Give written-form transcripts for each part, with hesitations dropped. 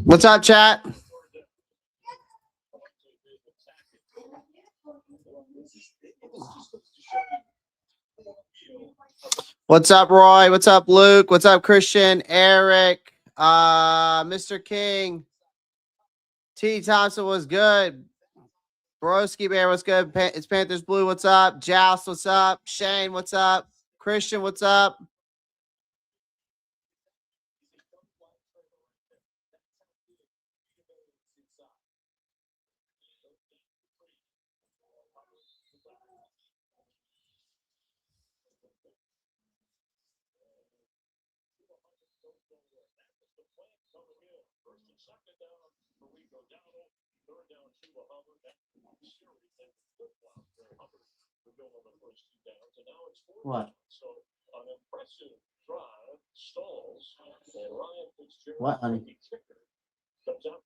What's up, chat? What's up, Roy? What's up, Luke? What's up, Christian? Eric? Mr. King? T. Thompson was good. Broski Bear was good. It's Panthers Blue. What's up? Joust, what's up? Shane, what's up? Christian, what's up? What? What, honey? Tampa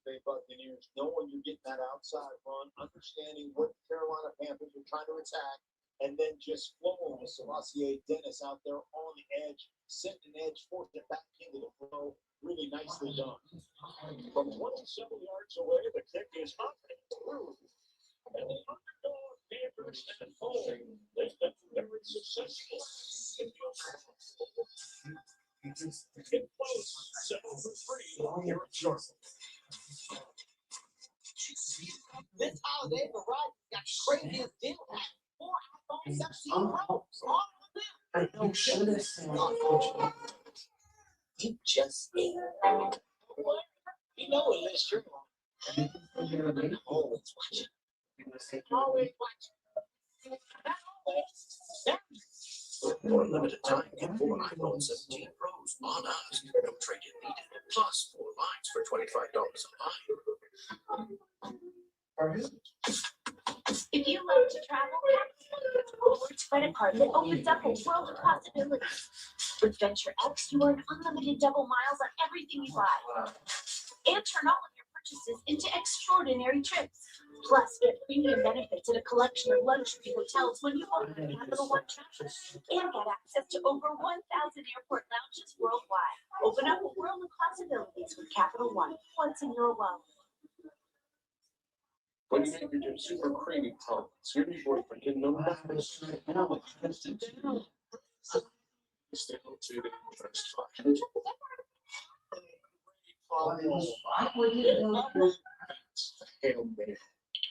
Bay Buccaneers, knowing you're getting that outside run, understanding what the Carolina Panthers are trying to attack, and then just flowing with Selassie Dennis out there on the edge, setting an edge, forcing it back into the flow. Really nicely done. From 27 yards away, the kick is up and through. And the underdog Panthers at home, they've been very successful. Get close, 7-3 here at Charlotte. This holiday variety got craziest deal at 4 iPhone 17 Pro. I don't show this. You just you know it, Liz. You're always watching. Always watching. For a limited time, get 4 iPhone 17 Pros on us. No trade-in needed. Plus 4 lines for $25 a line. If you love to travel, Rewards credit card that opens up a world of possibilities. With Venture X, you earn unlimited double miles on everything you buy. And turn all of your purchases into extraordinary trips. Plus, get premium benefits at a collection of luxury hotels when you own Capital One Travel. And get access to over 1,000 airport lounges worldwide. Open up a world of possibilities with Capital One once in your wallet. When you make your super creamy comments, your new boyfriend can know that. Still to the first five. Hail Mary.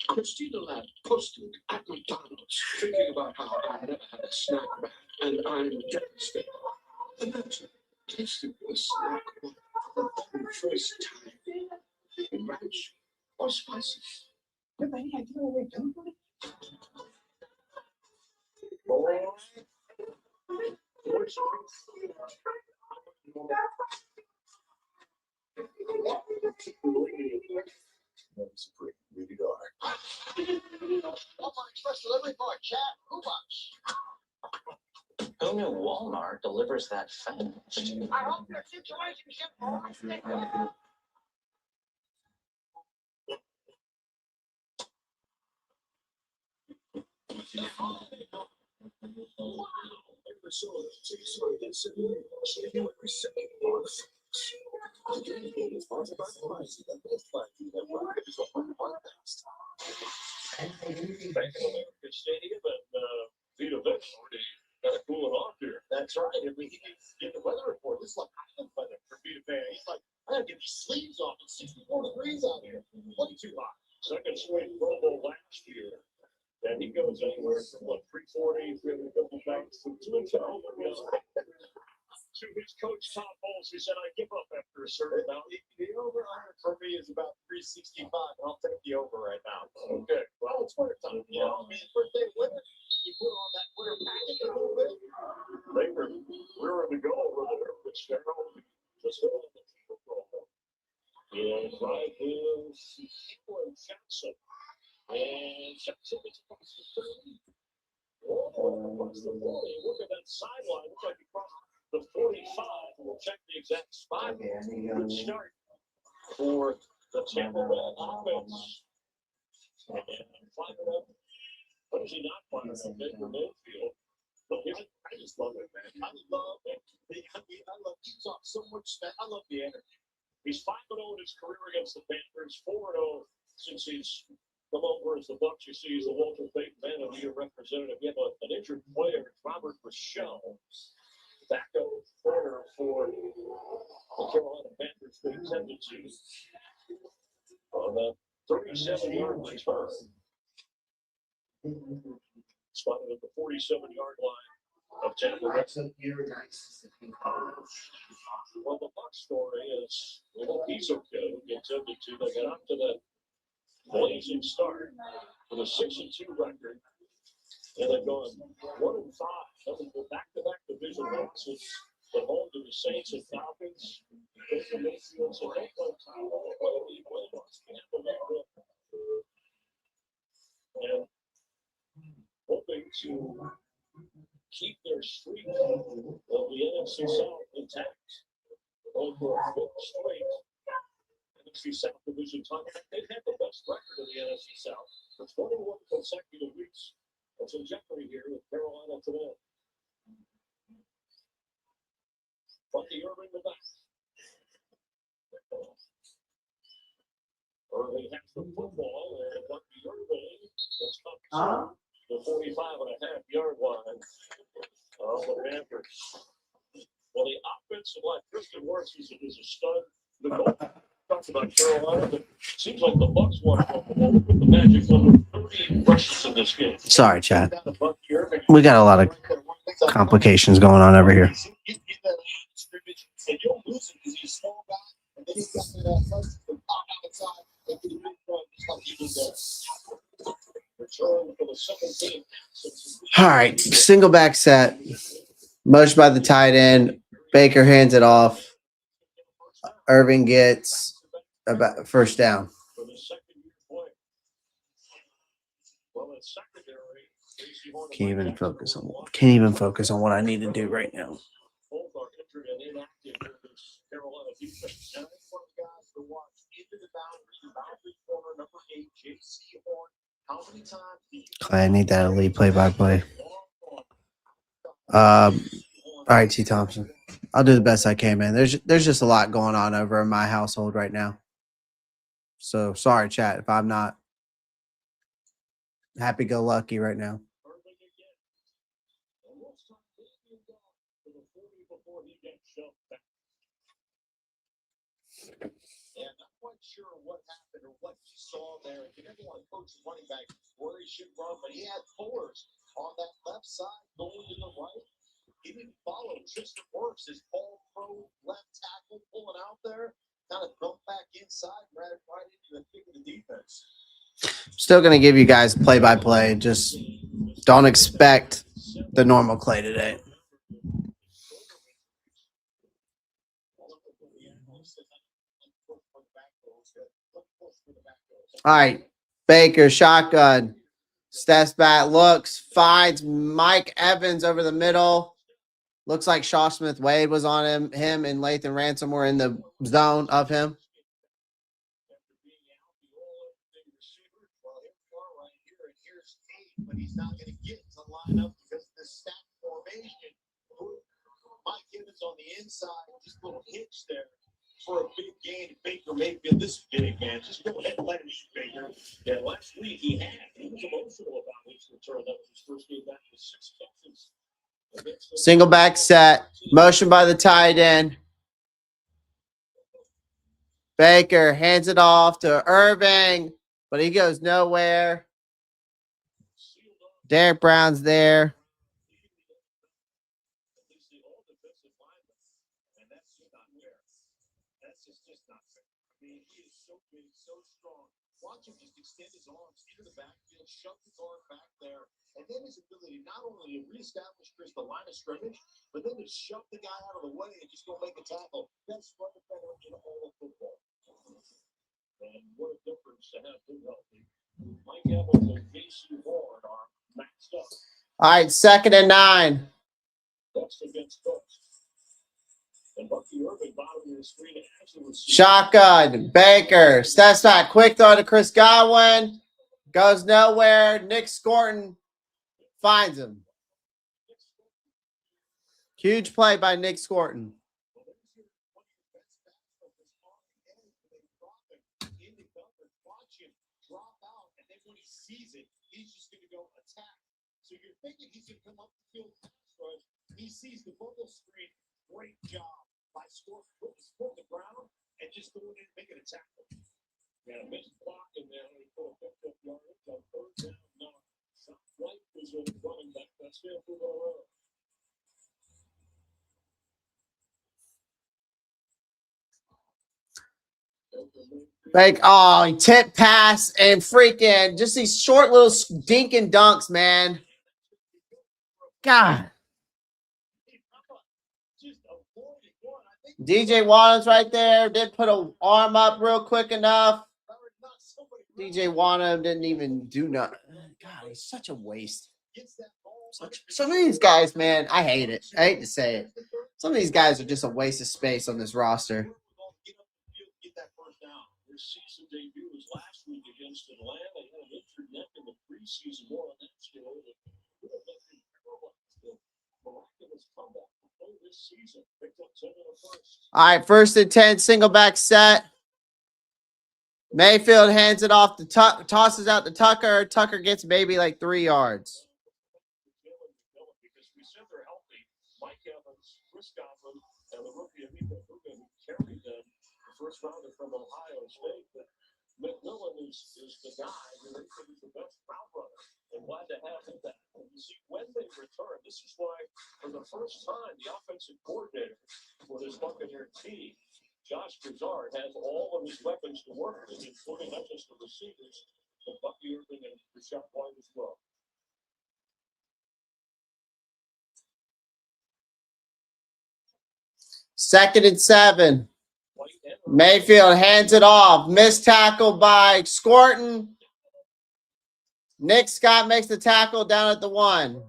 Christina Ladd posted at McDonald's, thinking about how I never had a snack bag, and I'm devastated. Imagine tasting a snack for the first time. Ranch or spicy. You have any idea what we're doing? That's pretty dark. Walmart Express delivery for a chat. Who much? Who knew Walmart delivers that fast? I hope your situation ship. Stadium and Vita Vex already got it cooling off here. That's right. And we get the weather report. This is like island weather for Vita Vex. He's like, I gotta get these sleeves off. It's 64 degrees out here. Way too hot. Second straight Pro Bowl last year. And he goes anywhere from 340, 350 pounds to 212. To his coach, Tom Bowles, who said, I give up after a certain amount. The over-under for me is about 365. I'll take the over right now. Okay. Well, it's winter time. You know, I mean, first day of winter, you put on that winter package a little bit. They were rearing to go over there, but Cheryl just got on the field roll. And right is Jackson. And Jackson is across the 30. Oh, across the 40. Look at that sideline. Looks like he crossed the 45. We'll check the exact spot. Good start for the Tampa Bay offense. And fired up. What is he not fired up? Baker Mayfield. But I just love it, man. I love it. I love he talks so much. I love the energy. He's 5-0 in his career against the Panthers. 4-0 since he's come over as the Bucs. You see, he's the Walter Payton Man of the Year representative. You have an injured player, Robert Michelle, backup corner for the Carolina Panthers for tendencies on a 37-yard return. Spotted at the 47-yard line of Tampa Bay. Well, the Bucs story is, he's okay. He attempted to. They got up to the blazing start with a 6-2 record, and they've gone 1-5. Nothing but back-to-back division losses at home to the Saints and Falcons. Baker Mayfield said, "Don't play time. Don't play the playoffs. Can't believe it." And hoping to keep their streak of the NFC South intact over a fifth straight NFC South division title. They've had the best record in the NFC South for 21 consecutive weeks. That's in jeopardy here with Carolina today. Bucky Irving the back. Irving has the football, and Bucky Irving is up to the 45.5-yard line of the Panthers. Well, the offensive line, Christian Wirtz is a stud. The goal talks about Carolina, but it seems like the Bucs want to go with the magic number 30 rushes in this game. Sorry, Chad. We got a lot of complications going on over here. And you'll lose it because he's a small guy, and then he's got that punch to pop outside and get a big run just like he did there. Return for the second team. All right, single back set. Motion by the tight end. Baker hands it off. Irving gets about first down. For the second-year play. Well, in secondary, Can't even focus on what I need to do right now. both are injured and inactive in this Carolina defense. Now, that's one of the guys to watch into the boundary corner, number 8, J.C. Horn. How many times do you I need that elite play-by-play. All right, T. Thompson. I'll do the best I can, man. There's just a lot going on over in my household right now. So sorry, chat, if I'm not happy-go-lucky right now. And I'm quite sure what happened or what he saw there. You never want to coach a running back where he should run, but he had fours on that left side going to the right. He didn't follow. Tristan Wirtz, his all-pro left tackle pulling out there, kind of bumped back inside, right into the thick of the defense. Still going to give you guys play-by-play. Just don't expect the normal Clay today. All right, Baker, shotgun. Steps back, looks, finds Mike Evans over the middle. Looks like Shaw Smith-Wade was on him. Him and Lathan Ransom were in the zone of him. But he's not going to get to line up because of the stack formation. Mike Evans on the inside, just a little hitch there for a big gain. Baker Mayfield, this is big, man. Just go ahead and let him eat, Baker. Yeah, last week he was emotional about his return. That was his first game back with 6 catches. Single back set. Motion by the tight end. Baker hands it off to Irving, but he goes nowhere. Derek Brown's there. Watch him just extend his arms into the backfield, shove his arm back there, and then his ability not only to reestablish the line of scrimmage, but then to shove the guy out of the way and just go make a tackle. That's what the better in all of football. And what a difference to have him healthy. Mike Evans and J.C. Horn are maxed up. All right, 2nd and 9. That's against Bucks. And Bucky Irving bottom of the screen as the receiver. Shotgun. Baker steps back. Quick throw to Chris Godwin. Goes nowhere. Nick Scorton finds him. Huge play by Nick Scorton. He's just going to go attack. So you're thinking he's going to come up the field pass rush. He sees the bubble screen. Great job by Scorton. Put his foot on the ground and just going in and making a tackle. Yeah, a missed block in there. He put a picked up yardage on third down. No, South White was running back. That's fair for the road. Like, he tip pass and freaking just these short little stinking dunks, man. God. DJ Wanham's right there. Did put an arm up real quick enough. DJ Wanham didn't even do nothing. God, he's such a waste. Some of these guys, man, I hate it. I hate to say it. Some of these guys are just a waste of space on this roster. Season debut was last week against Atlanta. He had an injured neck in the preseason. More on that story. Miraculous comeback this season. Picked up 10 in the first. All right, 1st and 10, single back set. Mayfield hands it off to tosses out to Tucker. Tucker gets maybe like 3 yards. Because we said they're healthy. Mike Evans, Chris Godwin, and the rookie Amico Ruben carried them. First rounder from Ohio State, but McMillan is the guy who they think is the best route runner. And glad to have him back. And you see, when they return, this is why, for the first time, the offensive coordinator for this Buccaneer team, Josh Broussard, has all of his weapons to work with, including not just the receivers, but Bucky Irving and Rashad White as well. Second and 7. Mayfield hands it off. Missed tackle by Scorton. Nick Scott makes the tackle down at the 1.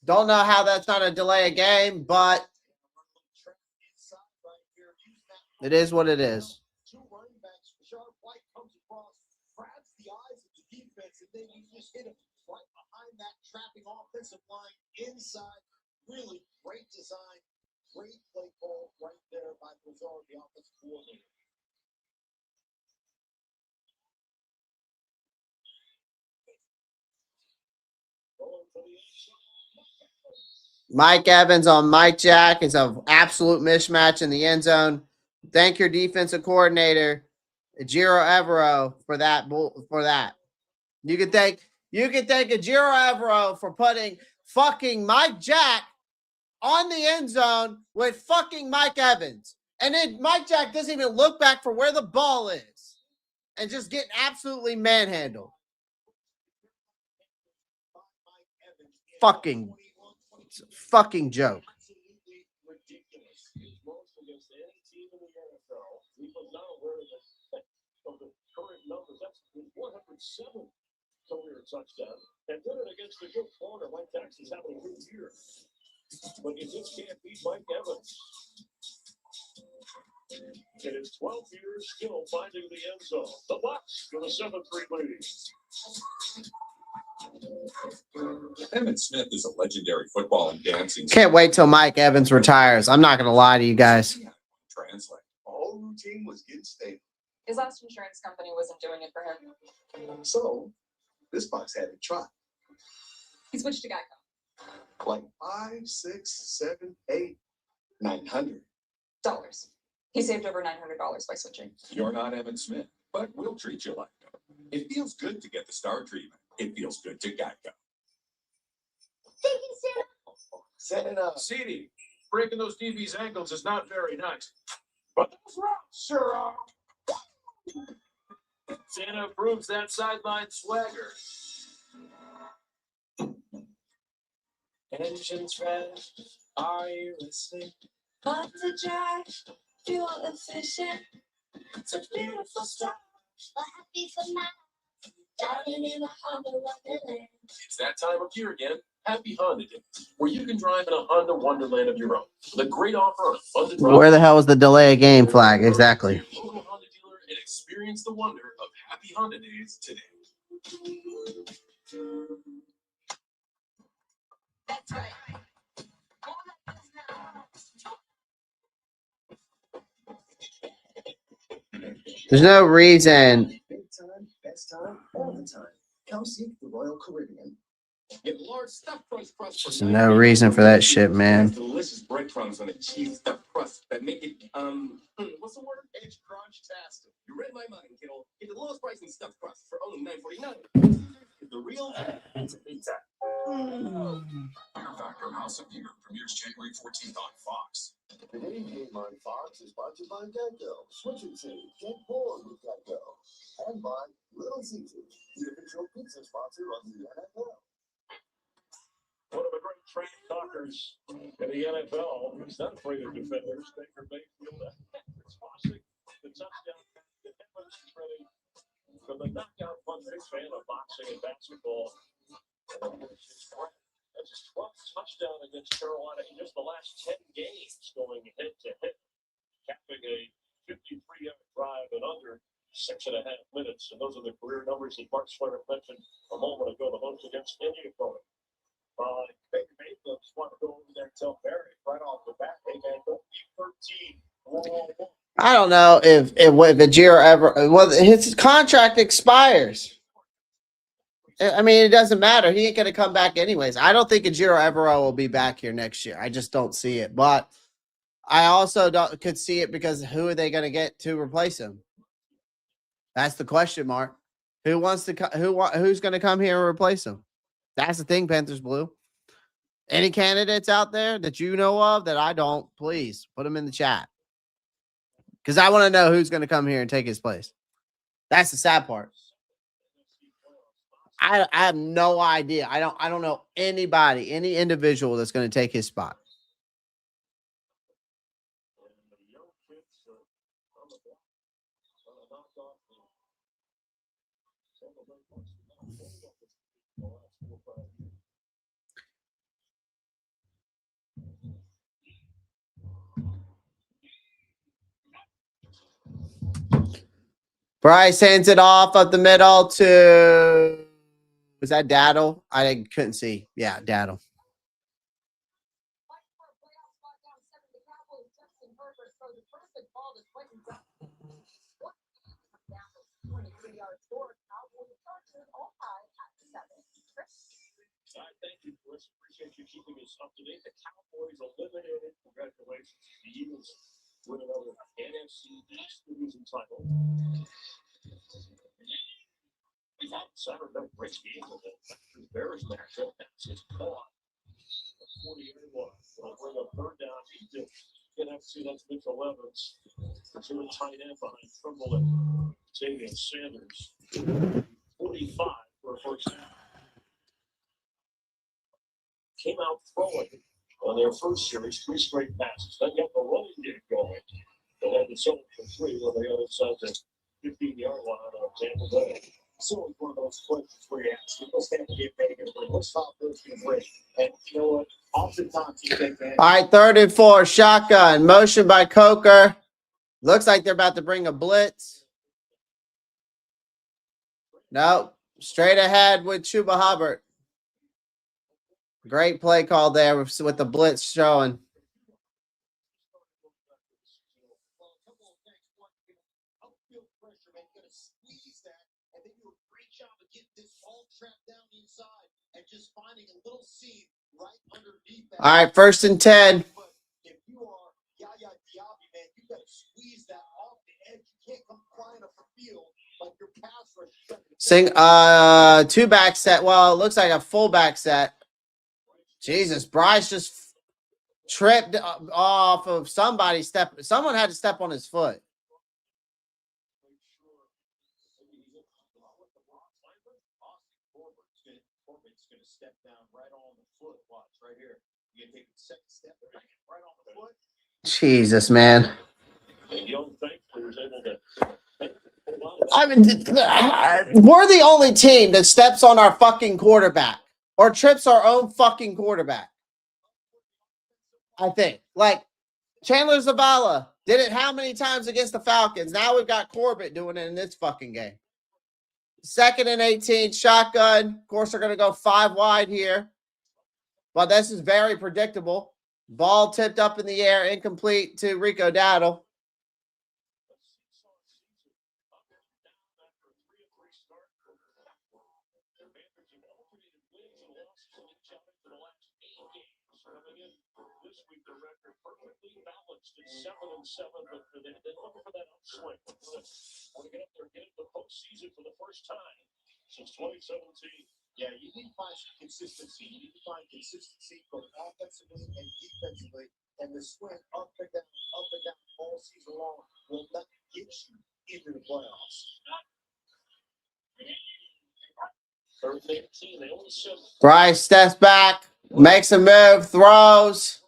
Don't know how that's not a delay of game, but it is what it is. Two running backs. Rashad White comes across, grabs the eyes of the defense, and then you just hit him right behind that trapping offensive line inside. Really great design. Great play call right there by Broussard, the offensive coordinator. Mike Evans on Mike Jack is an absolute mismatch in the end zone. Thank your defensive coordinator, Ejiro Evero, for that. You can thank Ejiro Evero for putting fucking Mike Jack on the end zone with fucking Mike Evans. And then Mike Jack doesn't even look back for where the ball is and just getting absolutely manhandled. Fucking joke. Absolutely ridiculous. His most against any team in the NFL. We was not aware of the current numbers. That's 107 career touchdowns. And did it against a good corner. Mike Jackson's having a good year. But you just can't beat Mike Evans. In his 12 years, still finding the end zone. The Bucs with a 7-3 lead. Emmitt Smith is a legendary football and dancing. Can't wait till Mike Evans retires. I'm not going to lie to you guys. Translate. All routine was getting stable. His last insurance company wasn't doing it for him. So, this box had to try. He switched to Geico. Like 5, 6, 7, 8, $900. He saved over $900 by switching. You're not Emmitt Smith, but we'll treat you like that. It feels good to get the star treatment. It feels good to Geico. Santa. CD, breaking those DB's ankles is not very nice. But those routes sure are. Santa approves that sideline swagger. Engines red, are you listening? Hard to drive, fuel efficient. Such beautiful stuff. We're happy for now. Driving in a Honda Wonderland. It's that time of year again. Happy Honda Day, where you can drive in a Honda Wonderland of your own. The great offer on fun to drive. Where the hell is the delay of game flag? Exactly. Local Honda dealer and Experience the wonder of happy Honda days today. That's right. There's no reason. Big time, best time, all the time. Come seek the Royal Caribbean. Get large stuffed crust crust. There's no reason for that shit, man. Delicious breadcrumbs on a cheese stuffed crust that make it what's the word? Edge crunch tastic. You read my mind, kiddo. Get the lowest price in stuffed crust for only $9.49. The real pizza. Fear Factor House of Fear premieres January 14th on Fox. Today's game on Fox is sponsored by Geico. Switch it to get bored with Geico. And by Little Caesars, the official pizza sponsor of the NFL. One of the great trash talkers in the NFL. He's not afraid of defenders. Baker Mayfield. It's possible. The touchdown. The headlines is ready. From the knockout fun, big fan of boxing and basketball. That's his 12th touchdown against Carolina in just the last 10 games, going head to head, capping a 53-yard drive in under 6.5 minutes. And those are the career numbers that Mark Schlereth mentioned a moment ago, the most against any opponent. Baker Mayfield just want to go over there and tell Barry right off the bat, hey man, don't be 13. I don't know if Ajiro ever. Well, his contract expires. I mean, it doesn't matter. He ain't going to come back anyways. I don't think Ajiro Evero will be back here next year. I just don't see it. But I also could see it because who are they going to get to replace him? That's the question mark. Who wants to? Who's going to come here and replace him? That's the thing, Panthers Blue. Any candidates out there that you know of that I don't? Please put them in the chat because I want to know who's going to come here and take his place. That's the sad part. I have no idea. I don't know anybody, any individual that's going to take his spot. Bryce hands it off up the middle to. Was that Daddle? I couldn't see. Yeah, Daddle. Thank you, Chris. Appreciate you keeping us up to date. The Cowboys eliminated. Congratulations to the Eagles with another NFC East division title. Saturday, great game with the Bears matchup. That's his call. 40-yard line. Will bring up third down. He did. NFC, that's Mitchell Evans. Two tight end behind Trimble and Xavier Sanders. 45 for a first down. Came out throwing on their first series, 3 straight passes. Then got the running game going. They had the zone for 3 when they got inside the 15-yard line on Tampa Bay. So it's one of those questions where you ask, let's have to get bigger. Let's stop this and break. And you know what? Oftentimes you think that. All right, 3rd and 4, shotgun. Motion by Coker. Looks like they're about to bring a blitz. No, straight ahead with Chuba Hubbard. Great play call there with the blitz showing. All right, 1st and 10. If you are Yaya Diaby, man, you got to squeeze that off the edge. You can't come flying up the field like your pass rush. 2 back set. Well, it looks like a full back set. Jesus, Bryce just tripped off of somebody's step. Someone had to step on his foot. Going to step down right on the foot. Watch right here. You can take the second step right on the foot. Jesus, man. I mean, we're the only team that steps on our fucking quarterback or trips our own fucking quarterback. I think. Like, Chandler Zavala Did it how many times against the Falcons? Now we've got Corbett doing it in this fucking game. 2nd and 18, shotgun. Of course, they're going to go 5 wide here. But this is very predictable. Ball tipped up in the air, incomplete to Rico Dowdle. This week, the record perfectly balanced at 7-7, but they're looking for that upswing. Want to get up there and get into the postseason for the first time since 2017. Yeah, you need to find some consistency. You need to find consistency both offensively and defensively. And the swing up and down all season long will not get you into the playoffs. 3rd and 18, they only send Bryce steps back, makes a move, throws.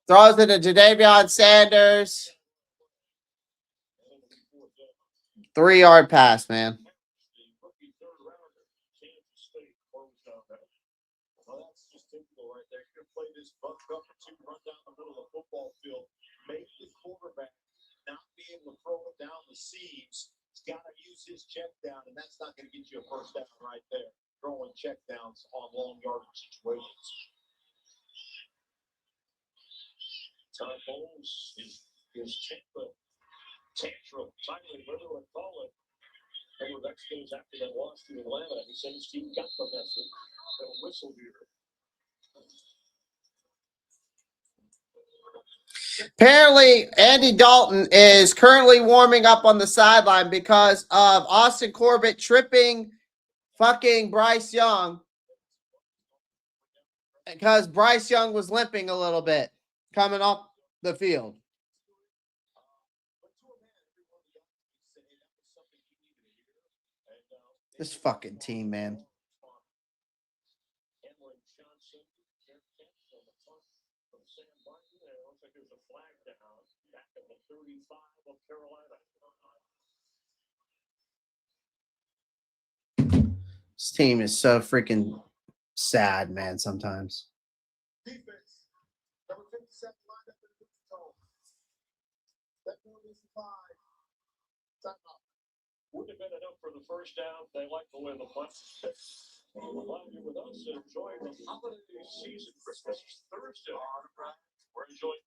Throws it to Jadavion Sanders. 3-yard pass, man. Well, that's just typical right there. You're going to play this buck up to run down the middle of the football field, make the quarterback not be able to throw it down the seams. He's got to use his check down, and that's not going to get you a first down right there. Throwing check downs on long yardage situations. Todd Bowles is Tampa tantrum, timely, whatever you want to call it. Over next games after that loss to Atlanta, he said his team got the message. They'll whistle here. Apparently, Andy Dalton is currently warming up on the sideline because of Austin Corbett tripping fucking Bryce Young. Because Bryce Young was limping a little bit coming off the field. This fucking team, man. This team is so freaking sad, man, sometimes. Defense. Number 57 lined up in the zone. That one is 5. Timeout. Wouldn't have been enough for the first down. They like to win the punt. We're glad you're with us and enjoying the holiday season. Christmas is Thursday. We're enjoying.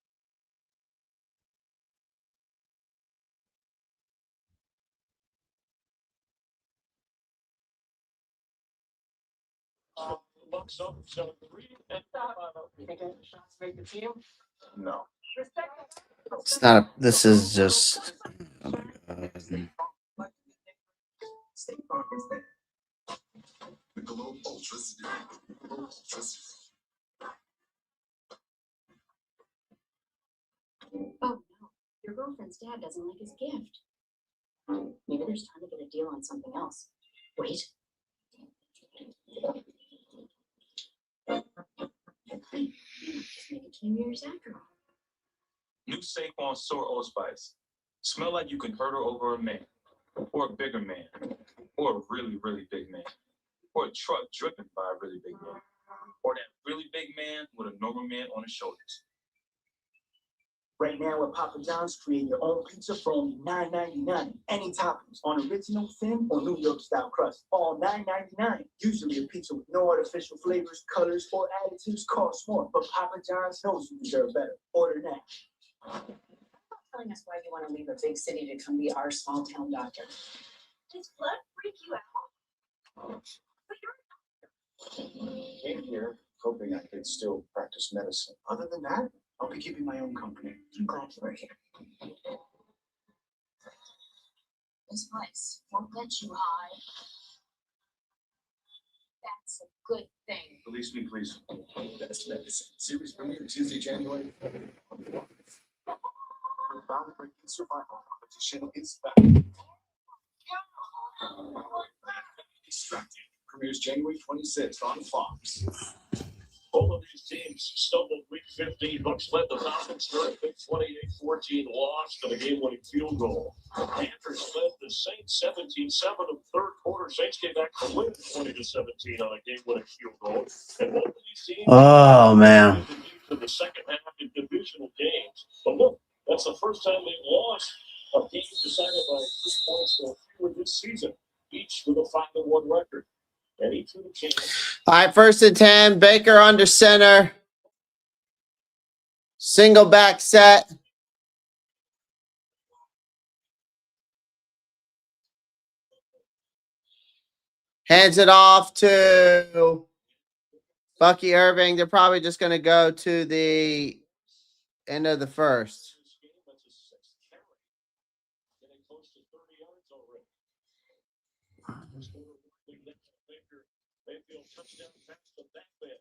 Bucks up 7-3 and 5. You think any shots make the team? No. It's not a, this is just. Oh my God. Oh no, your girlfriend's dad doesn't like his gift. Maybe there's time to get a deal on something else. Wait. Just make it 2 years after all. New Saquon Sour Old Spice. Smell like you can hurdle over a man, or a bigger man, or a really, really big man, or a truck driven by a really big man, or that really big man with a normal man on his shoulders. Right now at Papa John's, create your own pizza for only $9.99. Any toppings on original, thin, or New York style crust, all $9.99. Usually a pizza with no artificial flavors, colors, or additives costs more, but Papa John's knows you deserve better. Order now. Telling us why you want to leave a big city to come be our small town doctor. Does blood freak you out? But you're Came here hoping I could still practice medicine. Other than that, I'll be keeping my own company. I'm glad you were here. this place won't let you hide. That's a good thing. Release me, please. That's medicine. Series premiere Tuesday, January. Groundbreaking survival competition is back. Extracted. Premieres January 26th on Fox. Both of these teams stumbled week 15. Bucks led the Falcons during a big 28-14 loss to the game-winning field goal. Panthers led the Saints 17-7 in the third quarter. Saints came back to win 20-17 on a game-winning field goal. And both of these teams Oh, man. to the second half in divisional games. But look, That's the first time they lost a game decided by 3 points or fewer this season, each with a 5-1 record. And each with a chance. All right, 1st and 10. Baker under center. Single back set. Hands it off to Bucky Irving. They're probably just going to go to the end of the first. Mayfield touchdown pass to Batman.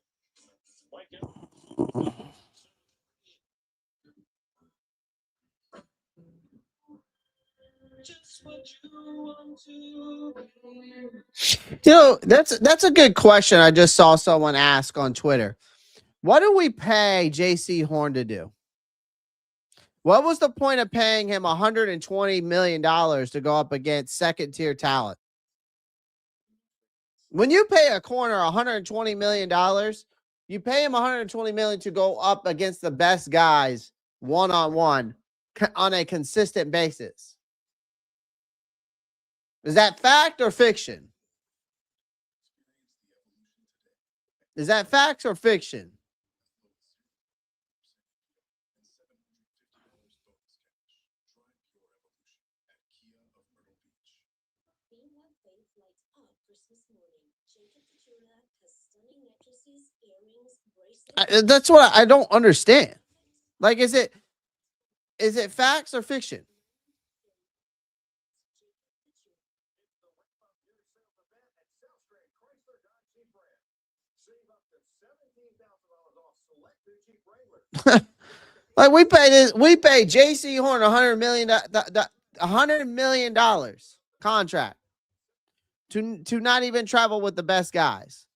You know, that's a good question. I just saw someone ask on Twitter. What do we pay J.C. Horn to do? What was the point of paying him $120 million to go up against second-tier talent? When you pay a corner $120 million, you pay him $120 million to go up against the best guys one-on-one on a consistent basis. Is that fact or fiction? Is that facts or fiction? That's what I don't understand. Like, is it facts or fiction? Like, we pay J.C. Horn $100 million contract to not even travel with the best guys.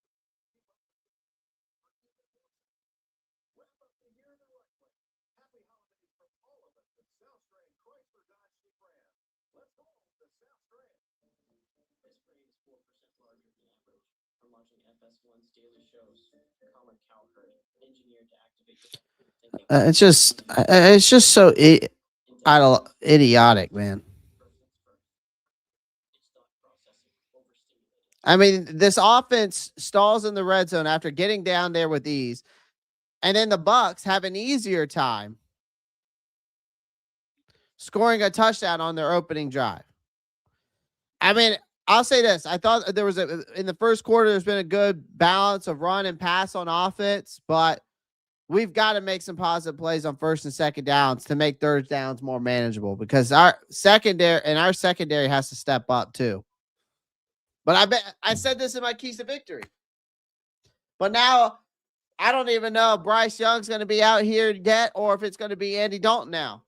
It's just so idiotic, man. I mean, this offense stalls in the red zone after getting down there with ease, and then the Bucs have an easier time scoring a touchdown on their opening drive. I mean, I'll say this. I thought there was in the first quarter, there's been a good balance of run and pass on offense, but we've got to make some positive plays on 1st and 2nd downs to make 3rd downs more manageable, because our secondary has to step up too. But I said this in my keys to victory. But now I don't even know if Bryce Young's going to be out here yet or if it's going to be Andy Dalton now.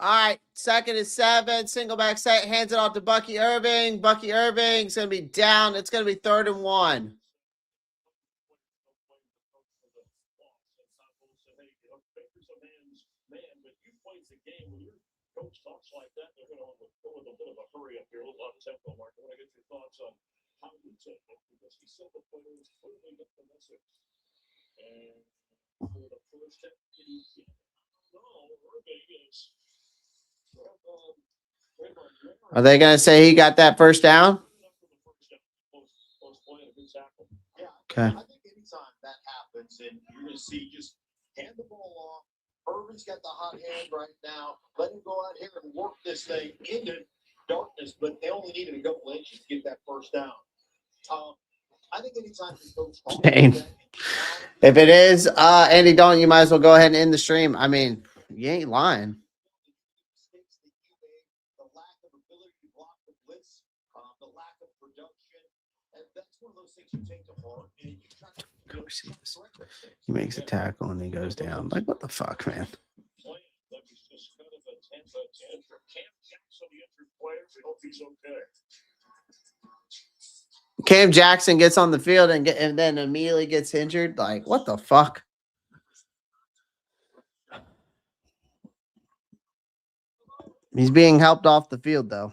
All right, 2nd and 7, single back set, hands it off to Bucky Irving. Bucky Irving's going to be down. It's going to be 3rd and 1. Coach talks like that, they're going to go with a bit of a hurry up here, a little out of tempo, Mark. I want to get your thoughts on how you take it, because he said the players clearly get the message. And for the first step, Are they going to say he got that first down? Okay. I think anytime that happens, and you're going to see just hand the ball off. Irvin's got the hot hand right now. Let him go out here and work this thing into darkness, but they only needed a couple inches to get that first down. I think anytime you coach, if it is Andy Dalton, you might as well go ahead and end the stream. I mean, you ain't lying. The lack of ability to block the blitz, the lack of production, and that's one of those things you take to heart. And you try to, He makes a tackle and he goes down. Like, what the fuck, man? Cam Jackson gets on the field and then immediately gets injured. Like, what the fuck? He's being helped off the field, though.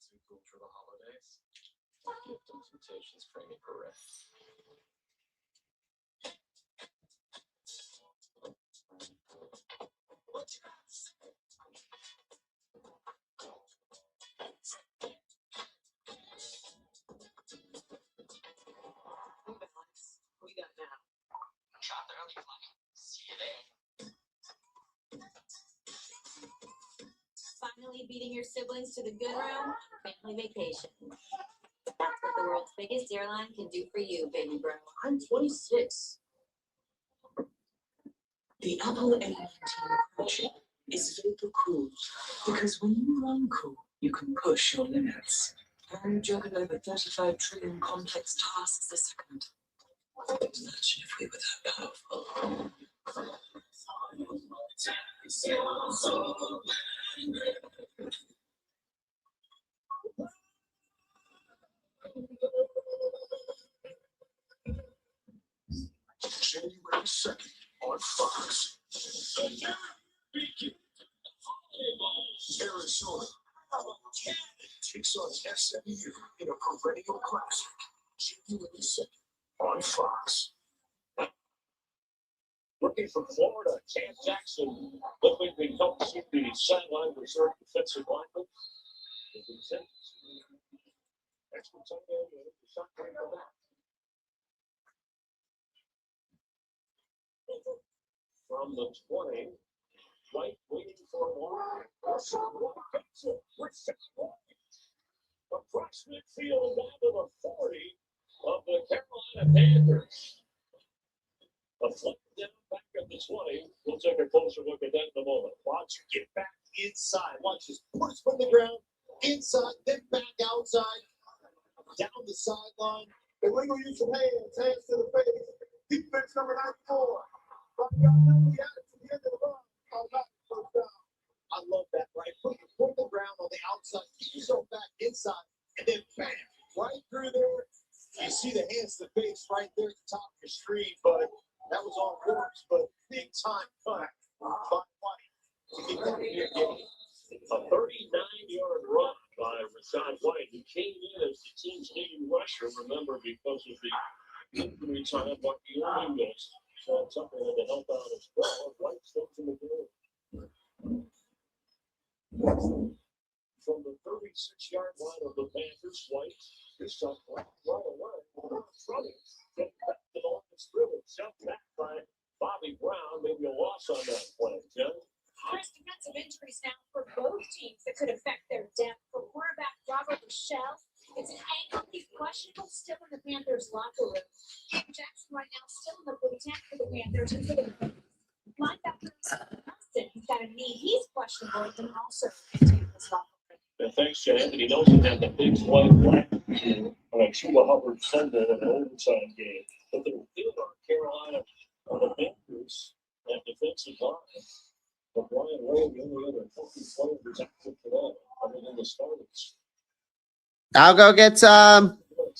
Too cool for the holidays. Gift invitations framing for rest. We got now. Shop the early flight. See you there. Finally beating your siblings to the good room? Family vacation. That's what the world's biggest airline can do for you, baby bro. I'm 26. The Apple A19 Pro is super cool because when you run cool, you can push your limits. And juggle over 35 trillion complex tasks a second. Imagine if we were that powerful. January 2nd on Fox. Arizona takes on SMU in a perennial classic. January 2nd on Fox. Rookie from Florida, Cam Jackson, looking to help see the sideline reserve defensive lineman. Excellent time the shot right for that. From the 20, White waiting for one. Approximate field down to the 40 of the Carolina Panthers. A flip down back at the 20. We'll take a closer look at that in a moment. Watch you get back inside. Watch his put his foot in the ground, inside, then back outside, down the sideline. And we're going to use some hands to the face. Defense number 94. But you got to the end of the run. First down. I love that, right? Put your foot in the ground on the outside, keep yourself back inside, and then bam, right through there. You see the hands to the face right there at the top of your screen, but that was on course, but big time cut by White to get that big game. A 39-yard run by Rashad White, who came in as the team's leading rusher, remember, because of the injury time, what he only missed. So something had to help out as well. White steps in the game. From the 36-yard line of the Panthers, White is shot right away. Running. Get back to the line of scrimmage. Jumped back by Bobby Brown. Maybe a loss on that play, Jen. There's defensive injuries now for both teams that could affect their depth. For quarterback Robert Rochelle, it's an ankle. He's questionable still in the Panthers locker room. Cam Jackson right now still in the blue tent for the Panthers. And for the linebacker Austin, he's got a knee. He's questionable and also in his locker room. And thanks, Jen. Anthony Nelson had the big play on a Chuba Hubbard Sunday in an overtime game. But the field on Carolina on the Panthers and defensive line. But Brian Ray, the only other healthy player who's active today, other than the starters. I'll go get some. What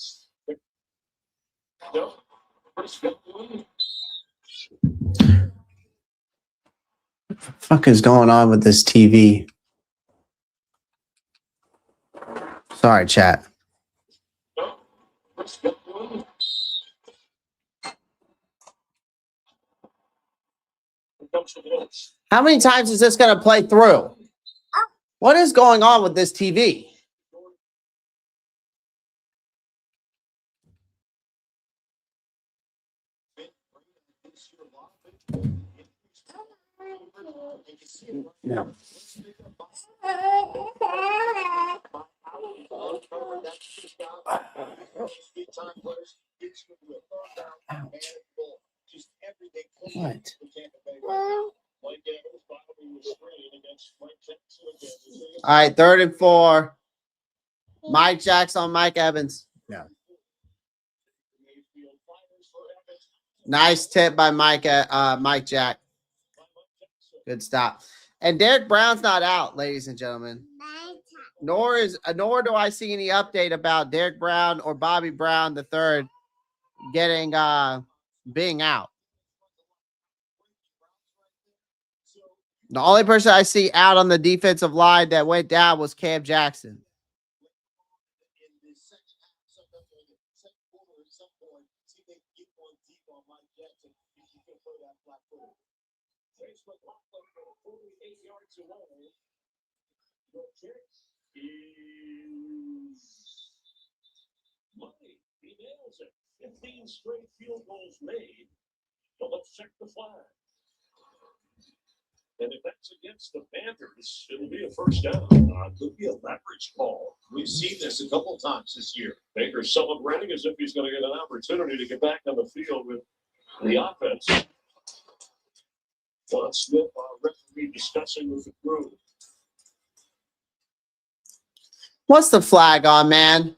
the fuck is going on with this TV? Sorry, chat. How many times is this going to play through? What is going on with this TV? No. What? All right, 3rd and 4. Mike Jackson on Mike Evans. Yeah. Nice tip by Mike Jack. Good stop. And Derek Brown's not out, ladies and gentlemen. Nor do I see any update about Derek Brown or Bobby Brown III getting being out. The only person I see out on the defensive line that went down was Cam Jackson. He nails it. 15 straight field goals made. So let's check the flag. And if that's against the Panthers, it'll be a first down. Could be a leverage call. We've seen this a couple times this year. Baker's celebrating as if he's going to get an opportunity to get back on the field with the offense. John Smith, our referee, discussing with the crew. What's the flag on, man?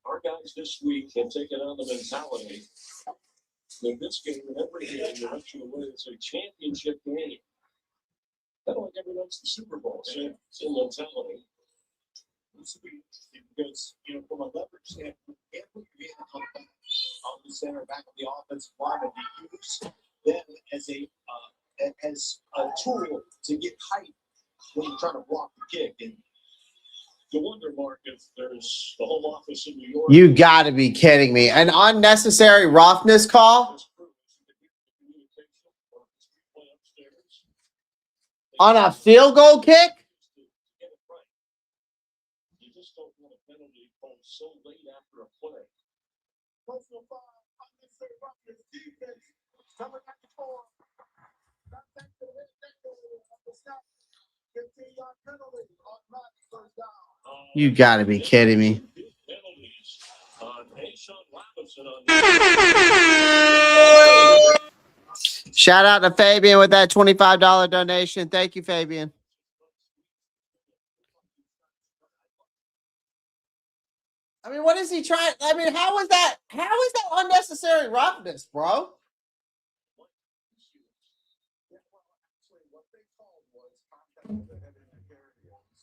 Our guys this week have taken on the mentality in this game and every game the rest of the way it's a championship game. Kind of like every night's the Super Bowl. Same mentality. Because, from a leverage standpoint, every vehicle on the center back of the offensive line to be used them as a tool to get height when you're trying to block the kick. And you wonder, Mark, if there's the home office in New York. You got to be kidding me. An unnecessary roughness call? On a field goal kick? You just don't want a penalty called so late after a play. personal foul, unnecessary roughness, defense, coming back to four. Not back to the head, back to the snap. 15-yard penalty, automatic first down. You got to be kidding me. Shout out to Fabian with that $25 donation. Thank you, Fabian. I mean, what is he trying? I mean, how is that unnecessary roughness, bro?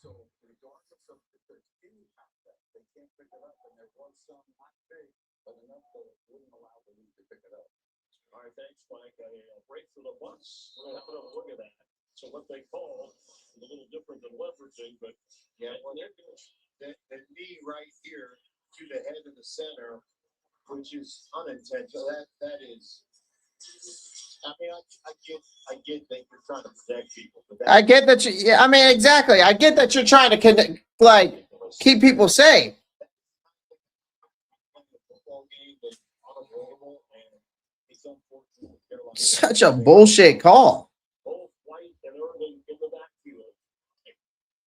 So regardless of if there's any contact, they can't pick it up, and there was some not big, but enough that it wouldn't allow the league to pick it up. All right, thanks, Mike. A break for the Bucks. We're gonna have another look at that. So what they call is a little different than leveraging, but Yeah, well, that knee right here to the head of the center, which is unintentional. That is. I mean, I get that you're trying to protect people, but I get that you. Yeah, I mean, exactly. I get that you're trying to connect, keep people safe. Such a bullshit call. both White and Irving in the backfield.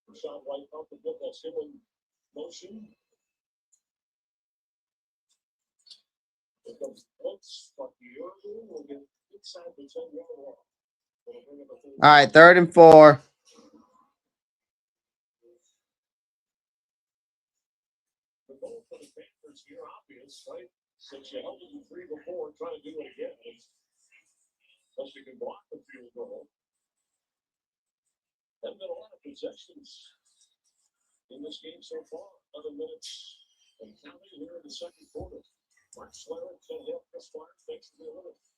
Rashawn White up and get that him in motion. It comes once, but the Irving will get inside the 10-yard line. All right, 3rd and 4. The goal for the Panthers here obvious, right? Since you held it in 3 before, try to do it again. Unless you can block the field goal. Haven't been a lot of possessions in this game so far. Other minutes and counting here in the second quarter. Mark Schlereth, Ken Hill, Chris Clark, thanks for being with us.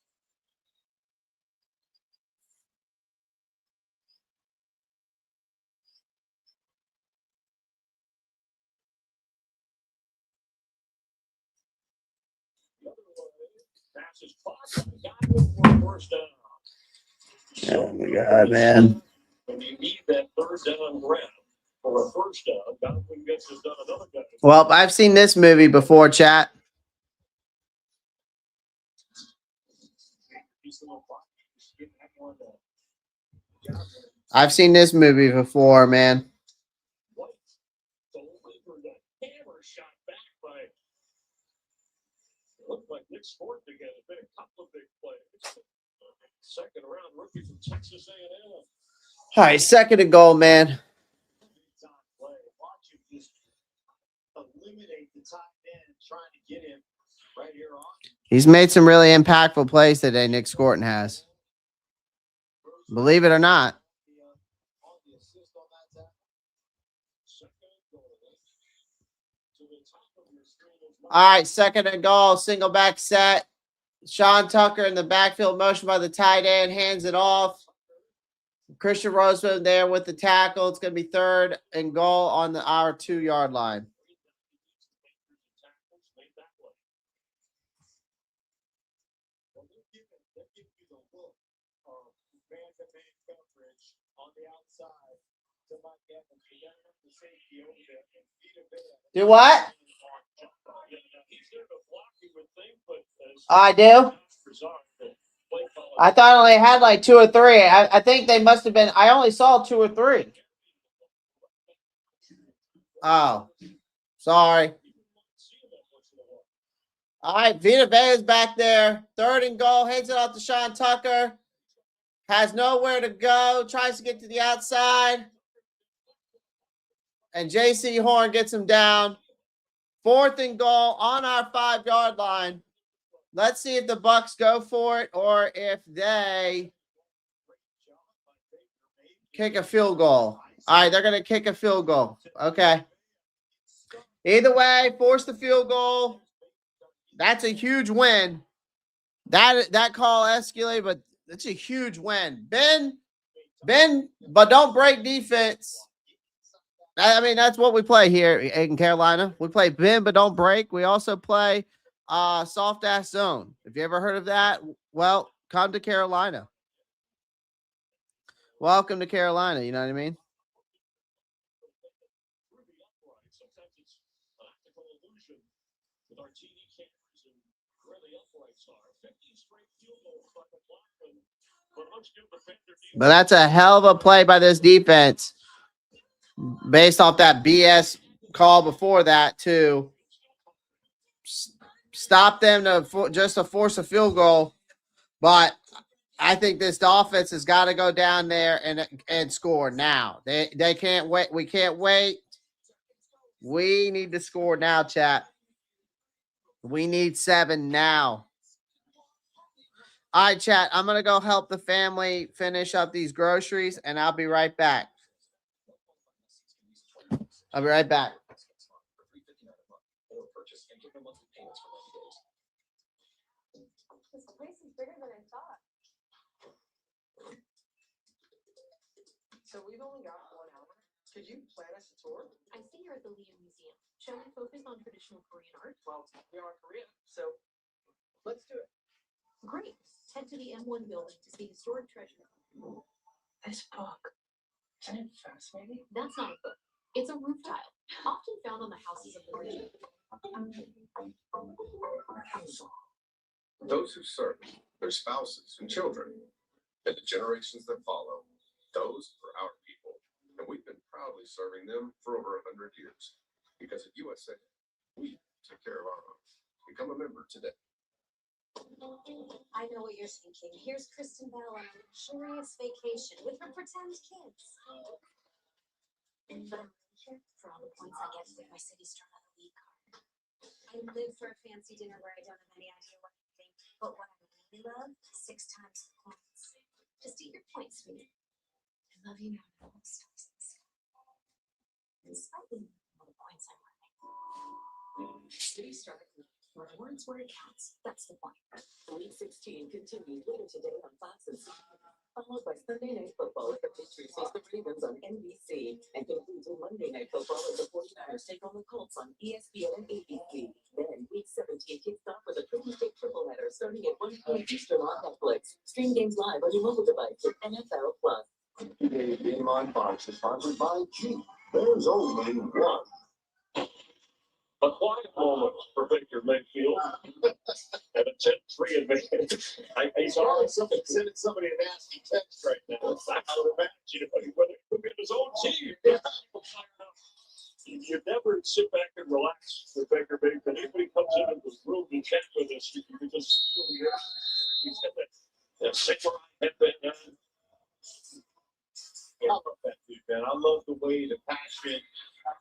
The other way, passes caught by Godwin for a first down. Oh my God, man. When you need that third down grab for a first down, Godwin gets us done another guy. Well, I've seen this movie before, chat. I've seen this movie before, man. Sport again. There's been a couple of big plays. Second round rookie from Texas A&M. All right, second and goal, man. Watch him just eliminate the tight end, trying to get him right here on. He's made some really impactful plays today, Nick Scorton has. Believe it or not. All right, second and goal, single back set. Sean Tucker in the backfield motion by the tight end, hands it off. Christian Roseman there with the tackle. It's going to be third and goal on our 2-yard line. Do what? I do. I thought I only had like 2 or 3. I think they must have been. I only saw 2 or 3. Oh, sorry. All right, Vita Vea is back there. Third and goal. Hands it off to Sean Tucker. Has nowhere to go. Tries to get to the outside. And J.C. Horn gets him down. Fourth and goal on our 5-yard line. Let's see if the Bucs go for it or if they kick a field goal. All right, they're going to kick a field goal. Okay. Either way, force the field goal. That's a huge win. That call escalated, but it's a huge win. Bend, but don't break defense. I mean, that's what we play here in Carolina. We play bend, but don't break. We also play soft ass zone. If you ever heard of that, well, come to Carolina. Welcome to Carolina. You know what I mean? But that's a hell of a play by this defense based off that BS call before that to stop them to force a field goal. But I think this offense has got to go down there and score now. They can't wait. We can't wait. We need to score now, chat. We need 7 now. All right, chat. I'm going to go help the family finish up these groceries, and I'll be right back. I'll be right back. This place is bigger than I thought. So we've only got 1 hour. Could you plan us a tour? I see you're at the Liam Museum. Shall we focus on traditional Korean art? Well, we are in Korea, so let's do it. Great. Head to the M1 building to see historic treasure. This book, isn't it fascinating? That's not a book. It's a roof tile, often found on the houses of the region. Those who serve, their spouses and children, and the generations that follow, those are our people. And we've been proudly serving them for over 100 years. Because at USA, we take care of our own. Become a member today. I know what you're thinking. Here's Kristen Bell on a luxurious vacation with her pretend kids. But I'm here for all the points I get with my City Star League card. I live for a fancy dinner where I don't have any idea what I'm eating, but what I really love, 6 times the points. Just eat your points, sweetie. I love you now, all the stars in the sky. And slightly more the points I'm running. City Star Rewards where it counts. That's the point. Week 16 continues later today on Fox and followed by Sunday Night Football as the Patriots face the Ravens on NBC, and concludes with Monday Night Football as the 49ers take on the Colts on ESPN and ABC. Then Week 17 kicks off with a triple header starting at 1 p.m. Eastern on Netflix. Stream games live on your mobile device with NFL Plus. Today's Game on Fox is sponsored by Jeep. There's only one. A quiet moment for Baker Mayfield at a 10-3 advantage. He's already sending somebody a nasty text right now. I would imagine whether it could be his own team. You never sit back and relax with Baker Mayfield. Anybody comes into this room and chat with us. You can just he's got that samurai headband on. I love that dude, man. I love the way, the passion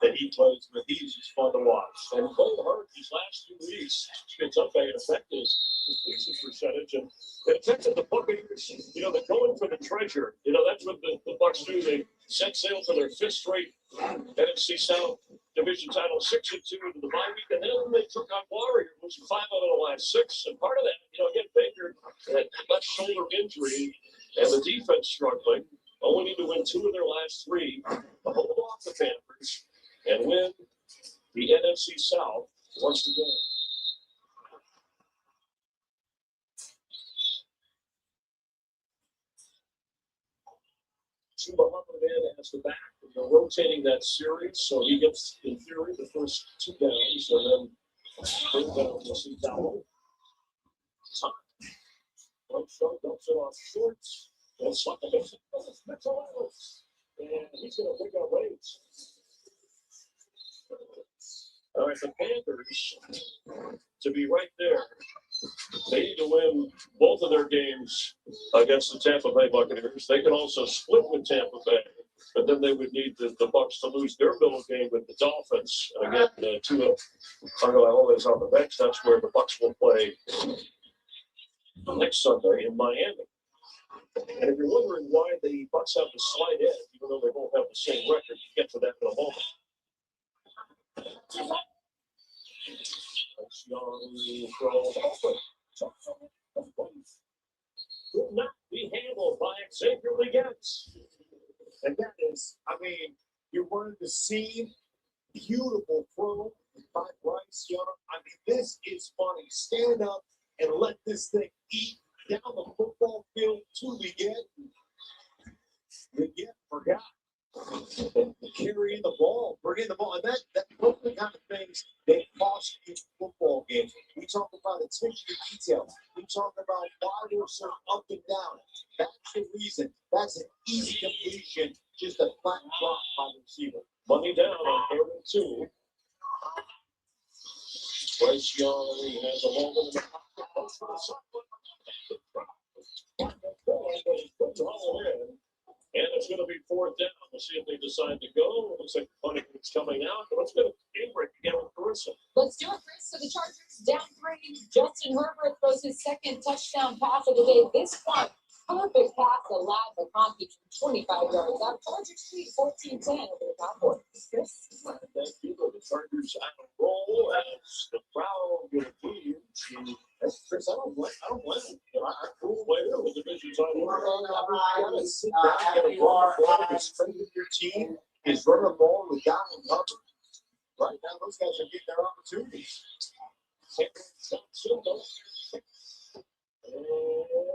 that he plays with. He's just fun to watch. And Cole Hurt these last 2 weeks, it's up by an effective completion percentage. And it affected the Buccaneers. You know, they're going for the treasure. You know, that's what the Bucs do. They set sail for their 5th straight NFC South division title, 6-2 into the bye week. And then they took on Warrior, which was 5 out of the last 6. And part of that, you know, again, Baker had left shoulder injury and the defense struggling. Only need to win 2 of their last 3 to hold off the Panthers and win the NFC South once again. Chuba Hubbard in as the back. They're rotating that series, so he gets, in theory, the first 2 downs, and then bring down the C down. Dumps it off shorts. And slap the base. And he's going to pick up weights. All right, the Panthers, to be right there, they need to win both of their games against the Tampa Bay Buccaneers. They can also split with Tampa Bay, but then they would need the Bucs to lose their middle game with the Dolphins. And again, Tua Tagovailoa is on the bench. That's where the Bucs will play next Sunday in Miami. And if you're wondering why the Bucs have the slight edge, even though they both have the same record, you get to that in a moment. Will not be handled by Xavier Legette. And that is, I mean, you wanted to see beautiful throw by Bryce Young. I mean, this is funny. Stand up and let this thing eat down the football field to Legette. Legette forgot. Carrying the ball, bringing the ball, and that's the kind of things that cost you football games. We talk about attention to detail. We talk about why we're so up and down. That's the reason. That's an easy completion, just a flat drop by the receiver. Money down on 3rd and 2. Bryce Young has a moment in the pocket. And it's going to be 4th down. We'll see if they decide to go. It looks like the punishment's coming out. But let's go to Cambridge again with Carissa. Let's do it, Chris. So the Chargers down 3. Justin Herbert throws his 2nd touchdown pass of the day. This one, perfect pass allowed McConkey from 25 yards out. Chargers lead 14-10 over the Cowboys. Chris? Thank you. The Chargers on a roll as the crowd will leave. Chris, I don't blame him. I cool player with division title. Sit down, get a ball, strength of your team is running the ball with down and cover. Right now, those guys are getting their opportunities. And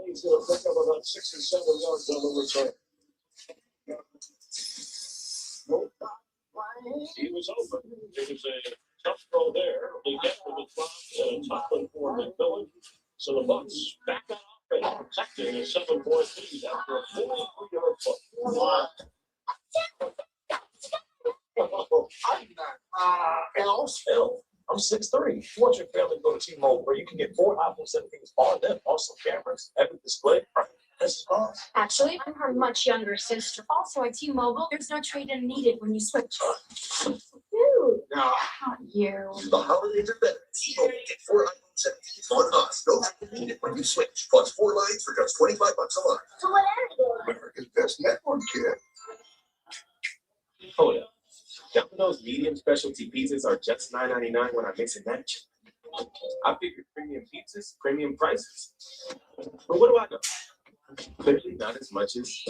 he's going to pick up about 6 or 7 yards on the return. He was open. It was a tough throw there. They get to the top and top one for McMillan. So the Bucs back on offense, protecting a 7-point lead after a 43-yard punt. I'm not. And also, I'm 6'3". You want your family to go to T-Mobile where you can get 4 iPhone 17s on them, awesome cameras, epic display. This is awesome. Actually, I'm her much younger sister. Also, at T-Mobile, there's no trade-in needed when you switch. Dude, Now, not you. the holidays are better. T-Mobile, get 4 iPhone 17s on us. No trade needed when you switch. Plus 4 lines for just $25 a month. So what area? America's best network, kid. Hold up. Domino's medium specialty pizzas are just $9.99 when I mix and match. I figured premium pizzas, premium prices. But what do I know? Clearly not as much as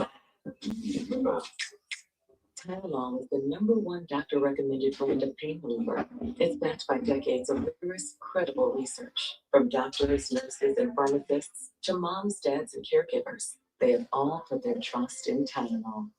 Tylenol is the #1 doctor-recommended brand of pain reliever. It's backed by decades of rigorous, credible research. From doctors, nurses, and pharmacists to moms, dads, and caregivers, they have all put their trust in Tylenol.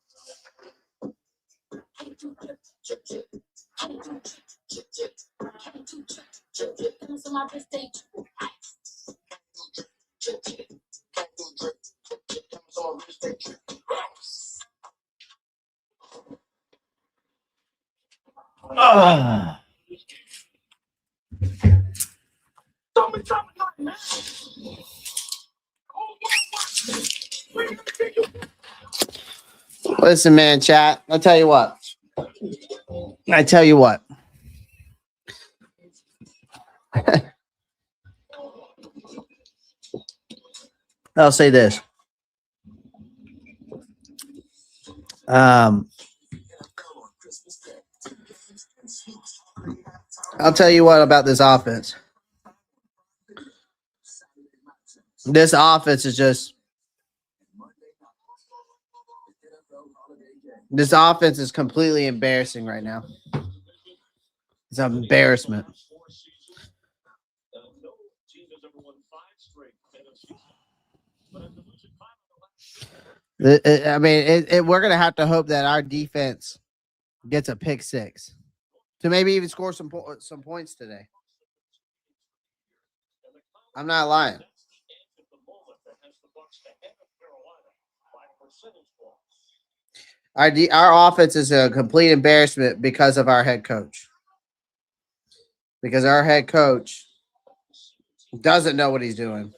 Ah. Summertime Listen, man, chat. I tell you what. I'll say this. I'll tell you what about this offense. This offense is just. This offense is completely embarrassing right now. It's an embarrassment. I mean, we're going to have to hope that our defense gets a pick six to maybe even score some points today. I'm not lying. Our offense is a complete embarrassment because of our head coach. Because our head coach doesn't know what he's doing.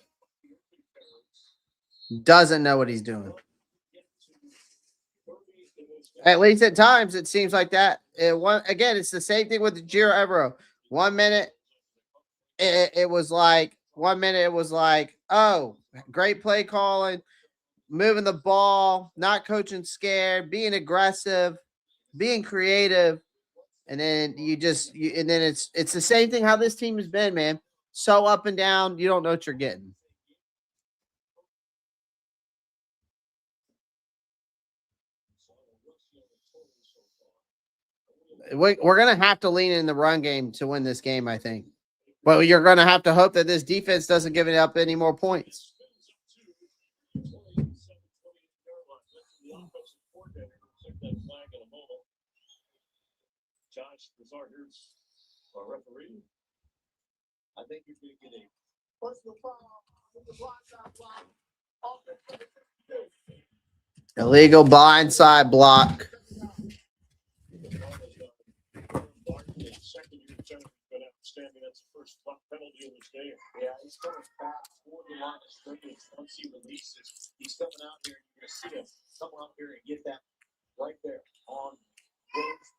At least at times, it seems like that. Again, it's the same thing with Jiro Evero. 1 minute, it was like, oh, great play calling, moving the ball, not coaching scared, being aggressive, being creative. And then it's the same thing how this team has been, man. So up and down, you don't know what you're getting. We're going to have to lean in the run game to win this game, I think. But you're going to have to hope that this defense doesn't give it up any more points. Josh Bizarre, here's our referee. I think you're going to get a personal foul with the block. Illegal blindside block. Outstanding. That's the first penalty of this game. Yeah, he's coming back toward the line of scrimmage. Once he releases, he's coming out here. You're going to see him come out here and get that right there on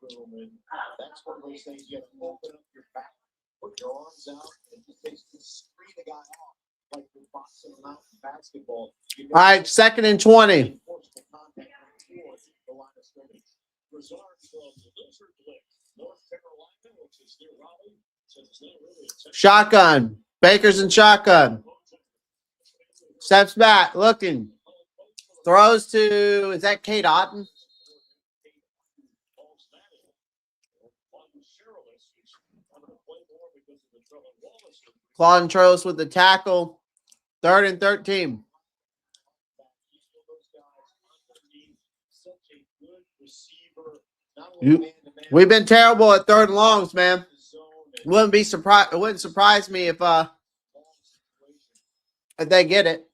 Room, and that's one of those things you have to open up your back, put your arms out, and just basically screen the guy off like you're boxing him out in basketball. All right, 2nd and 20. Shotgun. Baker's in shotgun. Steps back, looking. Throws to, is that Kate Otten? Claude Trellis with the tackle. 3rd and 13. We've been terrible at 3rd and longs, man. It wouldn't surprise me if they get it.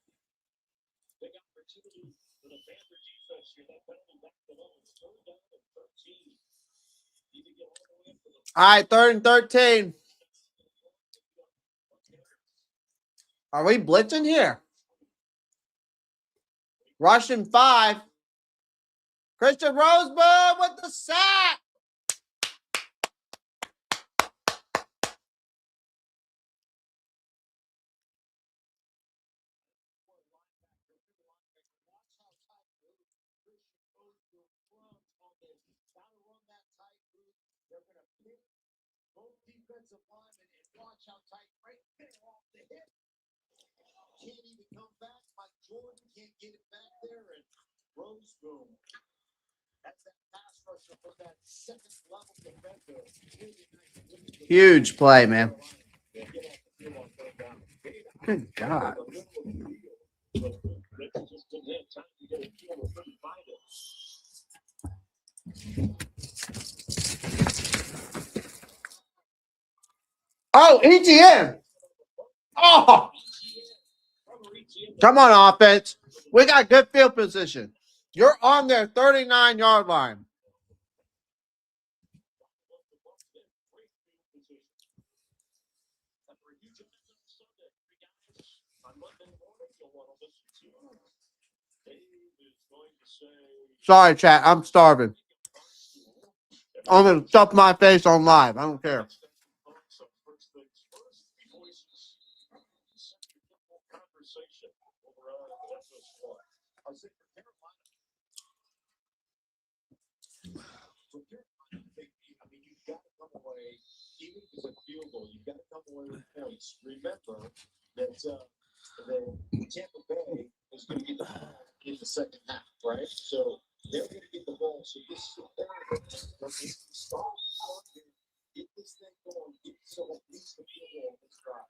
All right, 3rd and 13. Are we blitzing here? Russian 5. Christian Rosebud with the sack. Watch how tight right there off the hip. Can't even come back. Mike Jordan can't get it back there. And Rose boom. That's that pass rusher for that 2nd level defender. Huge play, man. Good God. Oh, ETN. Oh. Come on, offense. We got good field position. You're on their 39-yard line. Sorry, chat. I'm starving. I'm gonna stuff my face on live. I don't care. Conversation over on this one. I was thinking for Carolina. For Carolina, I mean, you've got to come away, even if it's a field goal, you've got to come away with points. Remember that the Tampa Bay is going to get the ball in the second half, right? So they're going to get the ball. So this is start here, get this thing going, get so at least the field goal this drive.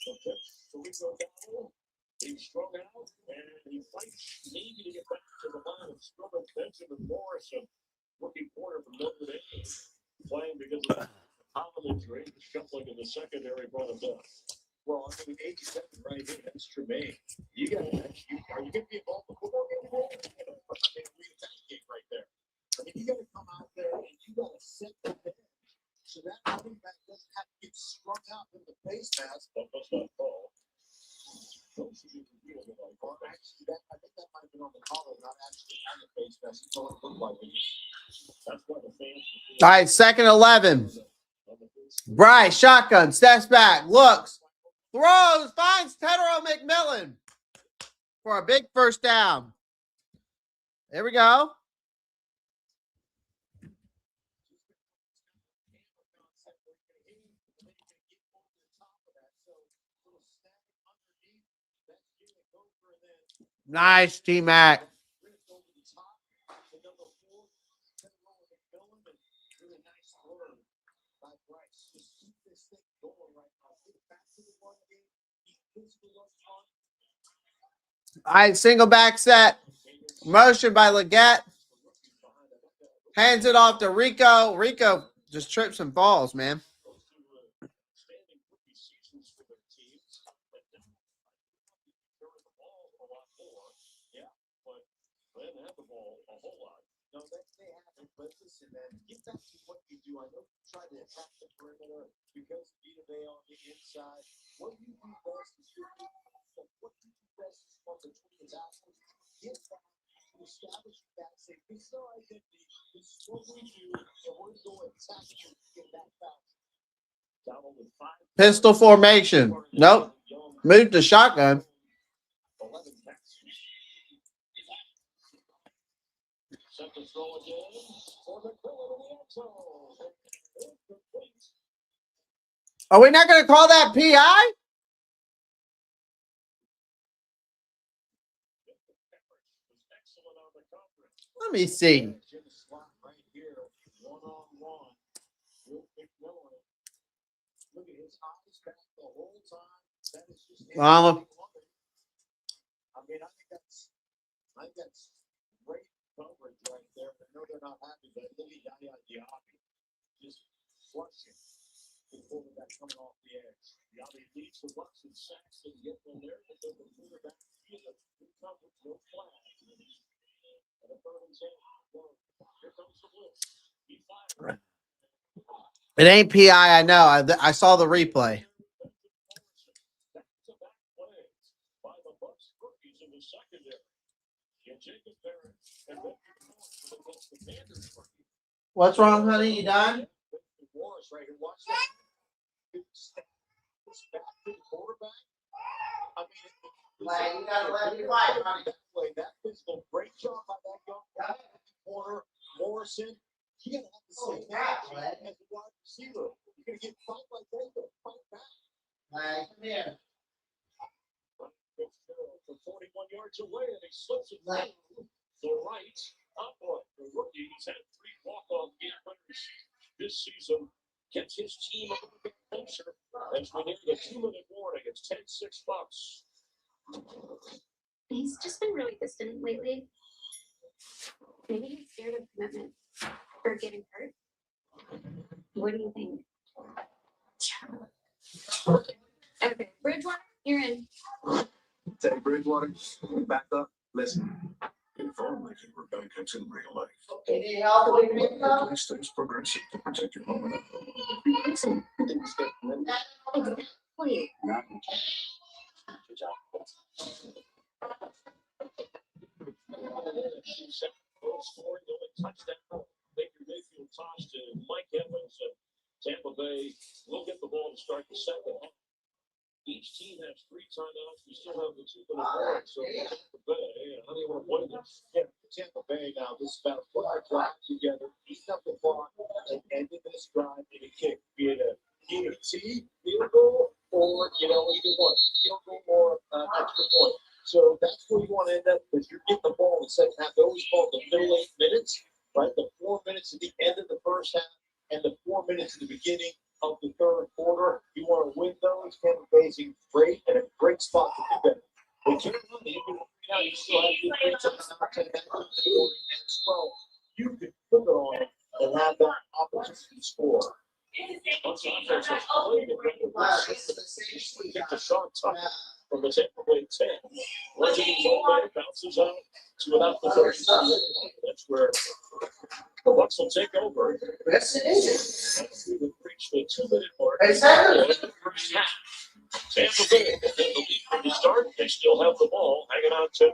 Okay, so we go down. He's strung out, and he fights maybe to get back to the line of scrimmage. Benjamin Morrison, rookie corner from Notre Dame, playing because of Holland injury, shuffling in the secondary, brought him down. Well, I mean, 87 right here, that's Tremaine. You got are you going to be involved in the football game today? I mean, read a pass game right there. I mean, you got to come out there and you got to set the edge so that running back doesn't have to get strung out in the face mask. That does not fall. Actually, I think that might have been on the collar, not actually on the face mask. It's all it looked like. That's why the fans. All right, second 11. Bryce, shotgun, steps back, looks, throws, finds Tedero McMillan for a big first down. There we go. Nice, T-Mac. All right, single back set. Motion by Leggett. Hands it off to Rico. Rico just trips and falls, man. Listen, man, get back to what you do. I know you try to attack the perimeter because Vita Bay on the inside. What you do best is from between the tackles. Get back to establish that. Say, this is our identity. This is what we do, and we're going to attack you to get that back. Pistol formation. Nope. Moved to shotgun. 11 Set to throw again for the in the end zone. Are we not going to call that PI? Let me see. Well, I mean, I think that's great coverage right there. I know they're not happy, but look at Yaya Diaby just flushing the quarterback coming off the edge. Diaby leads the rush and sacks and get them there, but then the quarterback feels it comes no flag. And a third and 10. Here comes the blitz. He fires. it ain't PI, I know. I saw the replay. Back-to-back plays by the Bucs rookies in the secondary. And Jacob Barrett and against the Panthers rookie. What's wrong, honey? You done? Morris right here. Watch that. It's back to the quarterback. I mean, You gotta let me fight, honey. That physical, great job by that young guy. Corner Morrison. He gotta have the same attitude as the wide receiver. You're gonna get fight like that, you're gonna fight back. Come here. From 41 yards away, and he slips it through the right upright. The rookie, he's had 3 walk-off game winners this season. Gets his team a little bit closer as we near the 2-minute warning. It's 10-6 Bucs. He's just been really distant lately. Maybe he's scared of commitment or getting hurt. What do you think? Okay, Bridgewater, you're in. Teddy Bridgewater, back up. Listen. If only you were Benefits in real life. Any help with me, though? At least it's progressive to protect your home and Listen. Wait. touchdown. Baker Mayfield tossed to Mike Evans. And Tampa Bay will get the ball to start the second half. Each team has 3 timeouts. We still have the 2 minute warning. So Tampa Bay, how do you want to play this? Yeah, Tampa Bay now, this is about putting a drive together, eating up the clock, and ending this drive in a kick. Be it a T, field goal, or, either one. Field goal or extra point. So that's where you want to end up, because you're getting the ball in the second half. They always call it the middle 8 minutes, right? The 4 minutes at the end of the first half and the 4 minutes at the beginning of the third quarter. You want to win those. Tampa Bay's great and a great spot to do that. But Carolina, even now, you still have the as well. You could put it on and have that opportunity to score. Once the offense has played, the shot tuck from the Tampa Bay 10. Once it's over, bounces out to without the 30. That's where the Bucs will take over. Yes, it is. We've reached the 2 minute mark. Exactly. First half. Tampa Bay in the lead from the start. They still have the ball, hanging out 10-6.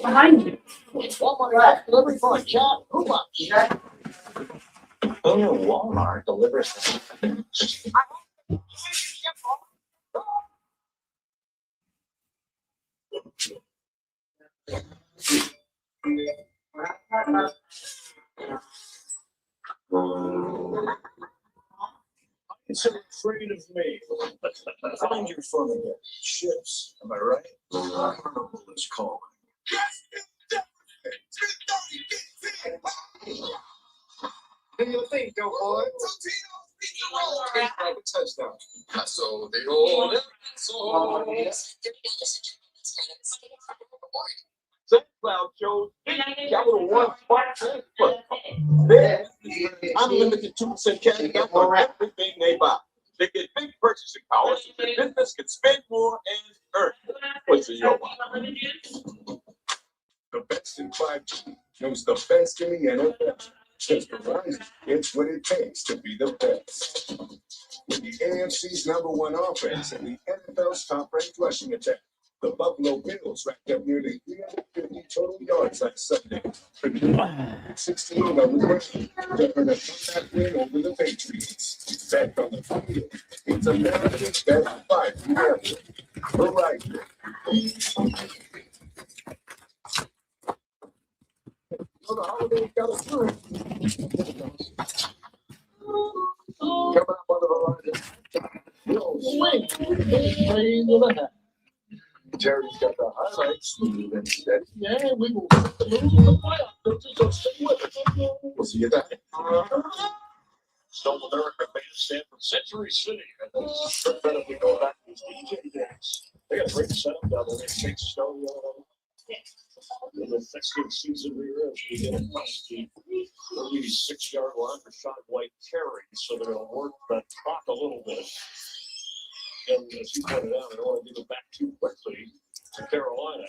Behind you. Walmart delivery for a job. Who much? Oh, Walmart delivers. Consider afraid of me. Find your phone again. Ships. Am I right? Carnival is calling. Do you think, go boy? Have a touchdown. So they all. Cloud shows capital one spot. Then unlimited 2% cash back on everything they buy. They get big purchasing power so their business can spend more and earn. What's in your wallet? The best in 5G knows the best in the NFL. Because Verizon gets what it takes to be the best. With the AFC's #1 offense and the NFL's top-ranked rushing attack, the Buffalo Bills racked up nearly 350 total yards last Sunday. 16 on the ground to earn a comeback win over the Patriots. Back on the field, it's America's best 5 ever. Verizon. So the holiday got us through. Coming up on the horizon. Bill swing. Praise of the hat. Jerry's got the highlights. And steady. Yeah, we will move the playoff. So stay with us. We'll see you then. Stone America Bandstand from Century City. And this is better if we go back to these DJ days. They got a great setup down there. They take Stone in the festive season we were in. We did a plus the 36-yard line for Sean White carry. So they're going to work the clock a little bit. And as you pointed out, I don't want to give it back too quickly to Carolina.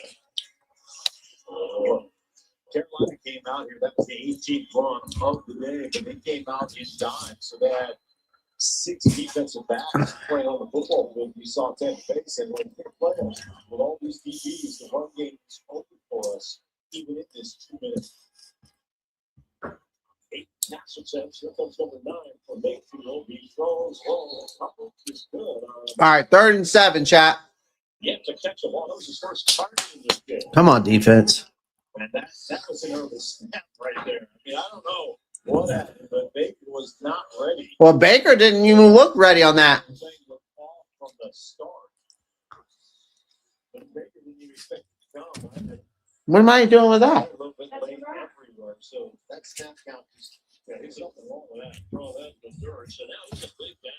Carolina came out here. That was the 18th run of the day, but they came out in dime. So they had 6 defensive backs playing on the football field. You saw Tampa Bay said, well, we can't play us. With all these DBs, the run game is open for us, even in this 2 minutes. 8 pass attempts. Here comes number 9 for Mayfield. He throws long. Is good. All right, 3rd and 7, chat. Yeah, to catch the ball. That was his first target in this game. Come on, defense. And that was an early snap right there. I mean, I don't know what happened, but Baker was not ready. Well, Baker didn't even look ready on that. From the start. But Baker didn't even expect it to come. What am I doing with that? A little bit late everywhere. So that snap count is, There's nothing wrong with that. Throw that in the dirt. So now he's a big down.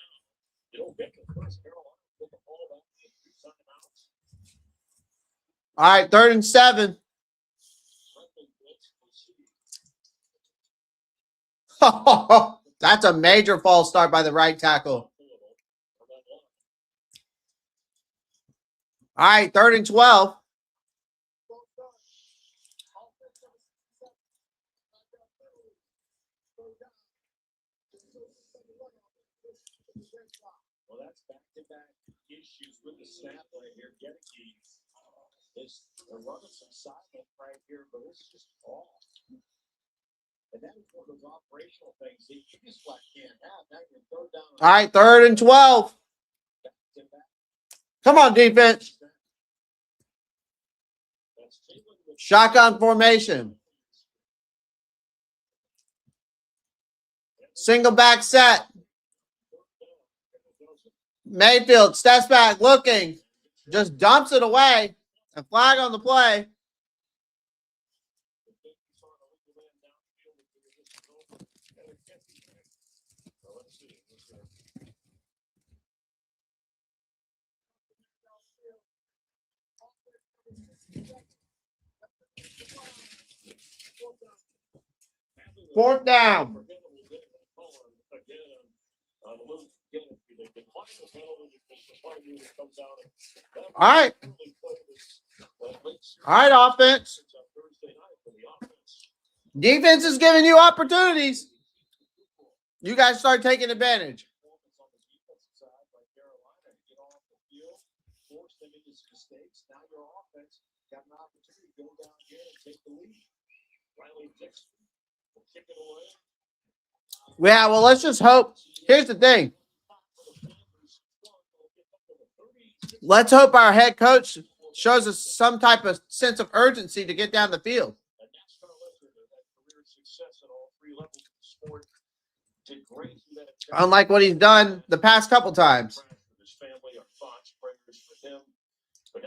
You don't get the first Carolina. Put the ball back. 2 timeouts. All right, 3rd and 7. That's a major false start by the right tackle. All right, 3rd and 12. Well, that's back-to-back issues with the snap right here. Gedeke is running some silent right here, but it's just off. And that is one of those operational things that you just flat can't have. Now you're 3rd down. All right, 3rd and 12. Come on, defense. Shotgun formation. Single back set. Mayfield steps back looking. Just dumps it away. A flag on the play. Fourth down. All right. All right, offense. Defense is giving you opportunities. You guys start taking advantage. Yeah, well, let's just hope. Here's the thing. Let's hope our head coach shows us some type of sense of urgency to get down the field. Unlike what he's done the past couple times.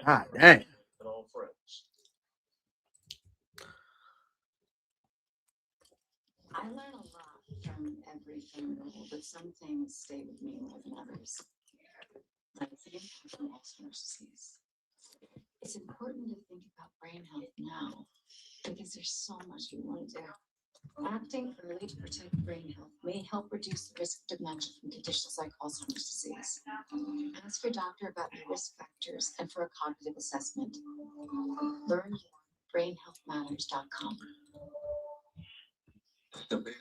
God dang. I learn a lot from every film, but some things stay with me more than others. Like the impact on Alzheimer's disease. It's important to think about brain health now because there's so much we want to do. Acting early to protect brain health may help reduce the risk of dementia from conditions like Alzheimer's disease. Ask your doctor about your risk factors and for a cognitive assessment. Learn more at brainhealthmatters.com. The big,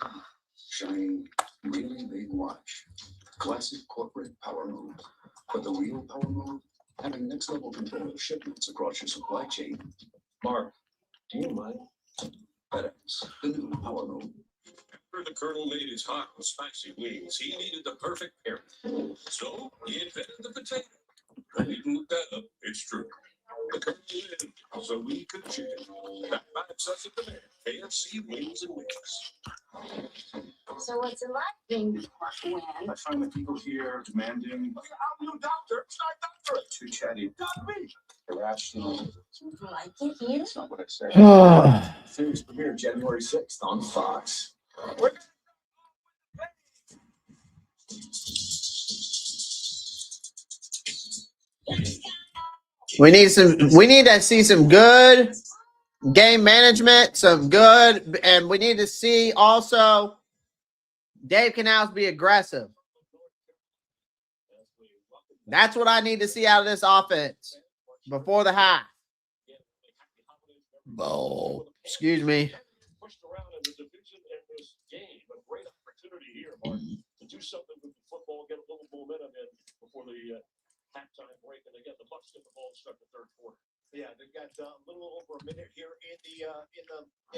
shiny, really big watch. Classic corporate power move. But the real power move, having next level control of shipments across your supply chain. Mark, do you mind? FedEx, the new power move. After the Colonel made his hot and spicy wings, he needed the perfect pairing. So he invented the potato. I didn't look that up. It's true. The Colonel lived so we could chicken. That by such a demand. KFC wings and wings. So what's it like being when? I find the people here demanding. I'm no doctor. It's not doctor. Too chatty. Not me. Irrational. Do you like it here? That's not what I said. Series premiere January 6th on Fox. We need to see some good game management, and we need to see also Dave Canals be aggressive. That's what I need to see out of this offense before the half. Oh, excuse me. Pushed around in the division in this game. A great opportunity here, Mark, to do something with the football, get a little momentum in before the halftime break. And again, the Bucs get the ball and start the 3rd quarter. Yeah, they've got a little over a minute here in the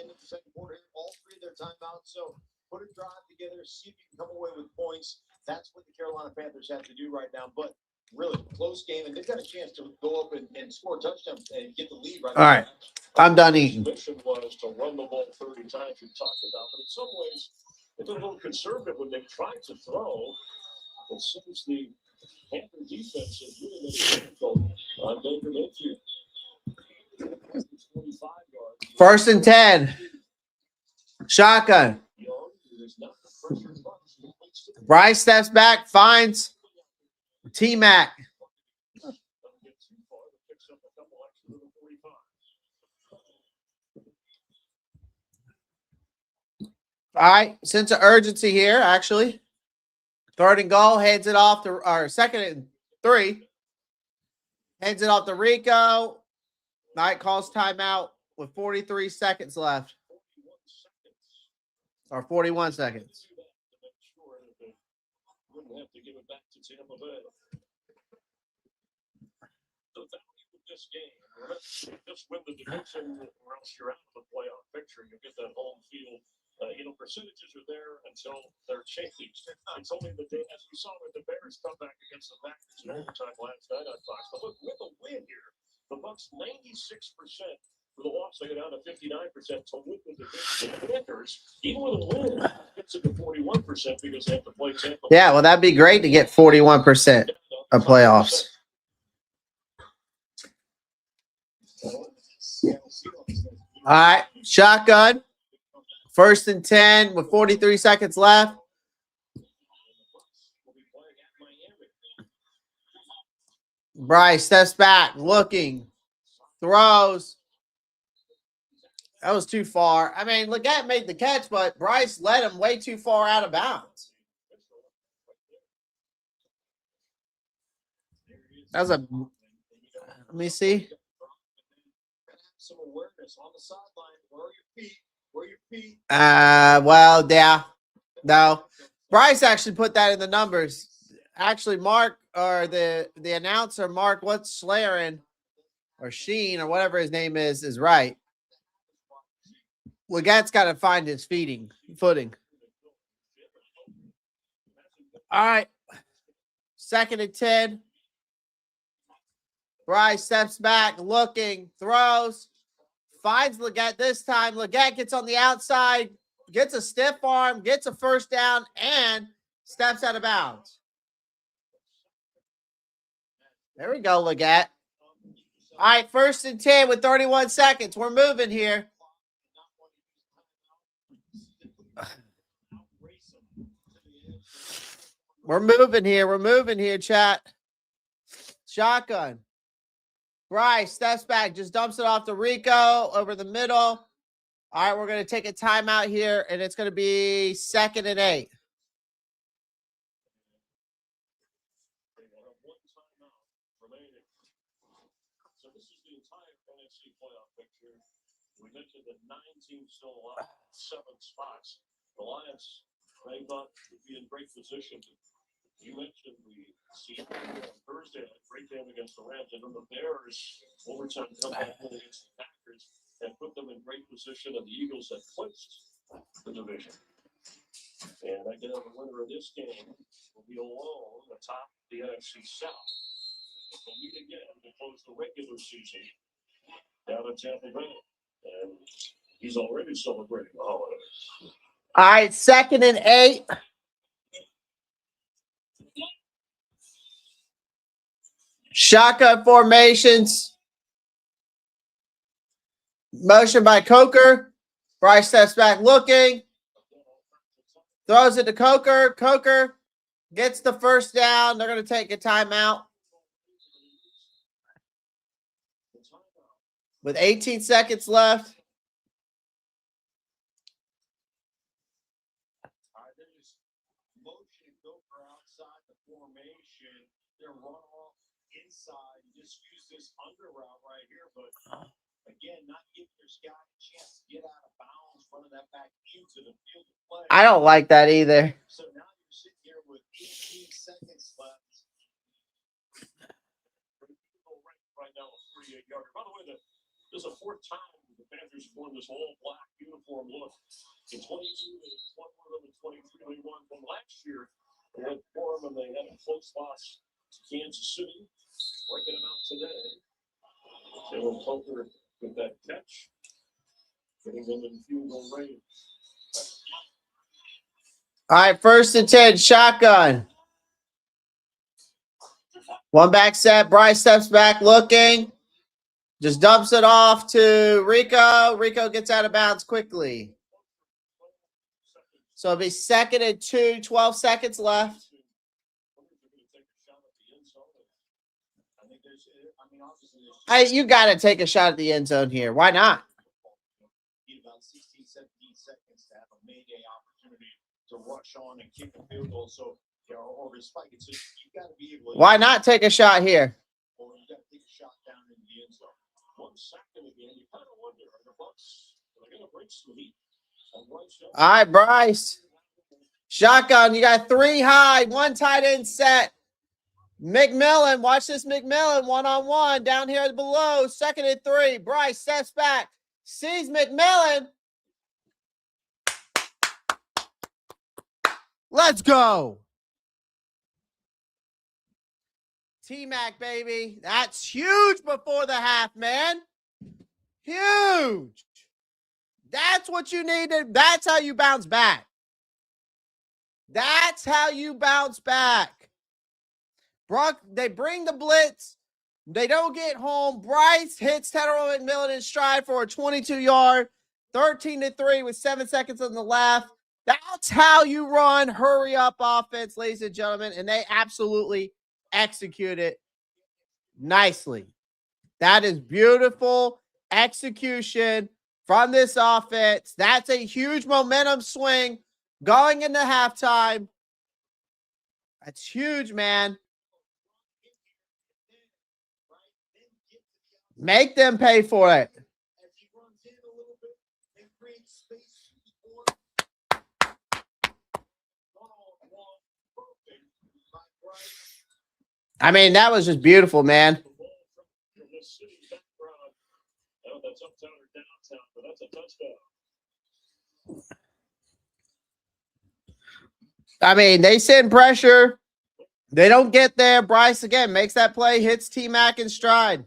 end of the 2nd quarter. All 3 of their timeouts. So put a drive together, see if you can come away with points. That's what the Carolina Panthers have to do right now. But really close game, and they've got a chance to go up and score a touchdown and get the lead right now. All right, I'm done eating. The mission was to run the ball 30 times we talked about, but in some ways, it's a little conservative when they tried to throw. But since the Panther defense has really made it difficult on Baker Mayfield. 25 yards. 1st and 10. Shotgun. Bryce steps back, finds T-Mac. All right, sense of urgency here, actually. 3rd and goal, hands it off to, or 2nd and 3. Hands it off to Rico. All right, calls timeout with 43 seconds left. Or 41 seconds. Wouldn't have to give it back to Tampa Bay. The value of this game, just win the division, or else you're out of the playoff picture. You get that home field. Percentages are there until they're changed. It's only the day, as we saw with the Bears come back against the Packers in overtime last night on Fox. But look, with a win here, the Bucs 96%. For the loss, they get down to 59% to win the division. The Panthers, even with a win, gets it to 41% because they have to play Tampa. Yeah, well, that'd be great to get 41% of playoffs. All right, shotgun. 1st and 10 with 43 seconds left. Bryce steps back, looking, throws. That was too far. I mean, Leggett made the catch, but Bryce led him way too far out of bounds. That was a. Let me see. Some awareness on the sideline. Where are your feet? Where are your feet? Well, yeah. No. Bryce actually put that in the numbers. Actually, Mark, or the announcer, Mark, what's Schlerin or Sheen or whatever his name is right. Legatt's got to find his footing. All right. 2nd and 10. Bryce steps back, looking, throws, finds Leggett this time. Leggett gets on the outside, gets a stiff arm, gets a 1st down, and steps out of bounds. There we go, Leggett. All right, 1st and 10 with 31 seconds. We're moving here. We're moving here, chat. Shotgun. Bryce steps back, just dumps it off to Rico over the middle. All right, we're going to take a timeout here, and it's going to be 2nd and 8. So this is the entire NFC playoff picture. We mentioned that 9 teams still alive, 7 spots. The Lions, they thought would be in great position. You mentioned the Seattle on Thursday, a great game against the Rams, and then the Bears overtime comeback win against the Packers and put them in great position, and the Eagles have clinched the division. And I get the winner of this game will be alone atop the NFC South. They'll meet again to close the regular season down in Tampa Bay, and he's already celebrating the holidays. All right, 2nd and 8. Shotgun formations. Motion by Coker. Bryce steps back looking. Throws it to Coker. Coker gets the 1st down. They're going to take a timeout. With 18 seconds left. Motion Coker outside the formation. They're run off inside. You just use this under route right here, but again, not giving your guy a chance to get out of bounds, running that back into the field of play. I don't like that either. So now you're sitting here with 18 seconds left. Right now, a 48-yarder. By the way, this is the 4th time the Panthers won this all-black uniform look. In 22, they won one of them. In 23, they won from last year. They had 4 of them, and they had a close loss to Kansas City. Breaking them out today. Taylor Coker with that catch. Getting them in field goal range. All right, 1st and 10, shotgun. One back set. Bryce steps back looking. Just dumps it off to Rico. Rico gets out of bounds quickly. So it'll be 2nd and 2, 12 seconds left. Hey, you got to take a shot at the end zone here. Why not? About 16, 17 seconds to have a mayday opportunity. to rush on and kick a field goal. So, or spike it. So you got to be able to. Why not take a shot here? Or you got to take a shot down into the end zone. 1 second again. You kind of wonder, are the Bucs going to bring some heat on Bryce Young? All right, Bryce. Shotgun. You got 3 high, 1 tight end set. McMillan, watch this McMillan one-on-one down here below. 2nd and 3. Bryce steps back. Sees McMillan. Let's go. T-Mac, baby. That's huge before the half, man. Huge. That's what you needed. That's how you bounce back. That's how you bounce back. Brock, they bring the blitz. They don't get home. Bryce hits Tre'von McMillan in stride for a 22-yard, 13-3 with 7 seconds on the left. That's how you run hurry-up offense, ladies and gentlemen, and they absolutely execute it nicely. That is beautiful execution from this offense. That's a huge momentum swing going into halftime. That's huge, man. Make them pay for it. I mean, that was just beautiful, man. I mean, they send pressure. They don't get there. Bryce, again, makes that play, hits T-Mac in stride.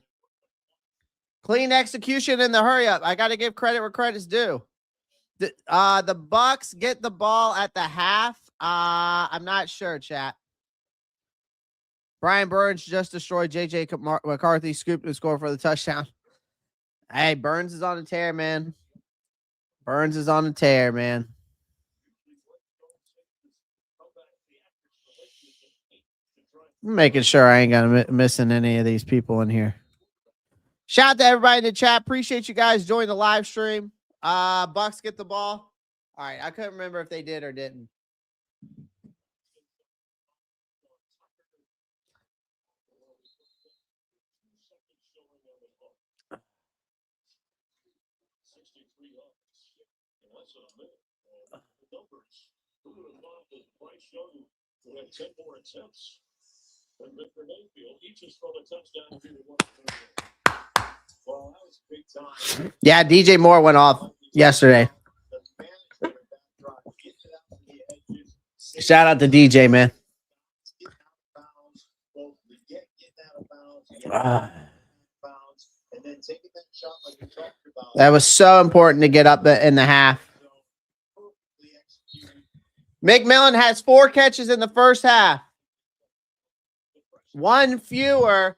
Clean execution in the hurry-up. I got to give credit where credit's due. The Bucs get the ball at the half. I'm not sure, chat. Brian Burns just destroyed J.J. McCarthy, scooped and scored for the touchdown. Hey, Burns is on a tear, man. Burns is on a tear, man. I'm making sure I ain't gonna missing any of these people in here. Shout out to everybody in the chat. Appreciate you guys joining the live stream. Bucs get the ball. All right, I couldn't remember if they did or didn't. Bryce Young, who had 10 more attempts than Mr. Mayfield. Each has thrown a touchdown to one. Well, that was big time. Yeah, DJ Moore went off yesterday. Shout out to DJ, man. That was so important to get up in the half. McMillan has 4 catches in the first half. 1 fewer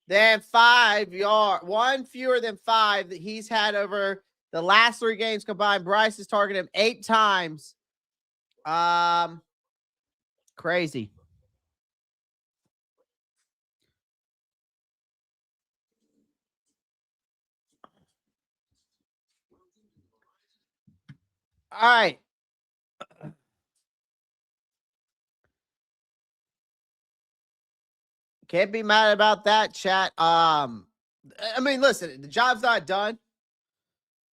than 5 yards. 1 fewer than 5 that he's had over the last 3 games combined. Bryce has targeted him 8 times. Crazy. All right. Can't be mad about that, chat. I mean, listen, the job's not done.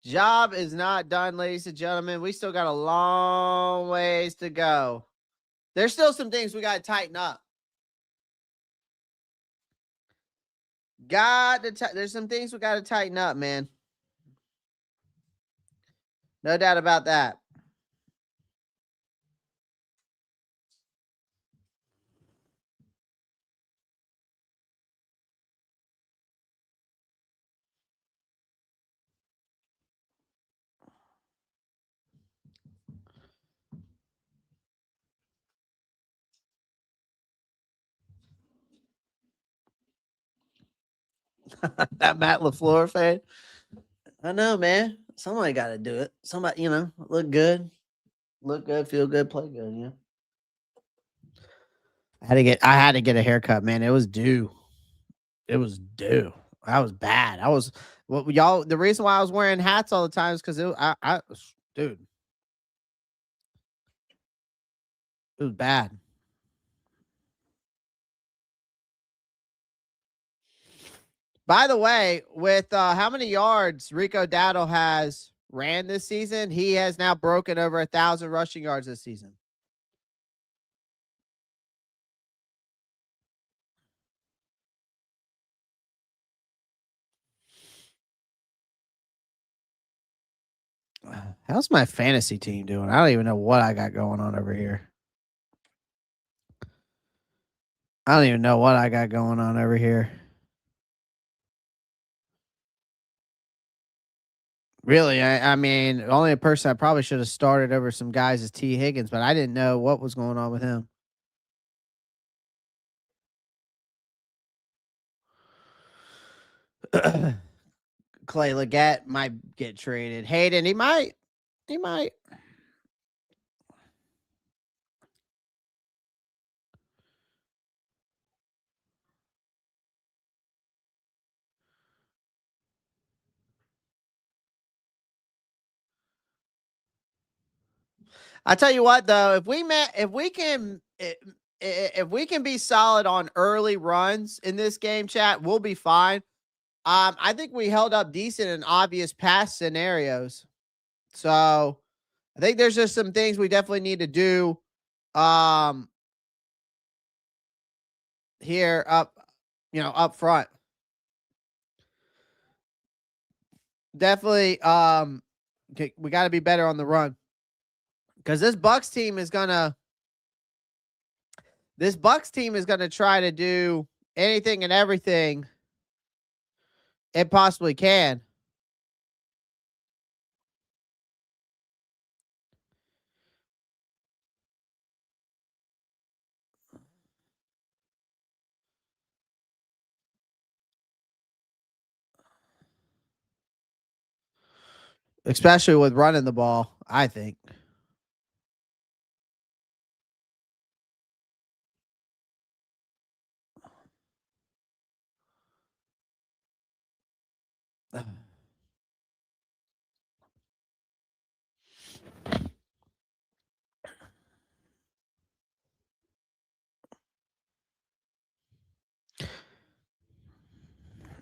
Job is not done, ladies and gentlemen. We still got a long ways to go. There's still some things we got to tighten up. There's some things we got to tighten up, man. No doubt about that. That Matt LaFleur fan. I know, man. Somebody got to do it. Somebody, look good, feel good, play good. Yeah. I had to get a haircut, man. It was due. I was bad. The reason why I was wearing hats all the time is because dude. It was bad. By the way, with how many yards Rico Dowdle has ran this season, he has now broken over 1,000 rushing yards this season. How's my fantasy team doing? I don't even know what I got going on over here. I don't even know what I got going on over here. Really, I mean, the only person I probably should have started over some guys is T. Higgins, but I didn't know what was going on with him. Clay Leggett might get traded. Hayden, he might. He might. I tell you what, though, if we can be solid on early runs in this game, chat, we'll be fine. I think we held up decent in obvious pass scenarios. So I think there's just some things we definitely need to do here up front. Definitely we got to be better on the run. Cuz this Bucks team is going to try to do anything and everything it possibly can. Especially with running the ball, I think.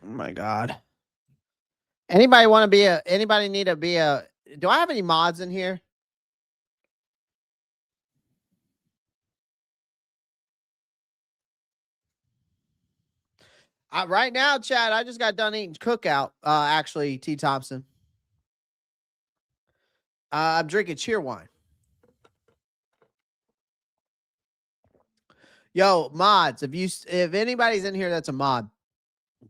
Oh my God. Anybody need to be a, do I have any mods in here? Right now, Chad, I just got done eating Cookout. Actually, T. Thompson. I'm drinking cheer wine. Yo, mods, if anybody's in here that's a mod,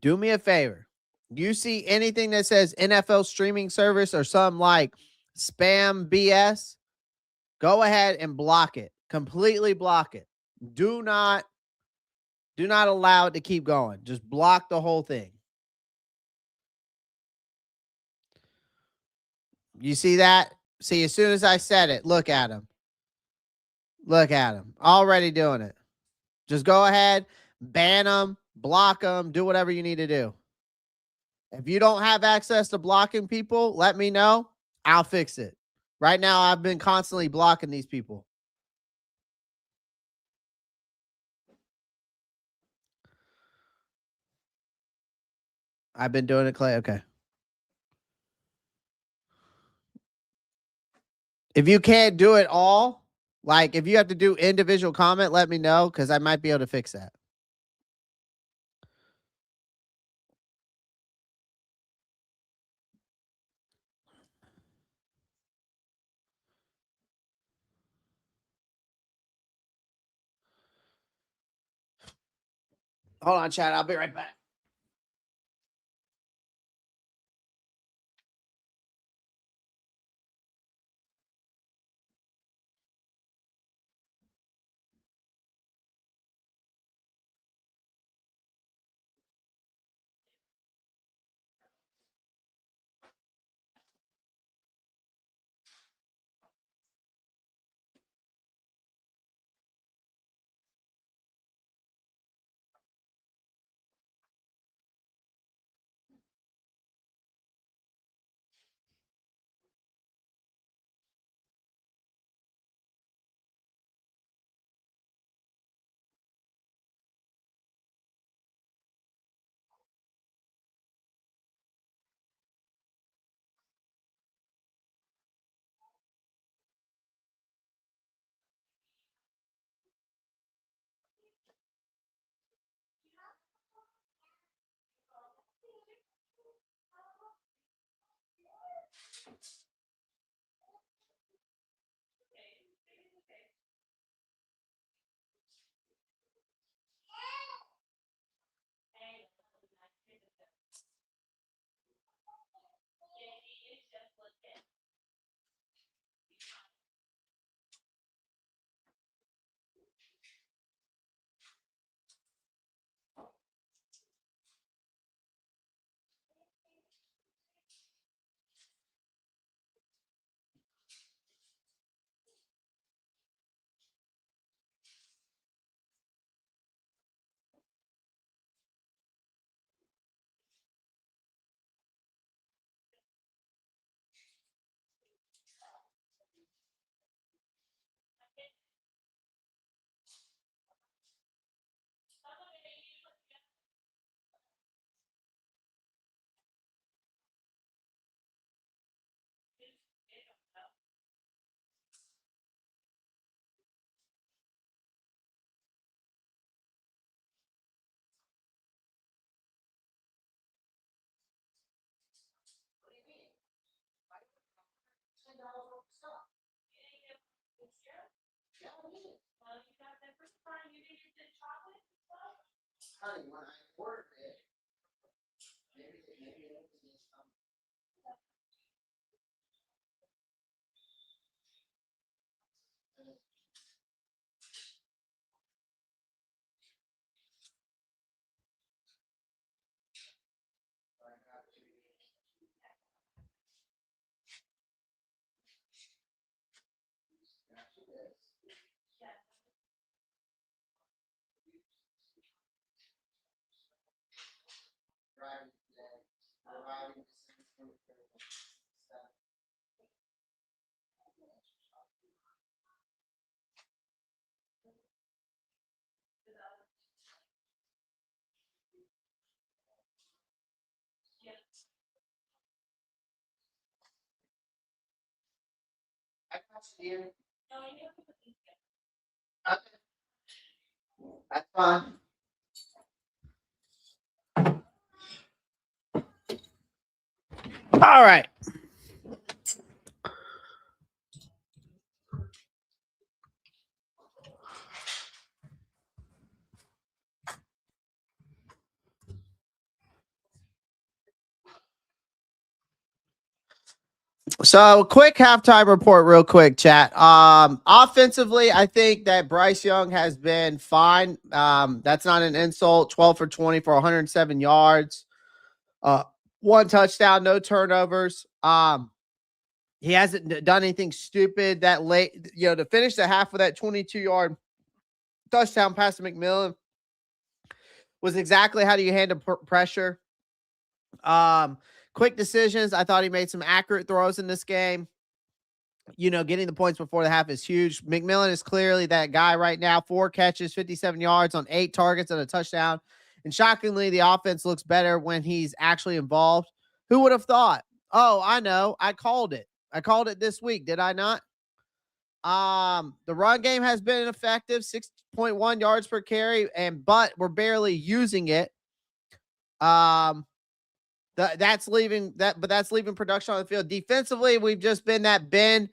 do me a favor. You see anything that says NFL streaming service or some like spam BS, go ahead and block it. Completely block it. Do not allow it to keep going. Just block the whole thing. You see that? See, as soon as I said it, look at him. Look at him. Already doing it. Just go ahead, ban them, block them, do whatever you need to do. If you don't have access to blocking people, let me know. I'll fix it. Right now, I've been constantly blocking these people. I've been doing it, Clay. Okay. If you can't do it all, like if you have to do individual comment, let me know because I might be able to fix that. Hold on, Chad. I'll be right back. Honey, when I ordered it, maybe it was driving today. Arriving I got you, dear. Okay. That's fine. All right. So, quick halftime report, real quick, chat. Offensively, I think that Bryce Young has been fine. That's not an insult. 12 for 20 for 107 yards, one touchdown, no turnovers. He hasn't done anything stupid that late. To finish the half with that 22-yard touchdown pass to McMillan was exactly how do you handle pressure. Quick decisions. I thought he made some accurate throws in this game. Getting the points before the half is huge. McMillan is clearly that guy right now. 4 catches, 57 yards on 8 targets and a touchdown. And shockingly, the offense looks better when he's actually involved. Who would have thought? Oh, I know. I called it. I called it this week. Did I not? The run game has been effective, 6.1 yards per carry, but we're barely using it. That's leaving production on the field. Defensively, we've just been that bend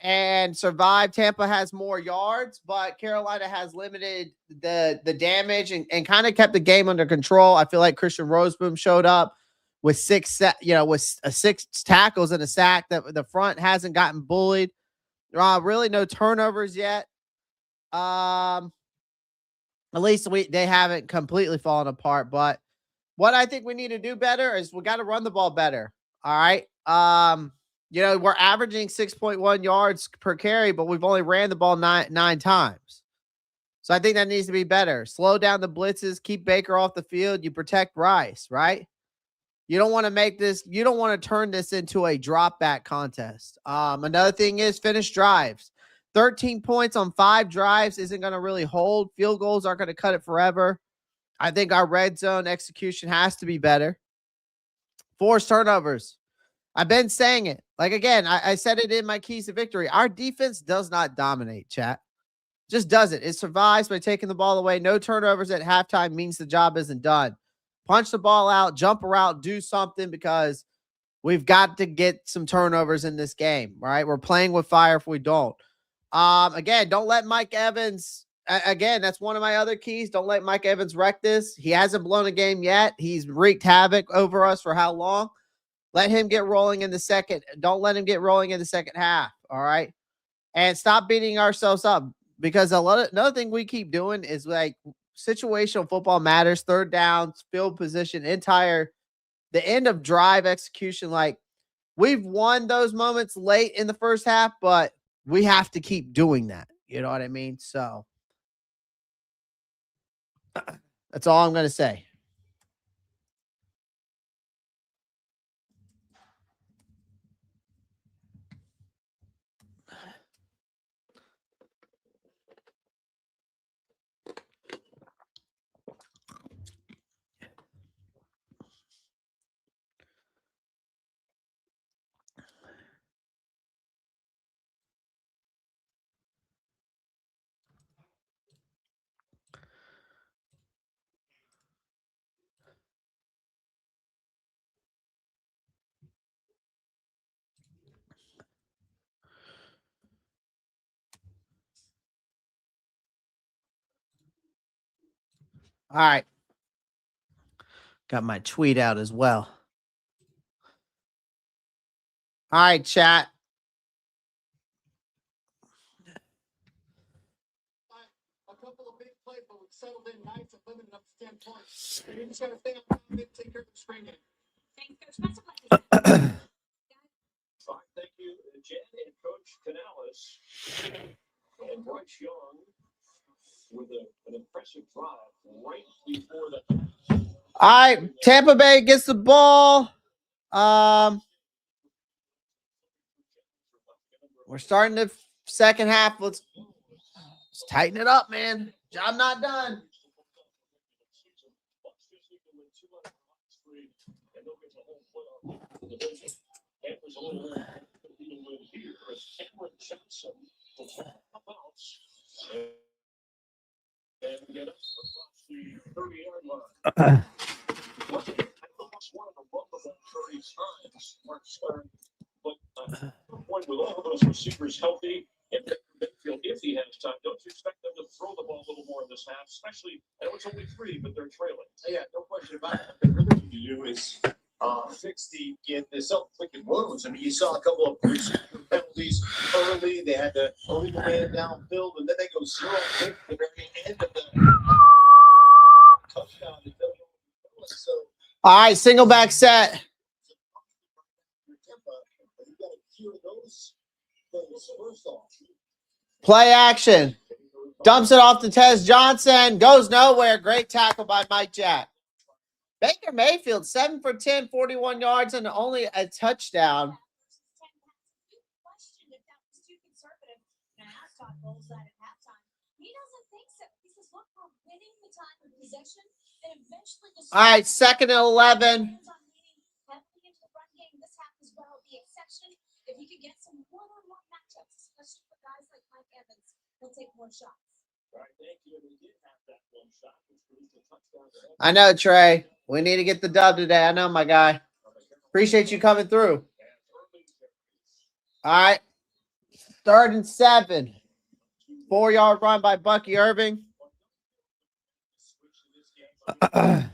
and survived. Tampa has more yards, but Carolina has limited the damage and kind of kept the game under control. I feel like Christian Roseboom showed up with 6 tackles and a sack. That the front hasn't gotten bullied. Really no turnovers yet. At least they haven't completely fallen apart, but what I think we need to do better is we got to run the ball better. All right. We're averaging 6.1 yards per carry, but we've only ran the ball nine times. So I think that needs to be better. Slow down the blitzes, keep Baker off the field. You protect Bryce, right? You don't want to turn this into a drop back contest. Another thing is finish drives. 13 points on 5 drives isn't going to really hold. Field goals aren't going to cut it forever. I think our red zone execution has to be better. Force turnovers. I've been saying it. Like, again, I said it in my keys to victory. Our defense does not dominate, chat. Just does it. It survives by taking the ball away. No turnovers at halftime means the job isn't done. Punch the ball out, jump around, do something because we've got to get some turnovers in this game, right? We're playing with fire if we don't. Again, don't let Mike Evans... Again, that's one of my other keys. Don't let Mike Evans wreck this. He hasn't blown a game yet. He's wreaked havoc over us for how long? Let him get rolling in the second. Don't let him get rolling in the second half, all right? And stop beating ourselves up because another thing we keep doing is like situational football matters, third downs, field position, the end of drive execution. Like we've won those moments late in the first half, but we have to keep doing that. You know what I mean? So that's all I'm going to say. All right. Got my tweet out as well. All right, chat. A couple of big plays, but we settled in nice and limited up to 10 points. You just got to stay on top of it, take care of the spring game. Thanks, Coach. Fine, thank you, Jen and Coach Canales. And Bryce Young with an impressive drive right before the. All right, Tampa Bay gets the ball. We're starting the second half. Let's tighten it up, man. Job not done. And get us across the 30-yard line. One of the multiple 30 times, Mark Stern, but point with all of those receivers healthy and Mayfield, if he has time, don't you expect them to throw the ball a little more in this half, especially, I know it's only 3, but they're trailing. Yeah, no question about it. What they really need to do is fix the self-inflicted wounds. I mean, you saw a couple of penalties early. They had to leave the man downfield, and then they go 0 at the very end of the touchdown. So, All right, single back set. Play action. Dumps it off to Tez Johnson. Goes nowhere. Great tackle by Mike Jack. Baker Mayfield, 7 for 10, 41 yards, and only a touchdown. All right, 2nd and 11. If you could get some one-on-one matchups, especially for guys like Mike Evans, he'll take more shots. All right, thank you. We did have that one shot, which produced a touchdown. I know, Trey. We need to get the dub today. I know, my guy. Appreciate you coming through. All right. 3rd and 7. 4-yard run by Bucky Irving. 3rd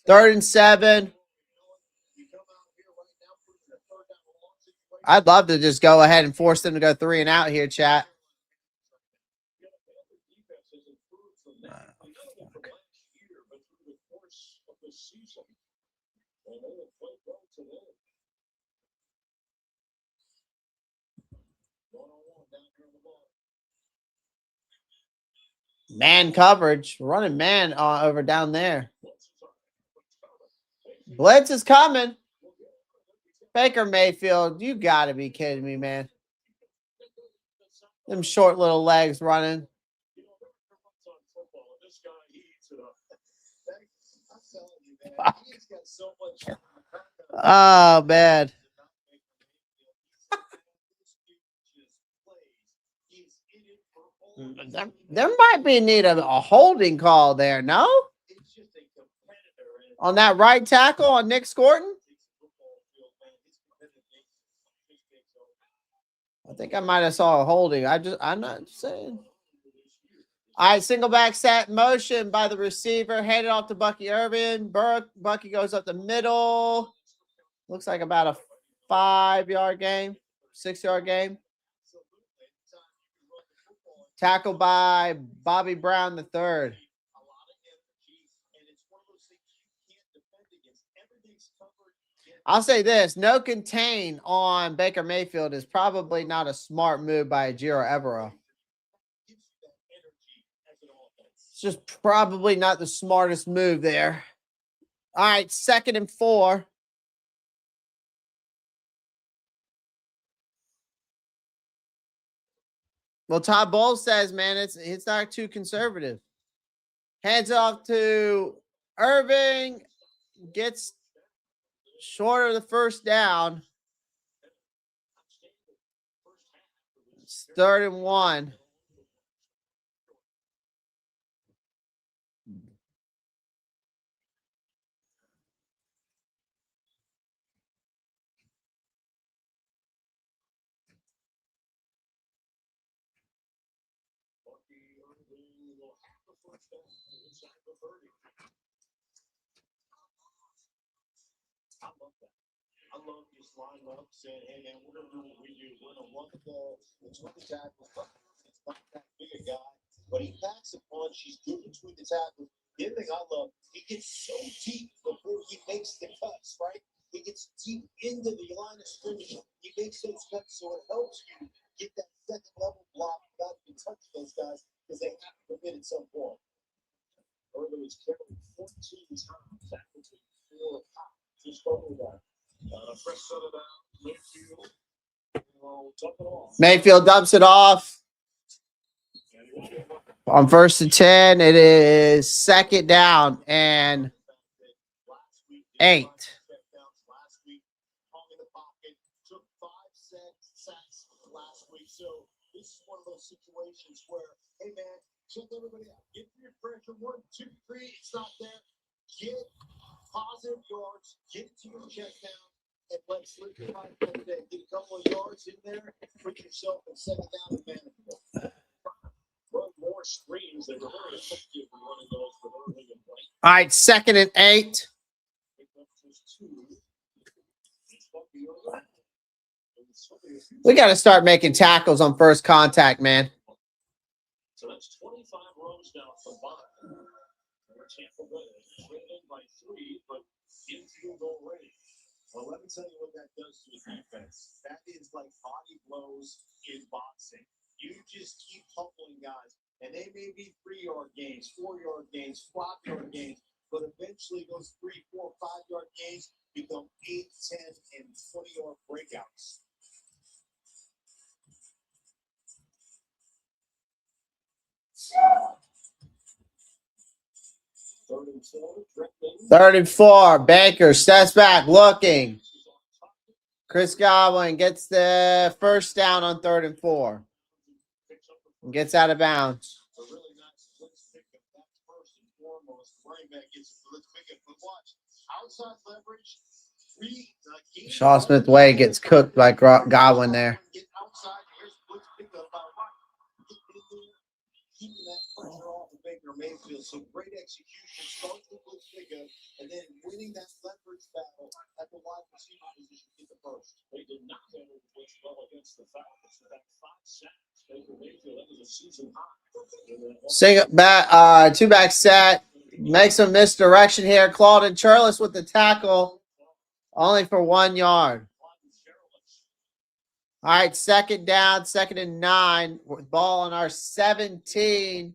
and 7. I'd love to just go ahead and force them to go 3 and out here, chat. Man coverage. Running man over down there. Blitz is coming. Baker Mayfield, you got to be kidding me, man. Them short little legs running. Oh, man. There might be need of a holding call there, no? On that right tackle on Nick Scorton? I think I might have saw a holding. I'm not saying. All right, single back set motion by the receiver. Handed off to Bucky Irving. Bucky goes up the middle. Looks like about a 5-yard game, 6-yard game. Tackled by Bobby Brown III. I'll say this. No contain on Baker Mayfield is probably not a smart move by Jiro Evero. It's just probably not the smartest move there. All right, 2nd and 4. Well, Todd Bowles says, man, it's not too conservative. Hands it off to Irving. Gets short of the 1st down. It's 3rd and 1. I love that. I love just lining up saying, hey, man, we're going to do what we do. We're going to run the ball. It's with the tackle. It's not that big a guy, but he packs a punch. He's good between the tackles. The other thing I love, he gets so deep before he makes the cuts, right? He gets deep into the line of scrimmage. He makes those cuts, so it helps you get that second level block without even touching those guys because they have to commit at some point. Earlier, it's carried 14 times. That was a 4 just over that. Fresh set of that. Mayfield. Dump it off. Mayfield dumps it off. On 1st and 10, it is 2nd down and 8. Last week, hung in the pocket, took 5 sacks last week. So this is one of those situations where, hey man, check everybody out. Get your pressure. 1, 2, 3. It's not there. Get positive yards. Get it to your check down. And let's look at today. Get a couple of yards in there. Put yourself in 2nd down and manageable. Run more screens. They were very effective in running those for early and late. All right, 2nd and 8. We got to start making tackles on first contact, man. So that's 25 rows now for Bond. Tampa Bay trailing by 3, but in field goal range. Well, let me tell you what that does to the defense. That is like body blows in boxing. You just keep pummeling guys, and they may be 3-yard gains, 4-yard gains, 5-yard gains, but eventually those 3, 4, 5-yard gains become 8, 10, and 20-yard breakouts. Third and 4. Baker steps back, looking. Chris Godwin gets the first down on 3rd and 4. And gets out of bounds. A really nice blitz pickup. That's first and foremost. Running back gets a blitz pickup. But watch, outside leverage. Shaw Smith Way gets cooked by Godwin there. Get outside. Here's blitz pickup by White. Get in there, keeping that pressure off of Baker Mayfield. So great execution. Starts the blitz pickup, and then winning that leverage battle at the wide receiver position. Get the first. They did not handle the blitz well against the Falcons. They had 5 sacks. Baker Mayfield, that was a season high. Two-back set. Makes a misdirection here. Claude Charles with the tackle. Only for 1 yard. All right, 2nd down, 2nd and 9. With ball on our 17.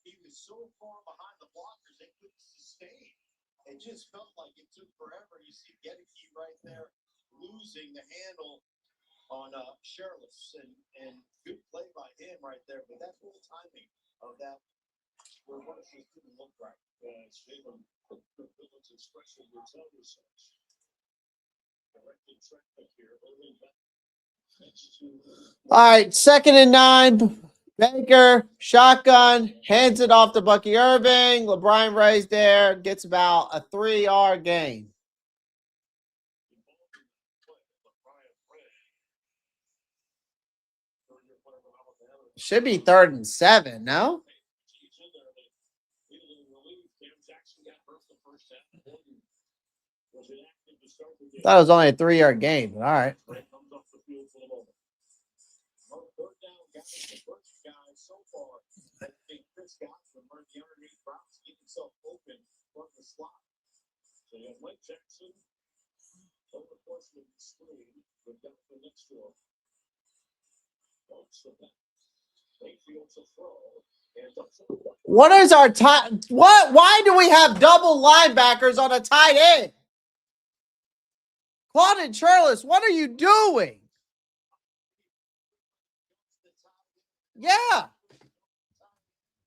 He was so far behind the blockers, they couldn't sustain. It just felt like it took forever. You see Gedeke right there losing the handle on Sherlis, and good play by him right there. But that whole timing of that, where one of these didn't look right. It's Jalen Phillips' expression will tell you so. Directed traffic here, early back. All right, 2nd and 9. Baker, shotgun, hands it off to Bucky Irving. LeBron Ray's there, gets about a 3-yard gain. Should be 3rd and 7, no? Thought it was only a 3-yard gain, but all right. So far, I think Chris Godwin learned the underneath routes to keep himself open from the slot. So you have Mike Jackson over the course of the screen. We've got the next door. Mayfield to throw. What is our tight? Why do we have double linebackers on a tight end? Claude Charles, what are you doing? Yeah.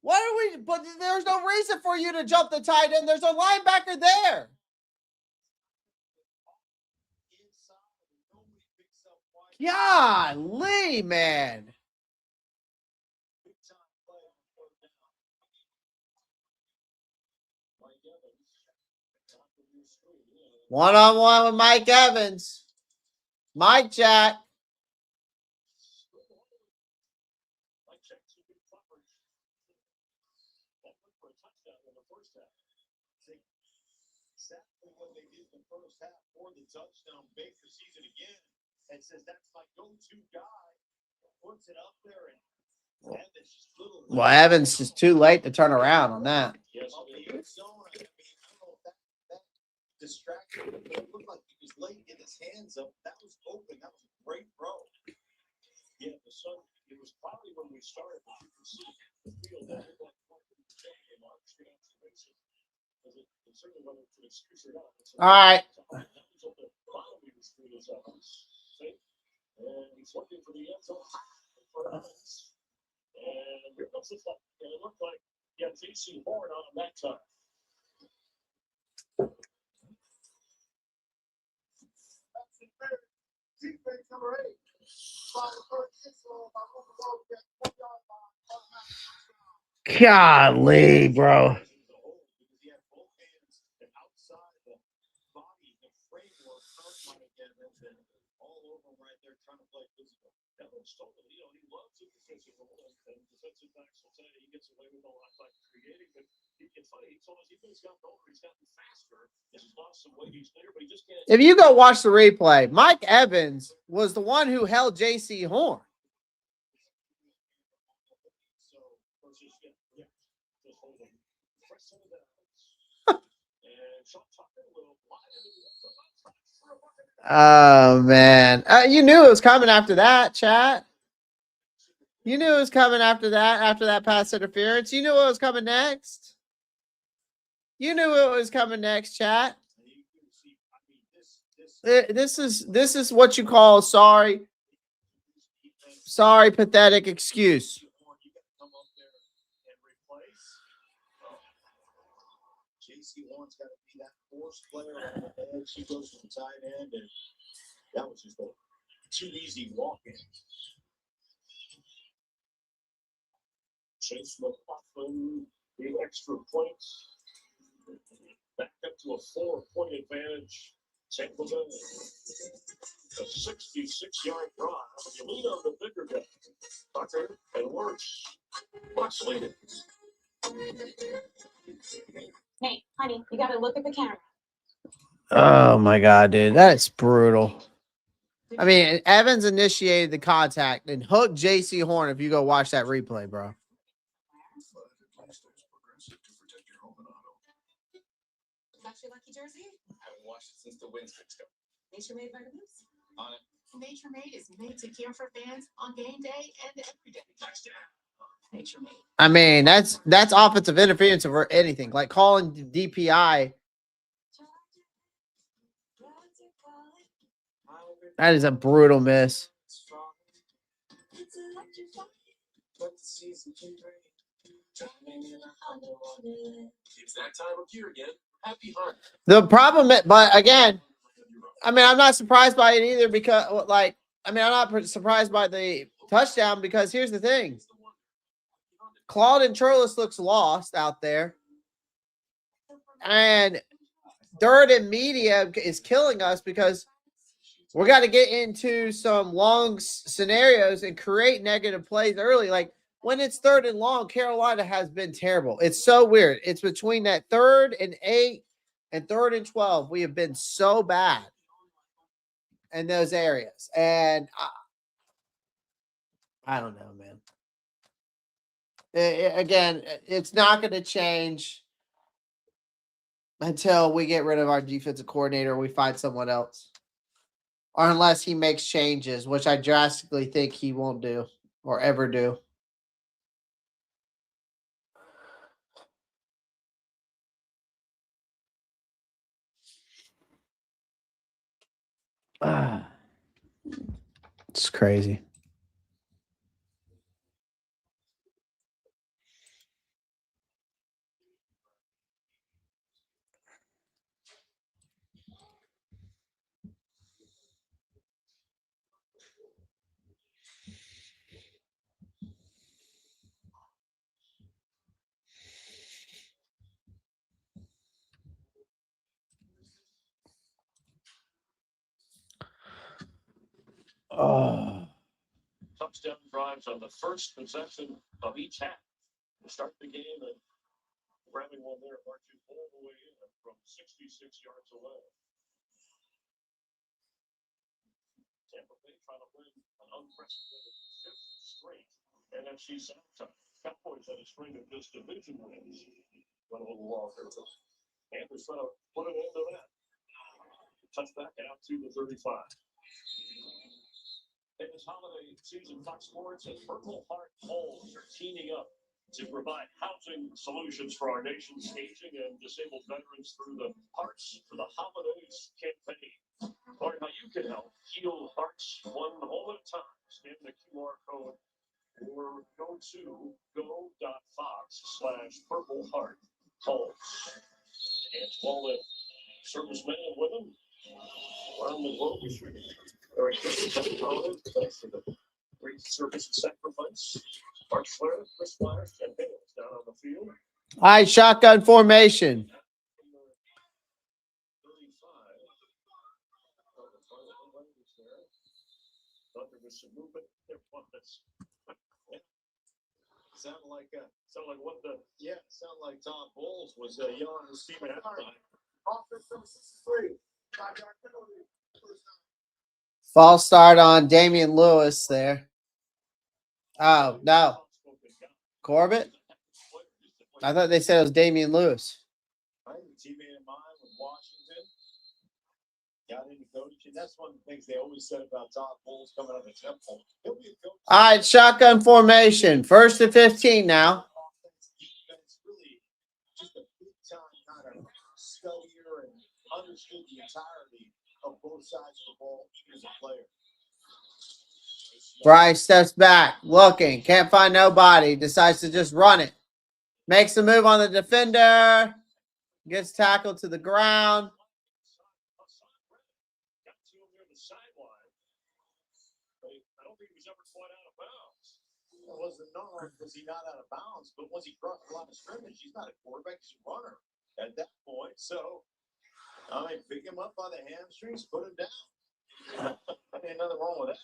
What are we? But there's no reason for you to jump the tight end. There's a linebacker there. Golly, man. One-on-one with Mike Evans. Mike Jack. first half for the touchdown. Baker sees it again and says that's my go-to guy. Puts it up there and Evans just little. Well, Evans is too late to turn around on that. Yes, I mean, I don't know if that distracted him. It looked like he was late getting his hands up. That was open. That was a great throw. Yeah, the sun, it was probably when we started, but you can see the field that looked like a March observation. Because it certainly whether it's an excuse or not. All right. That was at the bottom of the screen as see? And he's looking for the end zone. And here comes the flag. And it looked like he had J.C. Horn on him that time. Defense number 8. Golly, bro. He loves the defensive role, and defensive backs will tell you he gets away with a lot by creating. But it's funny, he told us even he's gotten older, he's gotten faster. He's lost some weight, he's there, but he just can't. If you go watch the replay, Mike Evans was the one who held J.C. Horn. Oh, man. You knew it was coming after that, chat. You knew it was coming after that pass interference. You knew what was coming next. You knew what was coming next, chat. This is what you call sorry, pathetic excuse. J.C. Horn's got to be that force player on the edge. He goes to the tight end, and that was just a too easy walk-in. Chase McLaughlin, the extra points. Back up to a 4-point advantage. Tampa Bay. A 66-yard drive. You lean on the bigger guy. Tucker and Lurch. Much later. Hey, honey, you got to look at the camera. Oh, my God, dude. That is brutal. I mean, Evans initiated the contact and hooked J.C. Horn if you go watch that replay, bro. That's your lucky jersey? I haven't watched it since the win streak's go. Nature Made vitamins? On it. Nature Made is made to care for fans on game day and every day. Nature Made. I mean, that's offensive interference over anything. Like calling DPI. That is a brutal miss. It's that time of year again. Happy heart. The problem, but again, I mean, I'm not surprised by it either because, like, I mean, I'm not surprised by the touchdown because here's the thing. Claude and Turles looks lost out there. And third and media is killing us because we got to get into some long scenarios and create negative plays early. Like when it's third and long, Carolina has been terrible. It's so weird. It's between that 3rd and 8 and 3rd and 12. We have been so bad in those areas. And I don't know, man. Again, it's not going to change until we get rid of our defensive coordinator or we find someone else. Or unless he makes changes, which I drastically think he won't do or ever do. It's crazy. Oh. Touchdown drives on the first possession of each half to start the game and grabbing one there, marching all the way in from 66 yards away. trying to win an unprecedented fifth straight NFC South. Cowboys had a string of just division wins. Went a little longer. Panthers trying to put an end to that. Touchback out to the 35. In this holiday season, Fox Sports and Purple Heart Homes are teaming up to provide housing solutions for our nation's aging and disabled veterans through the Hearts for the Holidays campaign. Learn how you can help heal hearts one home at a time. Scan the QR code or go to go.fox/Purple Heart Homes. And to all the servicemen and women around the globe, we should thanks for the great service and sacrifice. Mark Schler, Chris Myers, Ken Hales down on the field. All right, shotgun formation. 35. Thought there was some movement. There was. Sounded like what the sounded like Tom Bowles was yelling to Stephen Epstein. Offense number 63. 5-yard penalty. False start on Damian Lewis there. Oh, no. Corbett? I thought they said it was Damian Lewis. I think the teammate of mine with Washington got into coaching. That's one of the things they always said about Tom Bowles coming out of the Temple. He'll be a coach. All right, shotgun formation. 1st and 15 now. Defense really just a big time kind of studier and understood the entirety of both sides of the ball as a player. Bryce steps back, looking, can't find nobody, decides to just run it. Makes a move on the defender, gets tackled to the ground. Got to him near the sideline. I don't think he was ever quite out of bounds. It wasn't was he not out of bounds, but once he crossed the line of scrimmage, he's not a quarterback, he's a runner at that point. So, I mean, pick him up by the hamstrings, put him down. I mean, nothing wrong with that.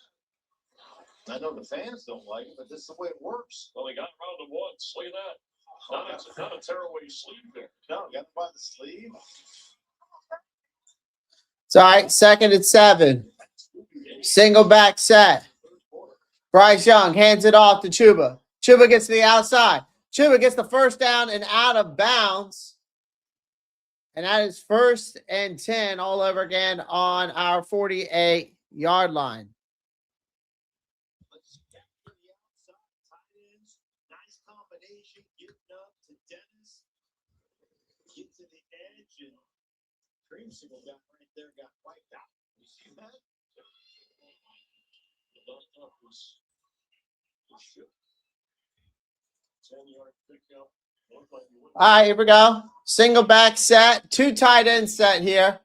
I know the fans don't like it, but this is the way it works. Well, he got around him once. Look at that. Not a tearaway sleeve there. No, got him by the sleeve. It's all right, 2nd and 7. Single back set. Bryce Young hands it off to Chuba. Chuba gets to the outside. Chuba gets the first down and out of bounds. And that is 1st and 10 all over again on our 48-yard line. Let's get to the outside tight ends. Nice combination. Giving up to Dennis. Get to the edge, and Creamsicle got right there, got wiped out. You see that? Shoot. 10-yard pickup. All right, here we go. Single back set. 2 tight end set here.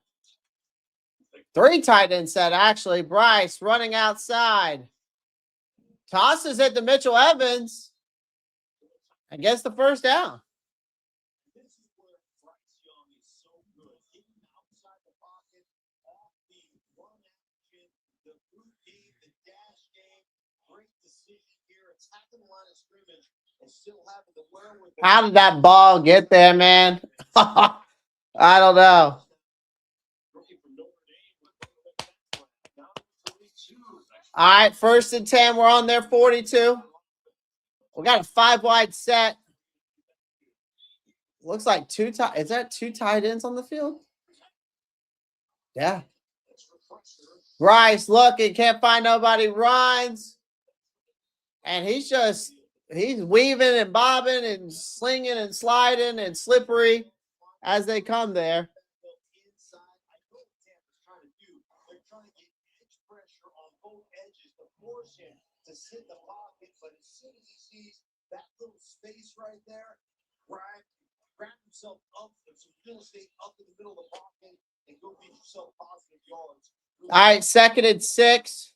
3 tight end set, actually. Bryce running outside. Tosses it to Mitchell Evans. And gets the first down. This is where Bryce Young is so good. Getting outside the pocket, off the run action, the boot game, the dash game. Great decision here. Attacking the line of scrimmage and still having the wherewithal. How did that ball get there, man? I don't know. All right, 1st and 10. We're on their 42. We got a 5-wide set. Looks like 2 tight. Is that 2 tight ends on the field? Yeah. Bryce looking, can't find nobody. Runs, and he's weaving and bobbing and slinging and sliding and slippery as they come there. To sit in the pocket, but as soon as he sees that little space right there, grab himself up, there's some real estate up in the middle of the pocket, and go get yourself positive yards. All right, 2nd and 6.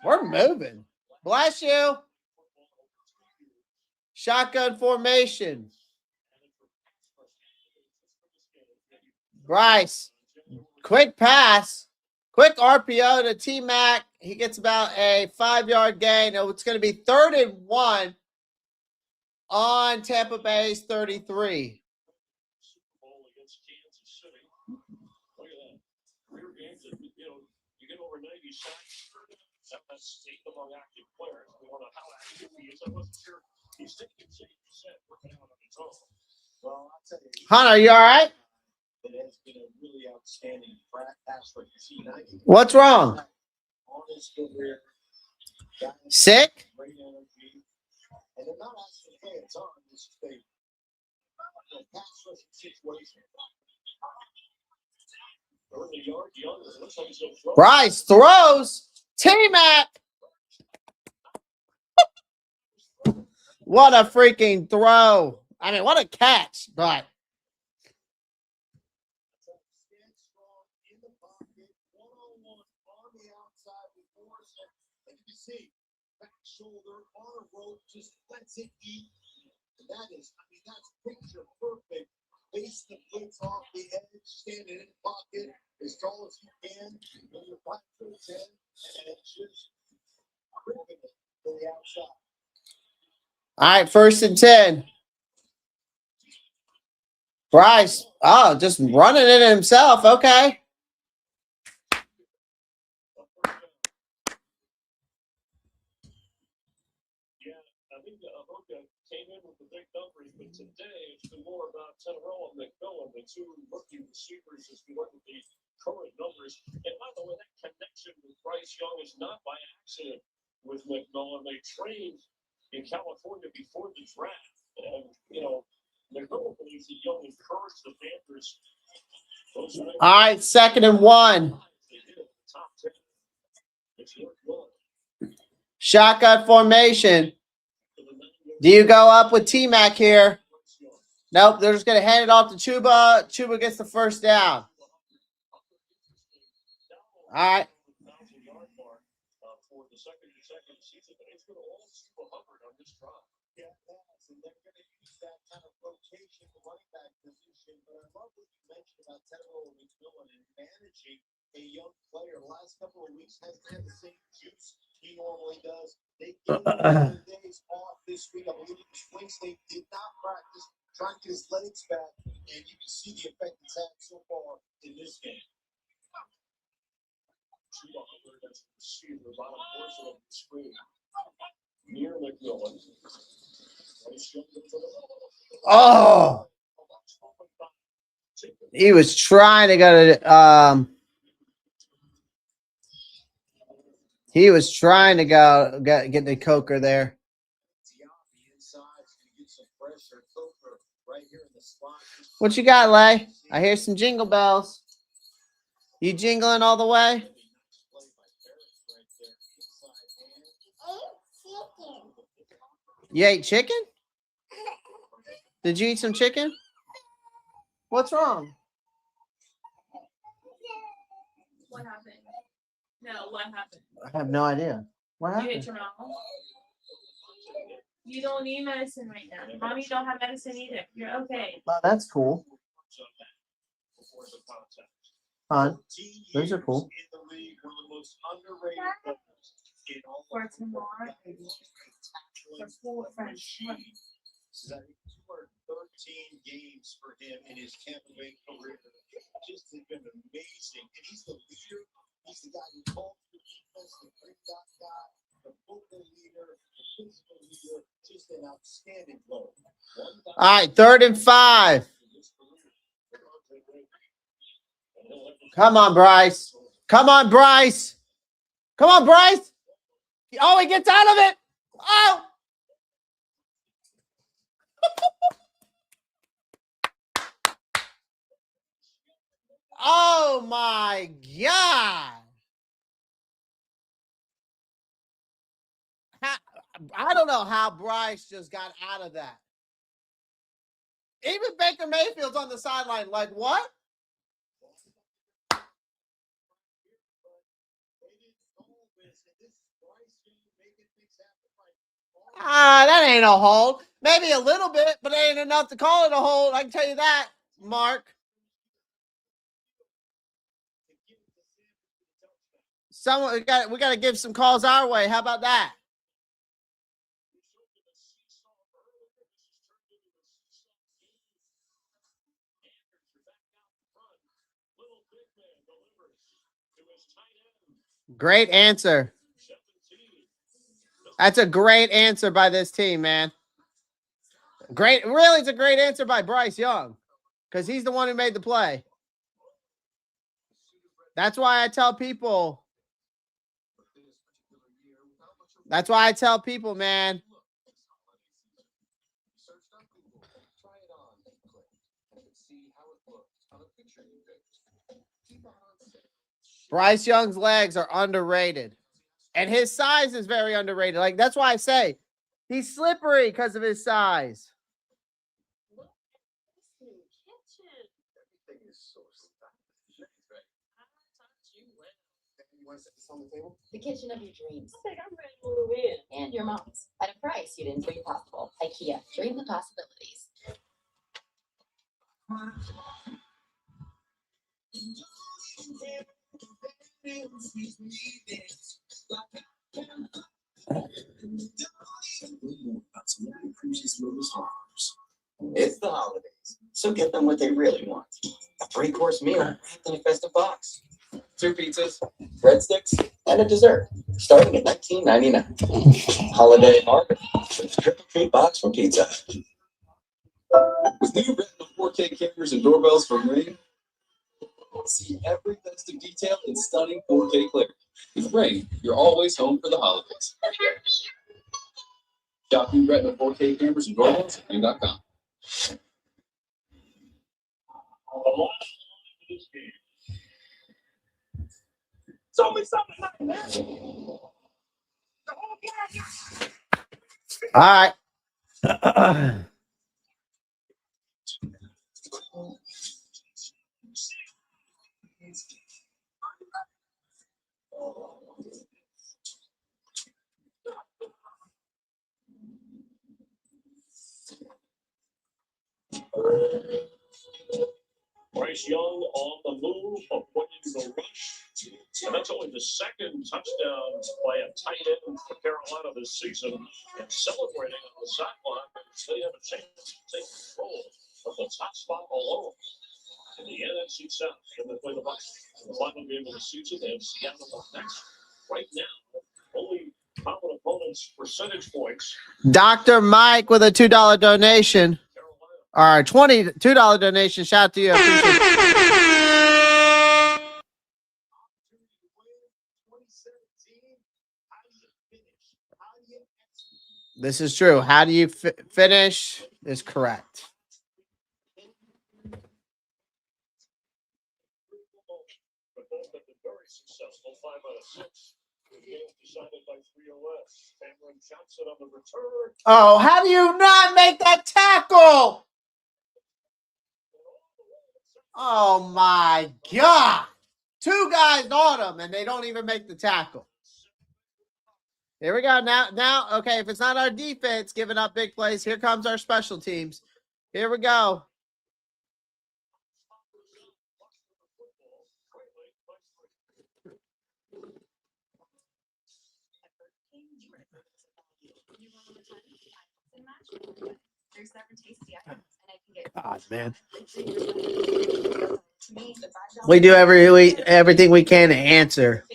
We're moving. Bless you. Shotgun formation. Bryce, quick pass. Quick RPO to T-Mac. He gets about a 5-yard gain. It's going to be 3rd and 1 on Tampa Bay's 33. You get over 90 sacks. That's state among active players. We don't know how active he is. I wasn't sure. He's taking 60%, working out on his own. Well, I'll tell you. Hunter, you all right? It has been a really outstanding pass for C90. What's wrong? On his career. Sick? Great energy. And they're not asking to play a ton. This is a pass rushing situation. Early yard, Young. It looks like he's going to throw. Bryce throws. T-Mac. What a freaking throw. I mean, what a catch, but. Stand strong in the pocket, one-on-one on the outside with Morrison. And you can see, back shoulder on a rope, just lets it eat. And that is, I mean, that's picture perfect. Base the blitz off the edge, standing in the pocket as tall as you can, when you're 5'10", and just ripping it to the outside. All right, 1st and 10. Bryce, oh, just running it himself. Okay. Yeah, I think Hoka came in with the big numbers, but today it's been more about Tenero and McMillan, the two rookie receivers, as we look at the current numbers. And by the way, that connection with Bryce Young is not by accident with McMillan. They trained in California before the draft. And, McMillan believes that Young encouraged the Panthers. All right, 2nd and 1. They did it in the top 10. It's worked well. Shotgun formation. Do you go up with T-Mac here? Nope, they're just going to hand it off to Chuba. Chuba gets the 1st down. All right. For the second season, but it's going to all super Hubbard on this drive. Yeah, and they're going to use that kind of rotation, the running back position. But I love what you mentioned about Tenero and McMillan and managing a young player. The last couple of weeks hasn't had the same juice he normally does. They gave him 2 days off this week. I believe it was Wednesday. Did not practice, trying to get his legs back, and you can see the effect it's had so far in this game. That's the receiver, bottom portion of the screen. Near McMillan. Oh. He was trying to go to he was trying to go get the Coker there. What you got, Lay? I hear some jingle bells. You jingling all the way? You ate chicken? Did you eat some chicken? What's wrong? What happened? No, what happened? I have no idea. What You happened? hit your mouth? You don't need medicine right now. Mommy don't have medicine either. You're okay. Oh, that's cool. Fun. Those are cool. For tomorrow. For school with friends. 213 games for him in his Tampa Bay career. Just has been amazing. And he's the leader. He's the guy who calls the defense, the big dot guy, the vocal leader, the physical leader. Just an outstanding player. All right, 3rd and 5. Come on, Bryce. Come on, Bryce. Come on, Bryce. Oh, he gets out of it. Oh. Oh, my God. I don't know how Bryce just got out of that. Even Baker Mayfield's on the sideline like, what? That ain't a hold. Maybe a little bit, but it ain't enough to call it a hold. I can tell you that, Mark. We got to give some calls our way. How about that? Great answer. That's a great answer by this team, man. Great. Really, it's a great answer by Bryce Young because he's the one who made the play. That's why I tell people. That's why I tell people, man. Bryce Young's legs are underrated. And his size is very underrated. Like, that's why I say he's slippery because of his size. The kitchen of your dreams. I think I'm ready to move in. And your mom's. At a price you didn't dream possible. IKEA. Dream the possibilities. It's the holidays, so get them what they really want. A 3-course meal wrapped in a festive box. 2 pizzas, breadsticks, and a dessert, starting at $19.99. Holiday harvest with a trick-or-treat box from Pizza Hut. With new Retina 4K cameras and doorbells from Ring, see every festive detail in stunning 4K clarity. With Ring, you're always home for the holidays. Shop new Retina 4K cameras and doorbells at Ring.com. Tell me something like that. All right. Bryce Young on the move, avoiding the rush. And that's only the second touchdown by a tight end for Carolina this season. And celebrating on the sideline, they have a chance to take control of the top spot alone in the NFC South. And they play the Bucs in the final game of the season. They have Seattle up next. Right now, only common opponents' percentage points. Dr. Mike with a $2 donation. All right, $22 donation. Shout out to you. I appreciate it. This is true. How do you finish is correct. Very successful 5 out of 6. The game decided by 3-0. Cameron Johnson on the return. Oh, how do you not make that tackle? Oh, my God. 2 guys on him, and they don't even make the tackle. Here we go. Now, okay, if it's not our defense giving up big plays, here comes our special teams. Here we go. God, man. We do everything we can to answer.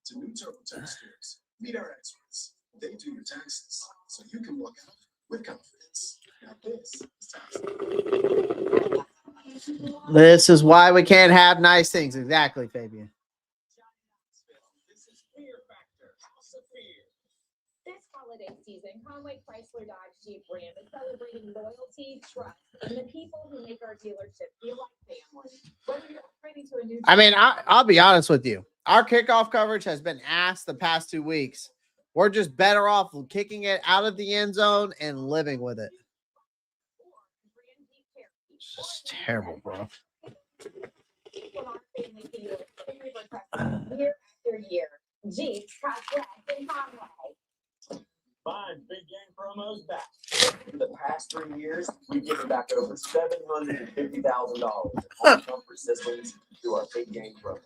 To new TurboTax stores. Meet our experts. They do your taxes, so you can walk out with confidence. Now this is tax. This is why we can't have nice things. Exactly, Fabian. This holiday season, Conway Chrysler Dodge Jeep Ram is celebrating loyalty, trust, and the people who make our dealership feel like family. Whether you're upgrading to a new, I mean, I'll be honest with you. Our kickoff coverage has been ass the past 2 weeks. We're just better off kicking it out of the end zone and living with it. It's just terrible, bro. Year after year, Jeep got flagged in Conway. 5 big game promos back. For the past 3 years, we've given back over $750,000 on comfort systems through our big game promo.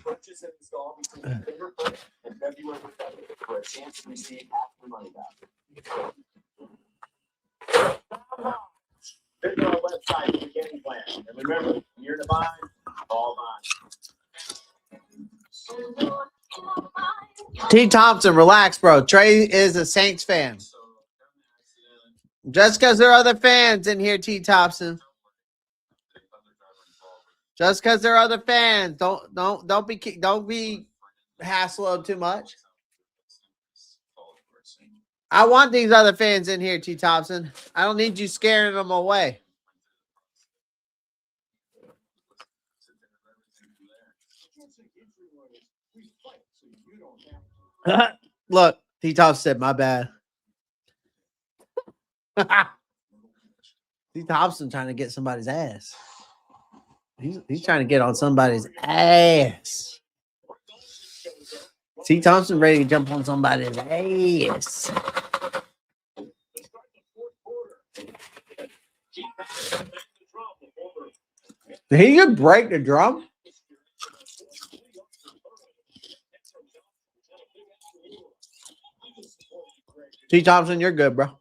Purchase and install between November 1st and February 7th for a chance to receive half your money back. Remember, when you're in a bind, all bind. T. Thompson, relax, bro. Trey is a Saints fan. Just because there are other fans in here, T. Thompson. Just because there are other fans, don't be hassling them too much. I want these other fans in here, T. Thompson. I don't need you scaring them away. Look, T. Thompson said, my bad. T. Thompson trying to get somebody's ass. He's trying to get on somebody's ass. T. Thompson ready to jump on somebody's ass. Did he just break the drum? T. Thompson, you're good, bro.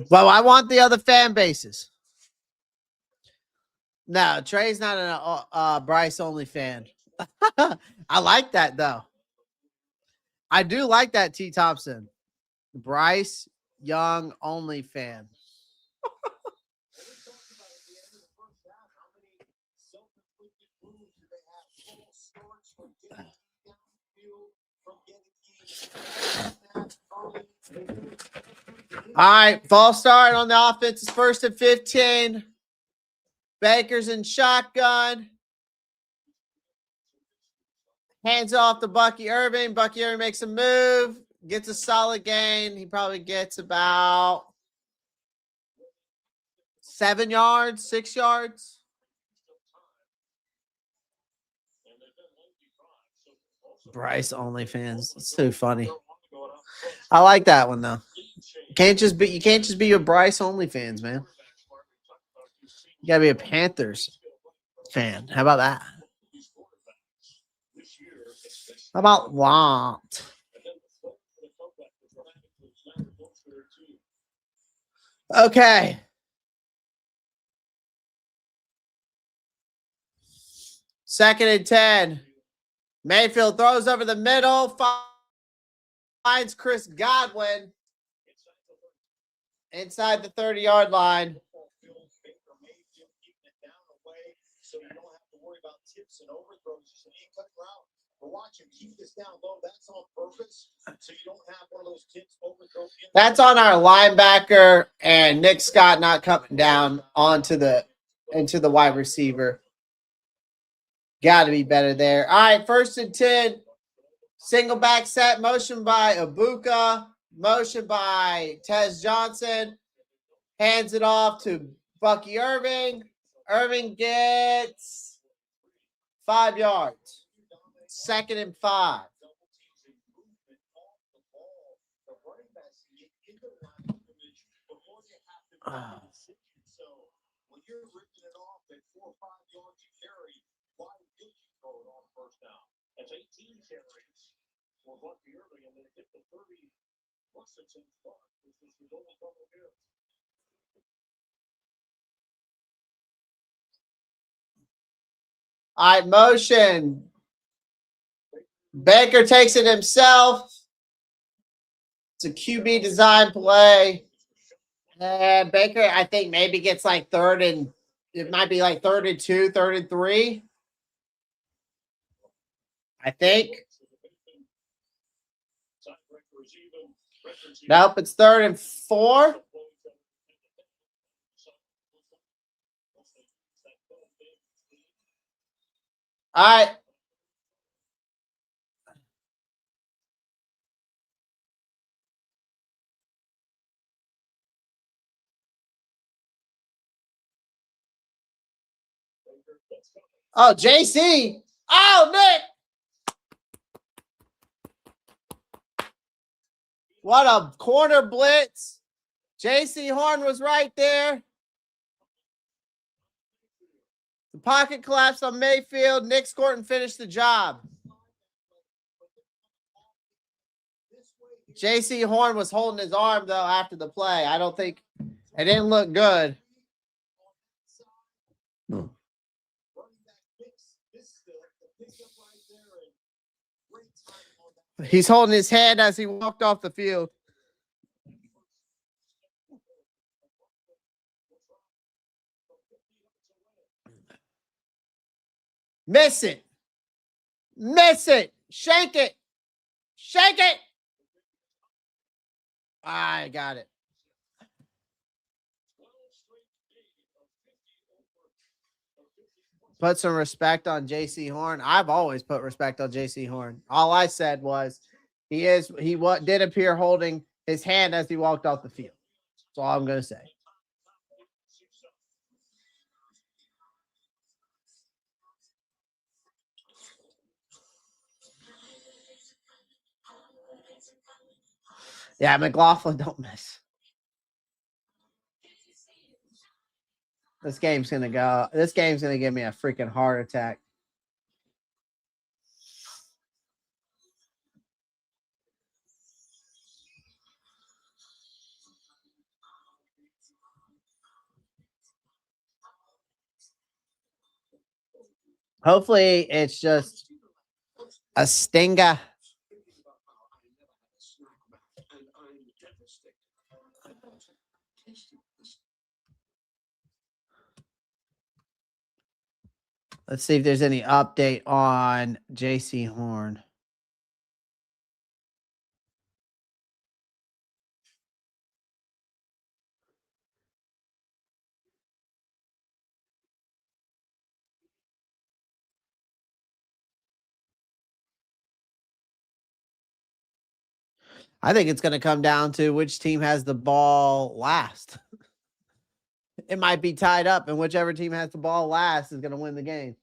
Well, I want the other fan bases. No, Trey's not a Bryce only fan. I like that, though. I do like that, T. Thompson. Bryce Young only fan. All right, false start on the offense is 1st and 15. Baker's in shotgun. Hands off to Bucky Irving. Bucky Irving makes a move. Gets a solid gain. He probably gets about 7 yards, 6 yards. Bryce only fans. It's too funny. I like that one though. You can't just be a Bryce only fans, man. You gotta be a Panthers fan. How about that? How about that? Okay. Second and 10. Mayfield throws over the middle. Finds Chris Godwin inside the 30-yard line. So you don't have to worry about tips and overthrows. Just need cut route. But watch him keep this down low. That's on purpose. So you don't have one of those tips overthrows. That's on our linebacker and Nick Scott not coming down into the wide receiver. Got to be better there. All right, 1st and 10. Single back set. Motion by Ibuka. Motion by Tez Johnson. Hands it off to Bucky Irving. Irving gets 5 yards. 2nd and 5. So when you're ripping it off at 4 or 5 yards to carry, why did you throw it on 1st down? That's 18 carries for Bucky Irving, and then hit the 30 Washington spot, which is the only double here. All right, motion. Baker takes it himself. It's a QB design play. And Baker, I think, maybe gets like 3rd and it might be like 3rd and 2, 3rd and 3. I think. Nope, it's 3rd and 4. All right. Oh, JC. Oh, Nick. What a corner blitz. JC Horn was right there. The pocket collapsed on Mayfield. Nick Scorton finished the job. J.C. Horn was holding his arm, though, after the play. I don't think it didn't look good. He's holding his hand as he walked off the field. Miss it. Miss it. Shake it. Shake it. I got it. Put some respect on J.C. Horn. I've always put respect on J.C. Horn. All I said was he did appear holding his hand as he walked off the field. That's all I'm going to say. Yeah, McLaughlin, don't miss. This game's going to give me a freaking heart attack. Hopefully, it's just a stinger. Let's see if there's any update on J.C. Horn. I think it's going to come down to which team has the ball last. It might be tied up, and whichever team has the ball last is going to win the game.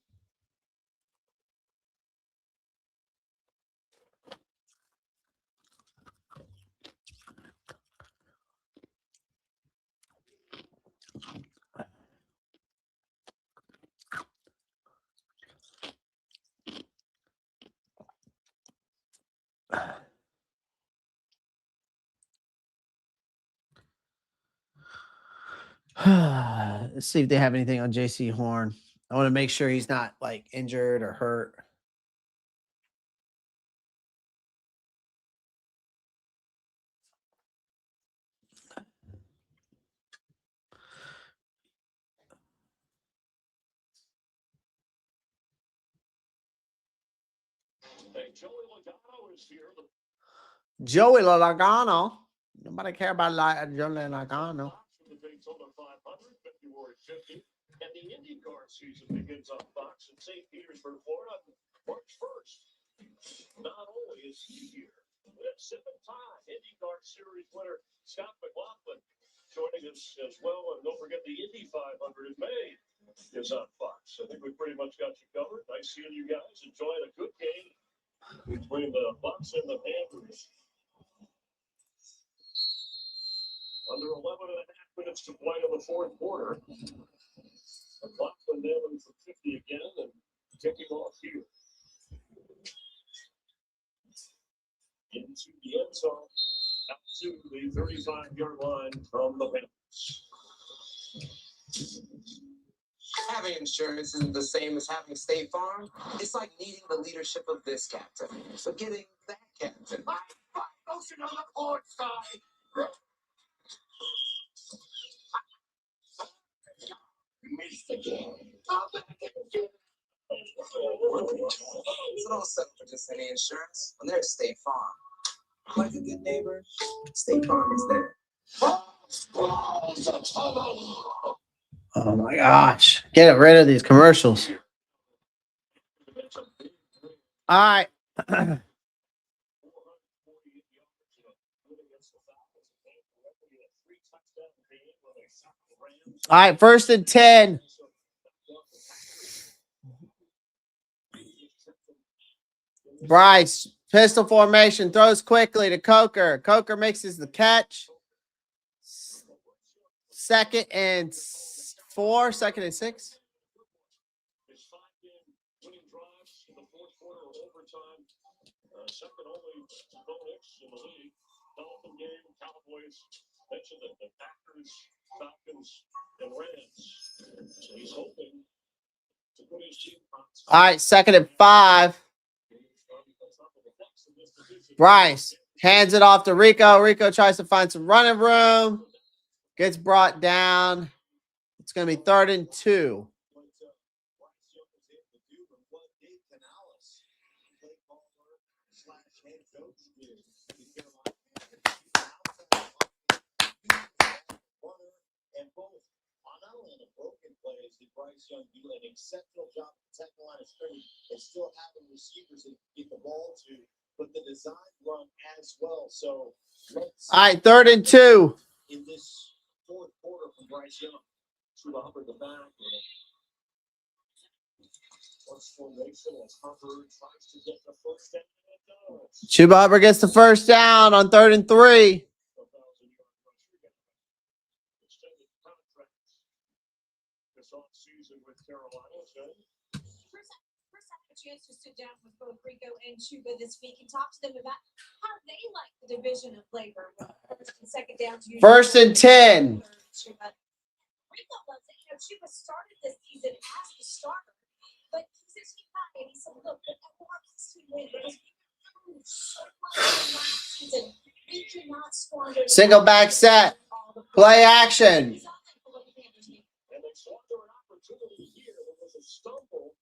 Let's see if they have anything on J.C. Horn. I want to make sure he's not like injured or hurt. Joey Logano. Nobody care about Joey Logano. And the IndyCar season begins on Fox in St. Petersburg, Florida, March 1st. Not only is he here, we have 7-time IndyCar Series winner Scott McLaughlin joining us as well. And don't forget the Indy 500 in May is on Fox. I think we pretty much got you covered. Nice seeing you guys enjoying a good game between the Bucs and the Panthers. Under 11 and a half minutes to play in the fourth quarter. McLaughlin nailing for 50 again and kicking off here. Into the end zone, out to the 35-yard line from the Panthers. Having insurance isn't the same as having State Farm. It's like needing the leadership of this captain, but getting that captain. Motion on the court side. Missed again. It's all set for just any insurance when there's State Farm. Like a good neighbor, State Farm is there. Oh my gosh. Get rid of these commercials. All right. All right, 1st and 10. Bryce, pistol formation, throws quickly to Coker. Coker mixes the catch. 2nd and 4, 2nd and 6. Second only in the league. Cowboys mentioned that the Packers, Falcons, and Rams. So he's hoping to put his team on top. All right, 2nd and 5. Bryce hands it off to Rico. Rico tries to find some running room. Gets brought down. It's going to be 3rd and 2. And both on not only the broken plays did Bryce Young do an exceptional job protecting the line of scrimmage and still having receivers that get the ball to, but the design run as well. So let's All right, 3rd and 2. in this fourth quarter from Bryce Young. Chuba Hubbard the back. What's formation as Hubbard tries to get the first down and it does. Chuba Hubbard gets the first down on 3rd and 3. Extended contract this offseason with Carolina. First, I had a chance to sit down with both Rico and Chuba this week and talk to them about how they like the division of labor. With first and second downs. 1st and 10. Chuba. Rico loves it. Chuba started this season as the starter, but he's a team guy, and he said, look, I want this team win because we improved so much from last season. We cannot squander Single back set. Play action. And they saw there an opportunity here. There was a stumble,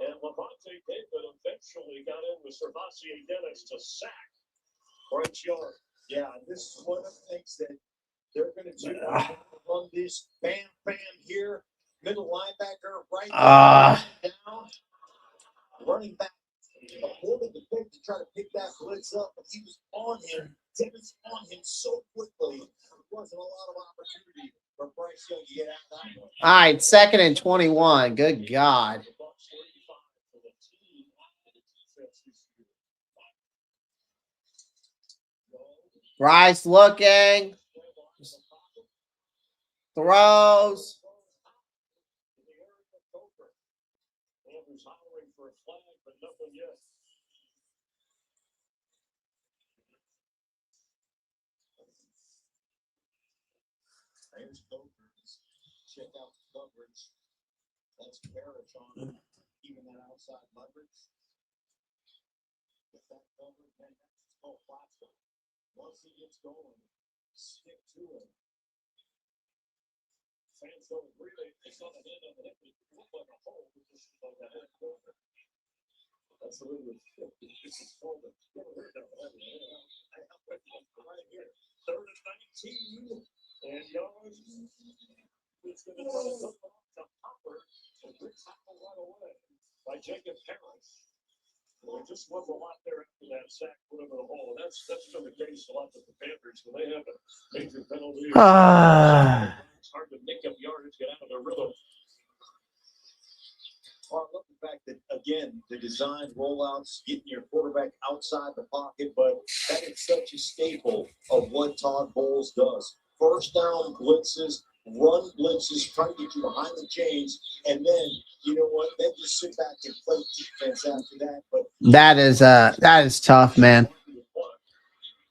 and Levante David eventually got in with Servassier Dennis to sack Bryce Young. Yeah, this is one of the things that they're going to do. Run this bam here, middle linebacker right down, running back. Avoided the pick to try to pick that blitz up, but he was on him. Dennis on him so quickly. There wasn't a lot of opportunity for Bryce Young to get out of that one. All right, 2nd and 21. Good God. Bryce looking. Throws. Andrews hollering for a flag, but nothing yet. There's Coker. Check out the coverage. That's Parrish on him. Even that outside leverage. Get that covered, man. That's called plastic. Once he gets going, stick to him. Fans don't really, they saw the end of it. It looked like a hole. It just like a head corner. That's the way it was. This is folded. Right here. 3rd and 19. And Young is going to try to hook off to Hopper. And good tackle right away by Jacob Harris. Well, there just wasn't a lot there after that sack put him in the hole. That's been the case a lot with the Panthers when they have a major penalty. It's hard to make up yardage, get out of their rhythm. I love the fact that, again, the design rollouts, getting your quarterback outside the pocket, but that is such a staple of what Todd Bowles does. First down blitzes, run blitzes, try to get you behind the chains, and then, you know what, then just sit back and play defense after that. But That is tough, man.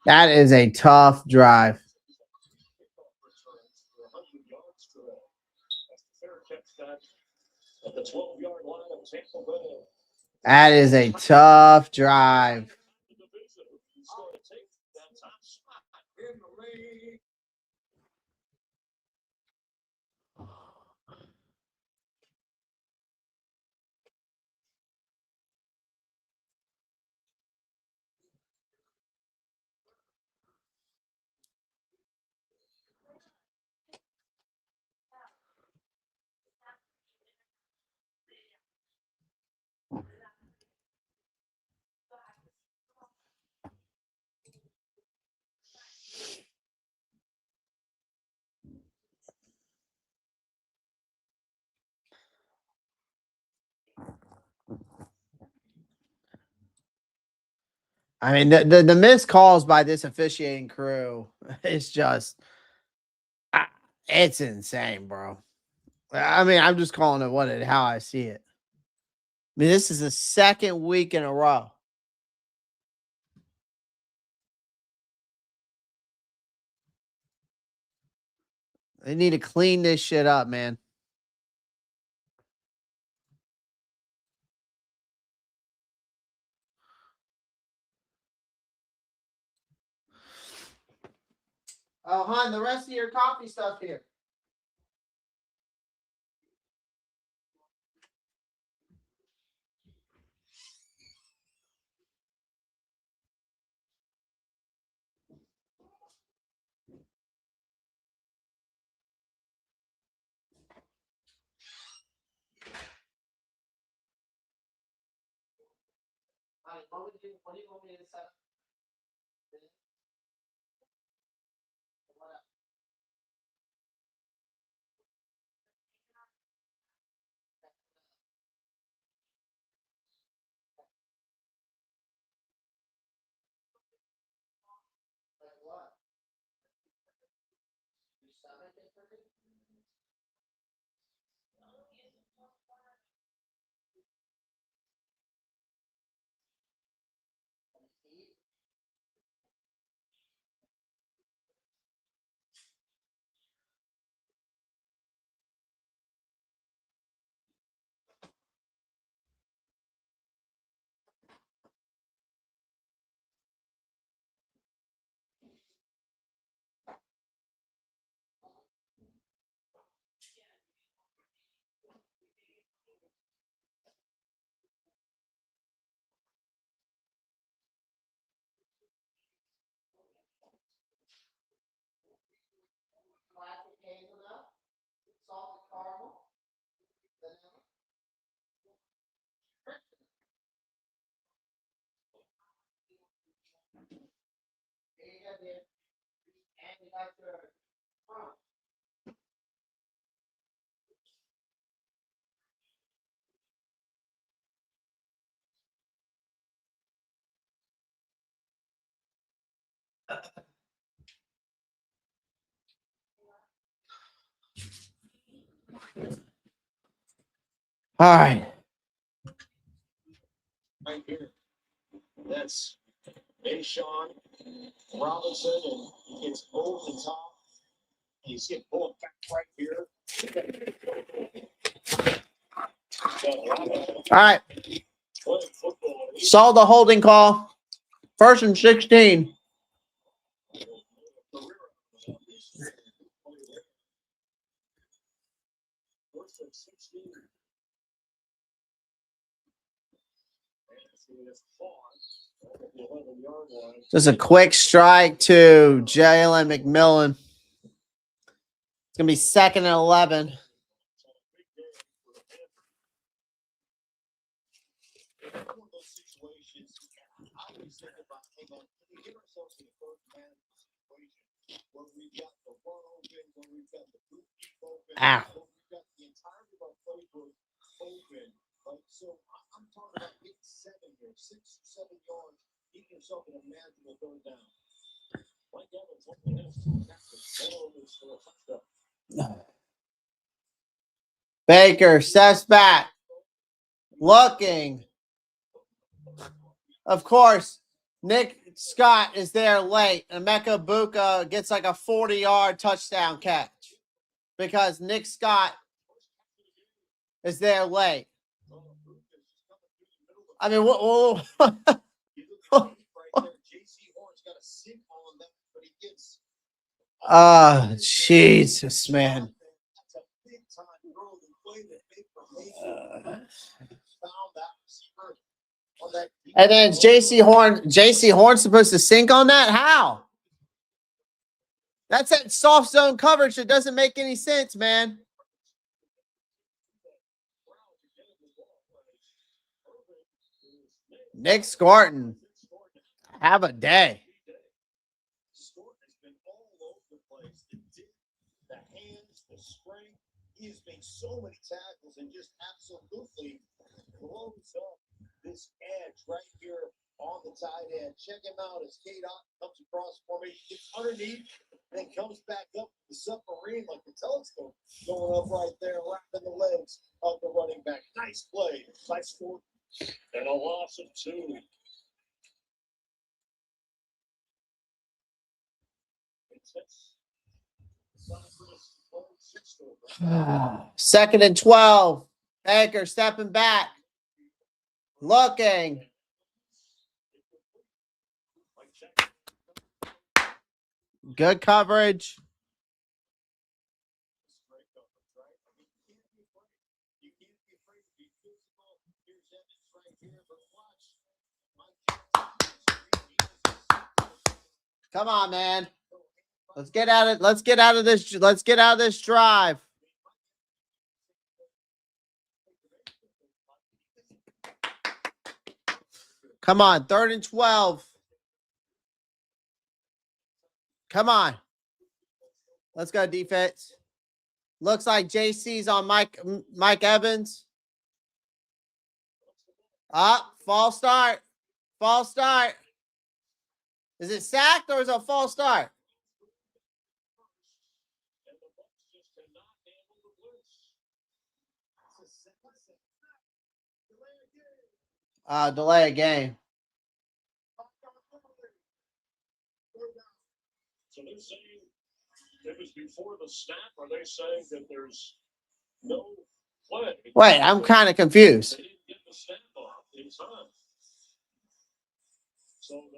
That is a tough drive. At the 12-yard line of Tampa Bay. That is a tough drive. The division is going to take that top spot in the league. I mean, the missed calls by this officiating crew is just, it's insane, bro. I mean, I'm just calling it how I see it. I mean, this is the 2nd week in a row. They need to clean this shit up, man. Oh, hon, the rest of your coffee stuff here. What do you want me to set? Classic hazelnut, salted caramel, vanilla. Here you go, dear. And you got your crumb. All right. Right here. That's Sean Robinson, and he gets over the top. You see it pulling back right here. All right. Saw the holding call. 1st and 16. Just a quick strike to Jalen McMillan. It's going to be 2nd and 11. Ow. So I'm talking about getting 7 here, 6 or 7 yards, getting yourself in a manageable third down. Mike Evans only has 2 tackles for a touchdown. Baker steps back. Looking. Of course, Nick Scott is there late. And Emeka Buka gets like a 40-yard touchdown catch because Nick Scott is there late. I mean, what? Jesus, man. And then JC Horn supposed to sink on that? How? That's that soft zone coverage that doesn't make any sense, man. Nick Scorton. Have a day. He has made so many tackles and just absolutely blows up this edge right here on the tight end. Check him out as Kate Ott comes across formation, gets underneath, then comes back up the submarine like the telescope going up right there, wrapping the legs of the running back. Nice play. Nice score. And a loss of 2. Second and 12. Baker stepping back. Looking. Good coverage. Come on, man. Let's get out of this. Let's get out of this drive. Come on, 3rd and 12. Come on. Let's go, defense. Looks like JC's on Mike Evans. False start. False start. Is it sacked or is it a false start? Delay a game. So they're saying it was before the snap. Are they saying that there's no play? Wait, I'm kind of confused. They didn't get the snap off in time.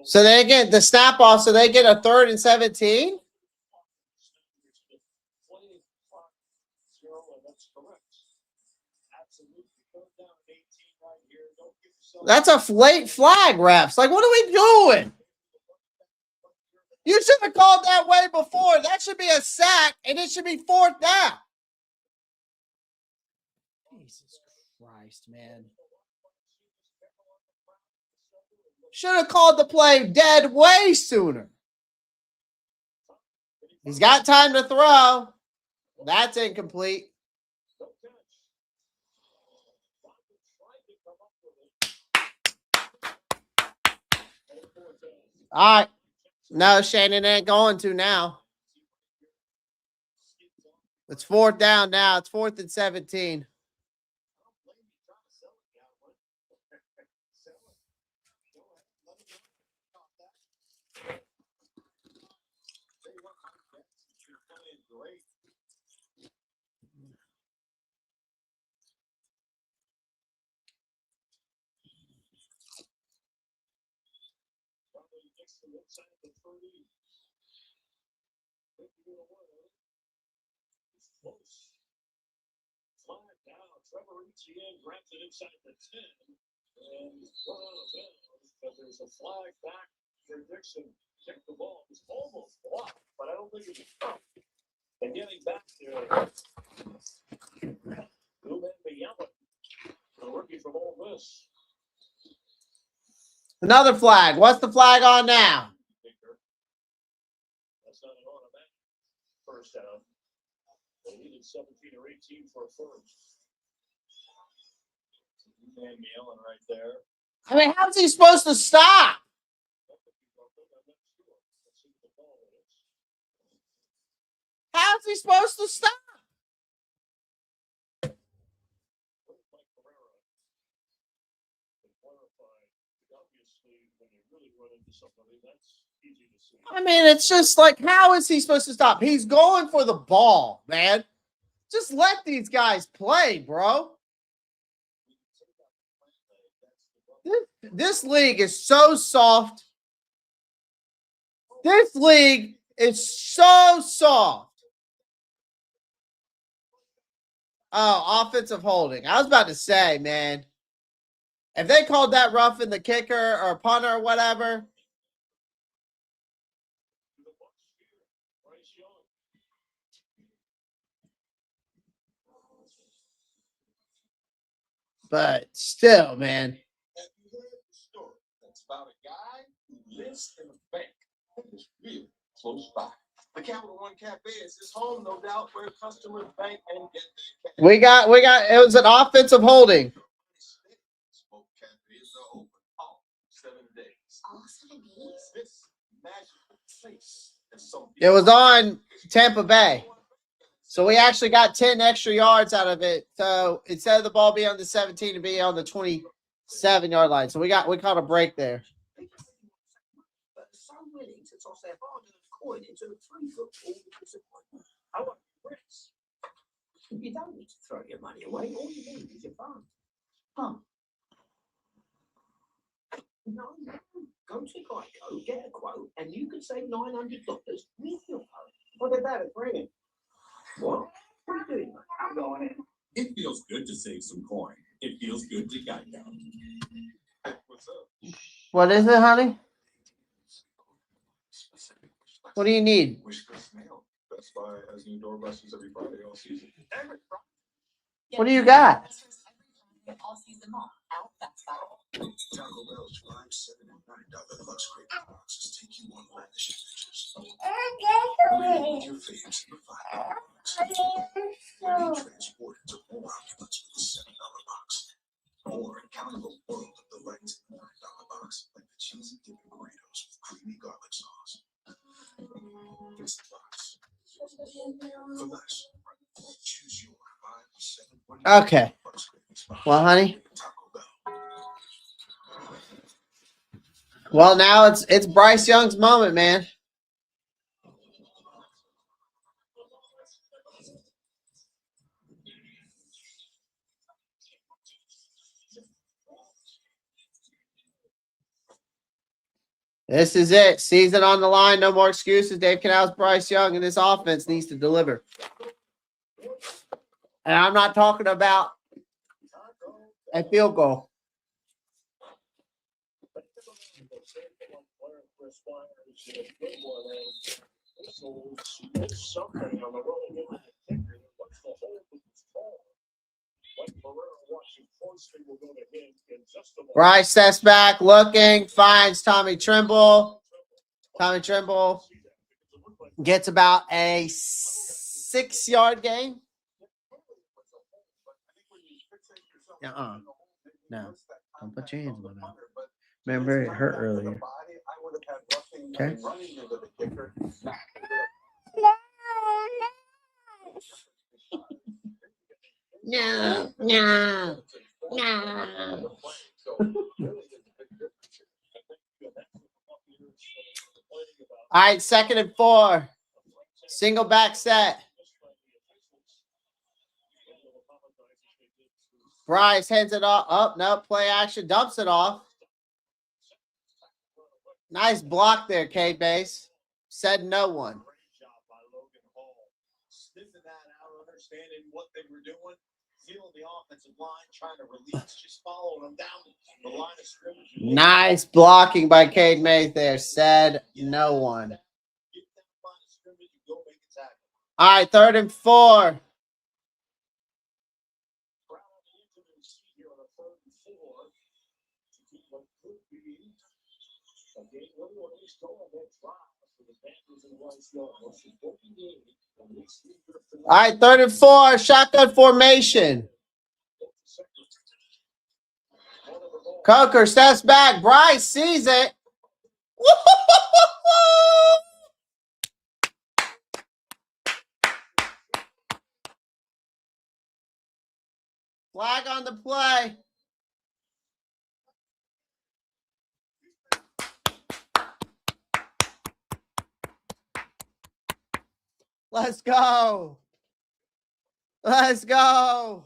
So they get the snap off, so they get a 3rd and 17? That's a late flag, refs. Like, what are we doing? You should have called that way before. That should be a sack, and it should be 4th down. Jesus Christ, man. Should have called the play dead way sooner. He's got time to throw. That's incomplete. All right. No, Shannon ain't going to now. It's 4th down now. It's 4th and 17. Grabs it inside the 10 and run out of bounds, but there's a flag back for Dixon. Check the ball. It's almost blocked, but I don't think it's up. And getting back there, the rookie from Ole Miss. Another flag. What's the flag on now? That's not an automatic first down. They needed 17 or 18 for a first. Man yelling right there. I mean, how's he supposed to stop? How's he supposed to stop? I mean, it's just like, how is he supposed to stop? He's going for the ball, man. Just let these guys play, bro. This league is so soft. This league is so soft. Oh, offensive holding. I was about to say, man, if they called that roughing the kicker or punter or whatever. But still, man. Have you heard the story? That's about a guy who lives in a bank that is really close by. The Capital One Cafe is his home, no doubt, where customers bank and get their cash. We got, it was an offensive holding. Smoke cafes are open all 7 days. All 7 days? This magical place is so It was on Tampa Bay. So we actually got 10 extra yards out of it. So instead of the ball being on the 17 to be on the 27-yard line. So we caught a break there. So willing to toss their hard-earned coin into a 3-foot pool of disappointment. Chris. You don't need to throw your money away. All you need is your phone. Huh? No. Go to Geico, get a quote, and you can save $900 with your phone. Look at that, it's raining. What? What are you doing? I'm going in. It feels good to save some coin. It feels good to Geico. What's up? What is it, honey? What do you need? Best Buy has new door buses every Friday all season. What do you got? All season long. Out, that's all. Taco Bell's $5, $7, and $9 deluxe crate boxes take you on lavish adventures. Bring your faves in the $5 box. Be transported to more outlets with the $7 box. Or encounter the world of delights in the $9 box, like the cheesy dipping burritos with creamy garlic sauce. It's the box. For less, choose your 5, 7, Okay. Well, honey. Well, now it's Bryce Young's moment, man. This is it. Season on the line. No more excuses. Dave Canales, Bryce Young, and this offense needs to deliver. And I'm not talking about a field goal. Bryce steps back, looking, finds Tommy Tremble. Tommy Tremble gets about a 6-yard gain. No, don't put your hands in my mouth. Remember, it hurt earlier. Okay. No. All right, 2nd and 4. Single back set. Bryce heads it off. Oh, no, play action. Dumps it off. Nice block there, K-Base. Said no one. Sniffing that out, understanding what they were doing, feeling the offensive line, trying to release, just following them down the line of scrimmage. Nice blocking by Cade Mays there. Said no one. Get that line of scrimmage and go make a tackle. All right, 3rd and 4. All right, 3rd and 4. Shotgun formation. Coker steps back. Bryce sees it. Flag on the play. Let's go. Let's go.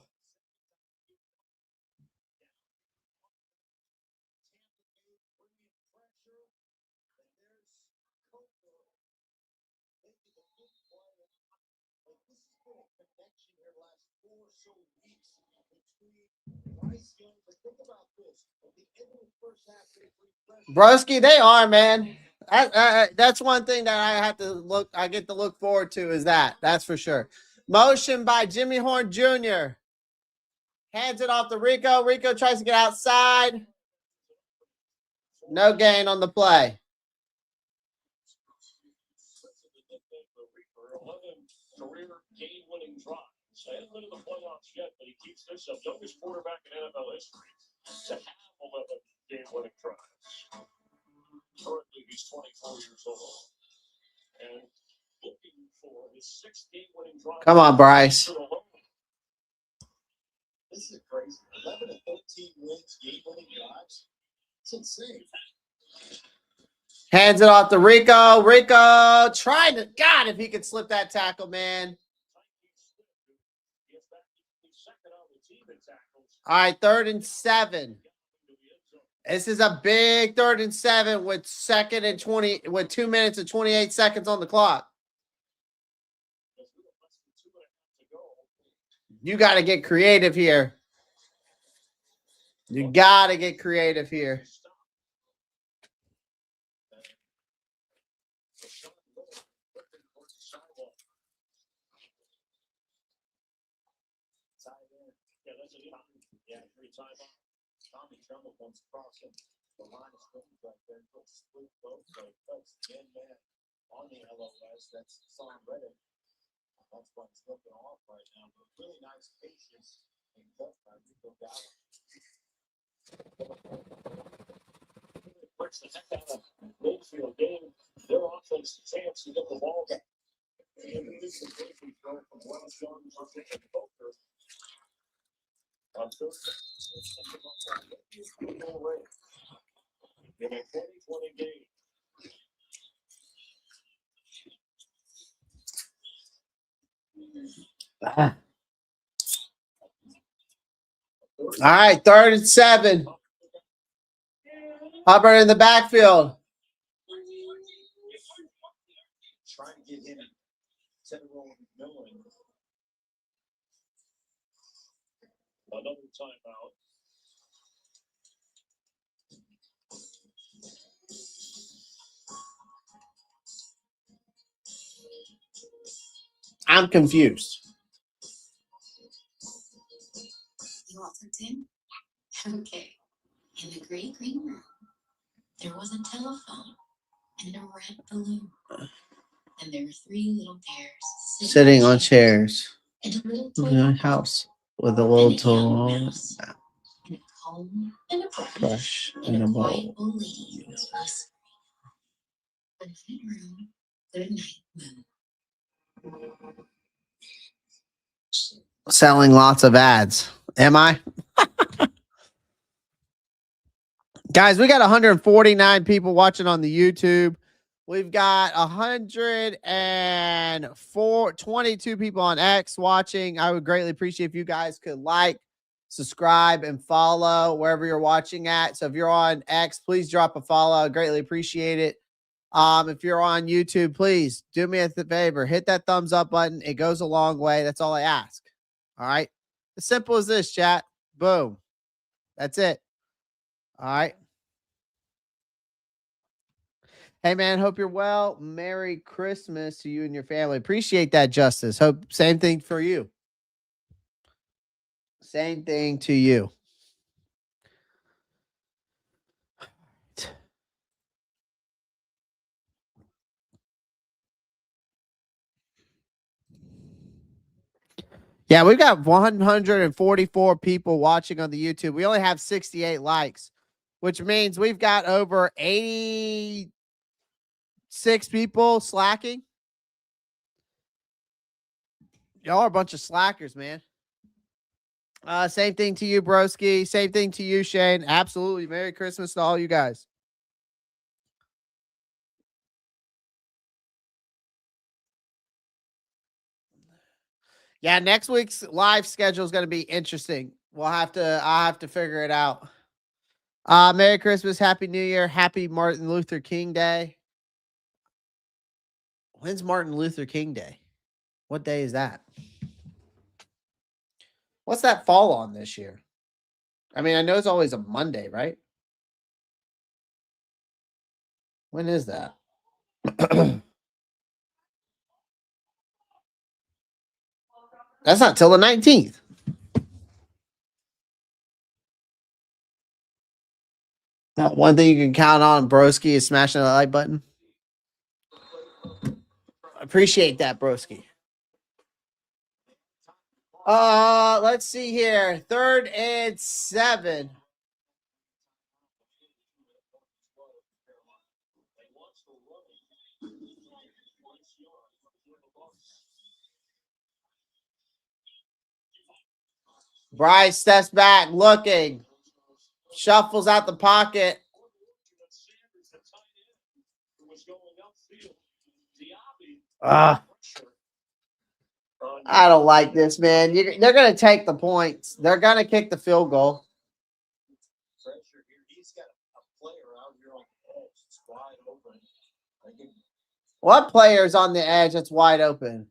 Broski, they are, man. That's one thing that I have to look. I get to look forward to is that. That's for sure. Motion by Jimmy Horn Jr. Hands it off to Rico. Rico tries to get outside. No gain on the play. Career game-winning drives. Hasn't been in the playoffs yet, but he keeps this up. Youngest quarterback in NFL history to have 11 game-winning drives. Currently, he's 24 years old. And looking for his 6th game-winning drive. Come on, Bryce. This is crazy. 11 to 13 wins, game-winning drives. It's insane. Hands it off to Rico. Rico trying to, God, if he could slip that tackle, man. All right, 3rd and 7. This is a big 3rd and 7 with 2 minutes and 28 seconds on the clock. You got to get creative here. You got to get creative here. Tommy Tremble comes across him. The line is going right there. He'll split both. So that's the man on the LOS. That's Sam Reddick. That's why he's looking off right now. But really nice patience and cut by Rico Gallo. Puts the heck out of Mayfield game. Their offense chance to get the ball back. And this is Mayfield going from Bryce Young to Poker. On Thursday. In a 2020 game. All right, 3rd and 7. Hubbard in the backfield. Trying to get him center row Millen. Another timeout. I'm confused. You want some Tim? Okay. In the great green room, there was a telephone and a red balloon. And there were 3 little bears Sitting on chairs in a little in toy a house with a little toy and a comb and a brush brush and a quiet bowl. old lady was whispering. Good night, room. Good night, moon. Selling lots of ads. Am I? Guys, we got 149 people watching on the YouTube. We've got 22 people on X watching. I would greatly appreciate if you guys could like, subscribe, and follow wherever you're watching at. So if you're on X, please drop a follow. I greatly appreciate it. If you're on YouTube, please do me a favor. Hit that thumbs up button. It goes a long way. That's all I ask. All right. As simple as this, chat. Boom. That's it. All right. Hey, man, hope you're well. Merry Christmas to you and your family. Appreciate that, Justice. Hope same thing for you. Same thing to you. Yeah, we've got 144 people watching on the YouTube. We only have 68 likes, which means we've got over 86 people slacking. Y'all are a bunch of slackers, man. Same thing to you, Broski. Same thing to you, Shane. Absolutely. Merry Christmas to all you guys. Yeah, next week's live schedule is going to be interesting. I'll have to figure it out. Merry Christmas, Happy New Year, Happy Martin Luther King Day. When's Martin Luther King Day? What day is that? What's that fall on this year? I mean, I know it's always a Monday, right? When is that? That's not till the 19th. Not one thing you can count on, Broski, is smashing the like button. Appreciate that, Broski. Let's see here. 3rd and 7. Bryce steps back, looking. Shuffles out the pocket. I don't like this, man. They're going to take the points. They're going to kick the field goal. Pressure here. He's got a player out here on the edge. It's wide open. What player's on the edge that's wide open?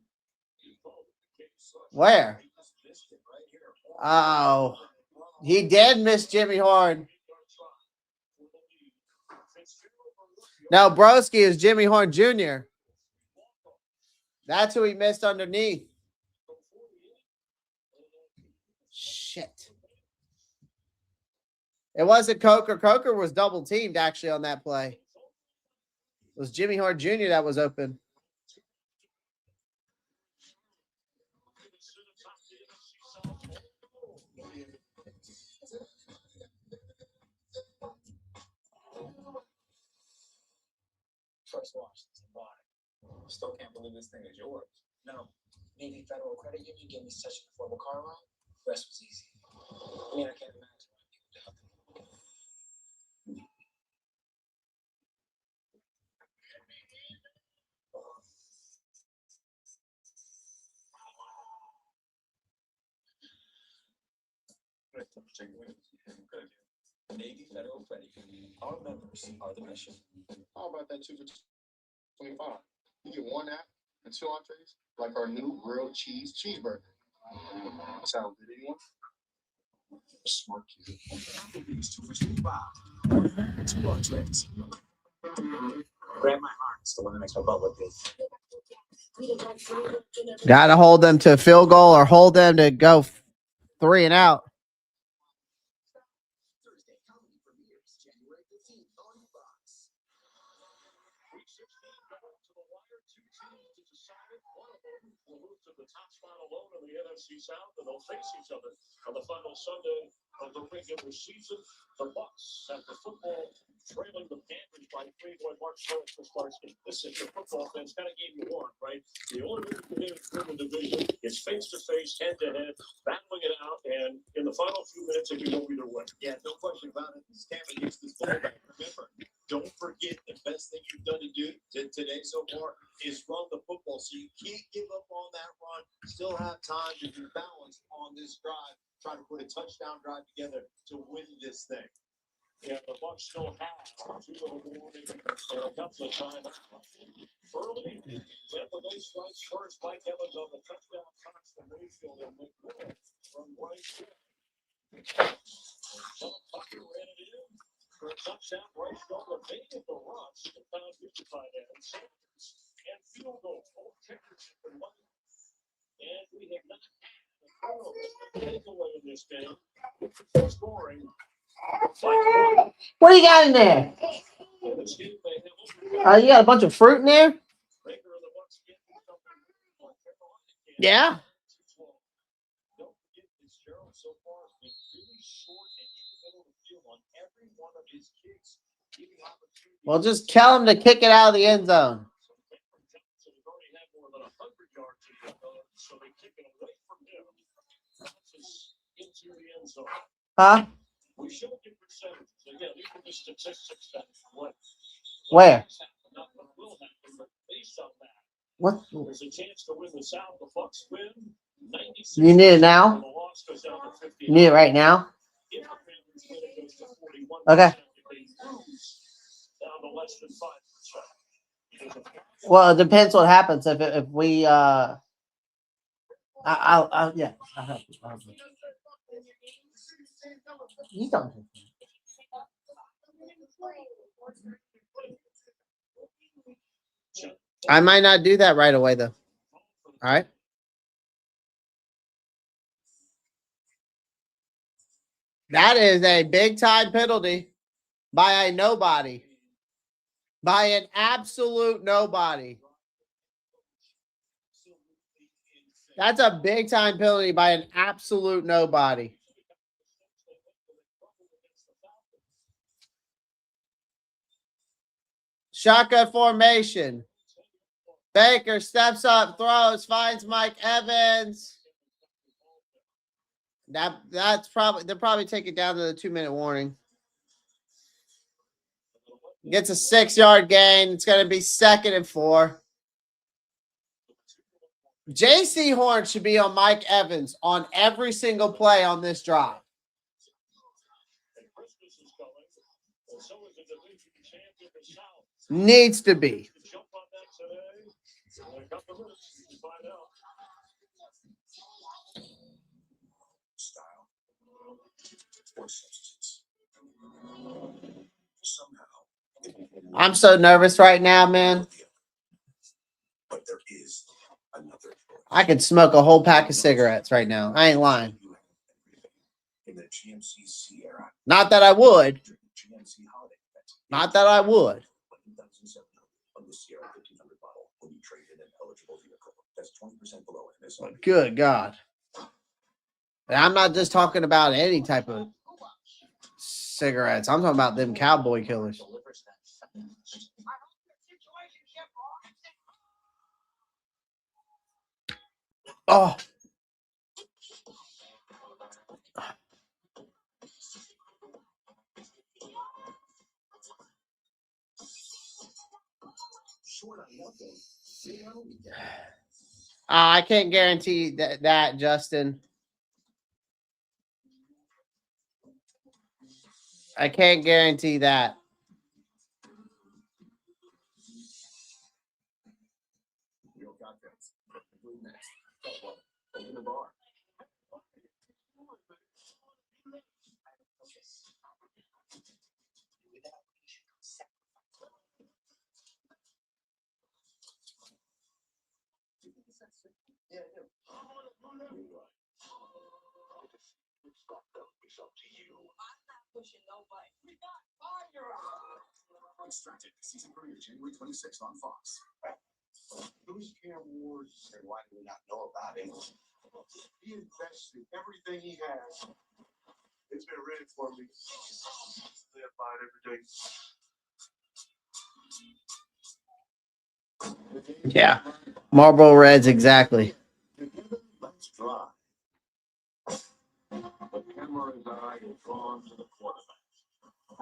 Where? Oh, he did miss Jimmy Horn. No, Broski is Jimmy Horn Jr. That's who he missed underneath. Shit. It wasn't Coker. Coker was double teamed actually on that play. It was Jimmy Horn Jr. that was open. First Washington, bye. Still can't believe this thing is yours. No. Navy Federal Credit Union gave me such an affordable car loan. The rest was easy. I mean, I can't imagine why people doubt them. Navy Federal Credit Union. Our members are the mission. How about that 2 for 25? You get 1 app and 2 entrees, like our new grilled cheese cheeseburger. Sound good, anyone? Smart kid. It's 2 for 25. 2 entrees. Grab my heart. It's the one that makes my butt look good. Got to hold them to a field goal or hold them to go 3 and out. The top spot alone in the NFC South, and they'll face each other on the final Sunday of the regular season. The Bucs have the football trailing the Panthers by 3. Boy, Mark Starsky. Listen, your football fans kind of gave you one, right? The only way to win the division is face-to-face, head-to-head, battling it out, and in the final few minutes, it can go either way. Yeah, no question about it. Tampa gets this ball back. Remember, don't forget the best thing you've done today so far is run the football. So you can't give up on that run. Still have time to be balanced on this drive. Try to put a touchdown drive together to win this thing. Yeah, the Bucs still have 2 of the warning and a couple of times. Early, Tampa Bay strikes first. Mike Evans on the touchdown toss from Mayfield and McCoy from Bryce Young. Tucker ran it in for a touchdown. Bryce Young evaded the rush to pound 55 and Sanders and field goal. Both kickers have been lucky. And we have not had a takeaway in this game. Scoring. What do you got in there? You got a bunch of fruit in there? Yeah. Well, just tell him to kick it out of the end zone. Huh? We showed you percentages. Again, these are the statistics that what Where? not what will happen, but based on that, What? there's a chance to win the South. The Bucs win 96. You need it now? You need it right now? Okay. Down to less than 5%. Well, it depends what happens. If we I'll yeah. I'll help you. You don't. I might not do that right away, though. All right. That is a big time penalty by a nobody. By an absolute nobody. That's a big time penalty by an absolute nobody. Shotgun formation. Baker steps up, throws, finds Mike Evans. That's probably they'll probably take it down to the 2-minute warning. Gets a 6-yard gain. It's going to be 2nd and 4. J.C. Horn should be on Mike Evans on every single play on this drive. And Christmas is coming, and so is the division champion, the South. Needs to be. Jump on that today. In a couple of minutes, you can find out. Style or substance. Somehow. I'm so nervous right now, man. But there is another choice. I could smoke a whole pack of cigarettes right now. I ain't lying. In the GMC Sierra. Not that I would. GMC Holiday Event. Not that I would. On the Sierra 1500 model when you trade in an eligible vehicle. That's 20% below MSRP. Good God. And I'm not just talking about any type of cigarettes. I'm talking about them cowboy killers. Oh. I can't guarantee that, Justin. I can't guarantee that. Open the bar. Yeah, I do. It's up to you. I'm not pushing nobody. We got fire. Extracted. Season premiere January 26th on Fox. Who's Cam Ward and why do we not know about him? He invested everything he has. It's been ready for me. Live by it every day. Yeah. Marlboro Reds, exactly. Let's drive. The camera's eye is drawn to the quarterback.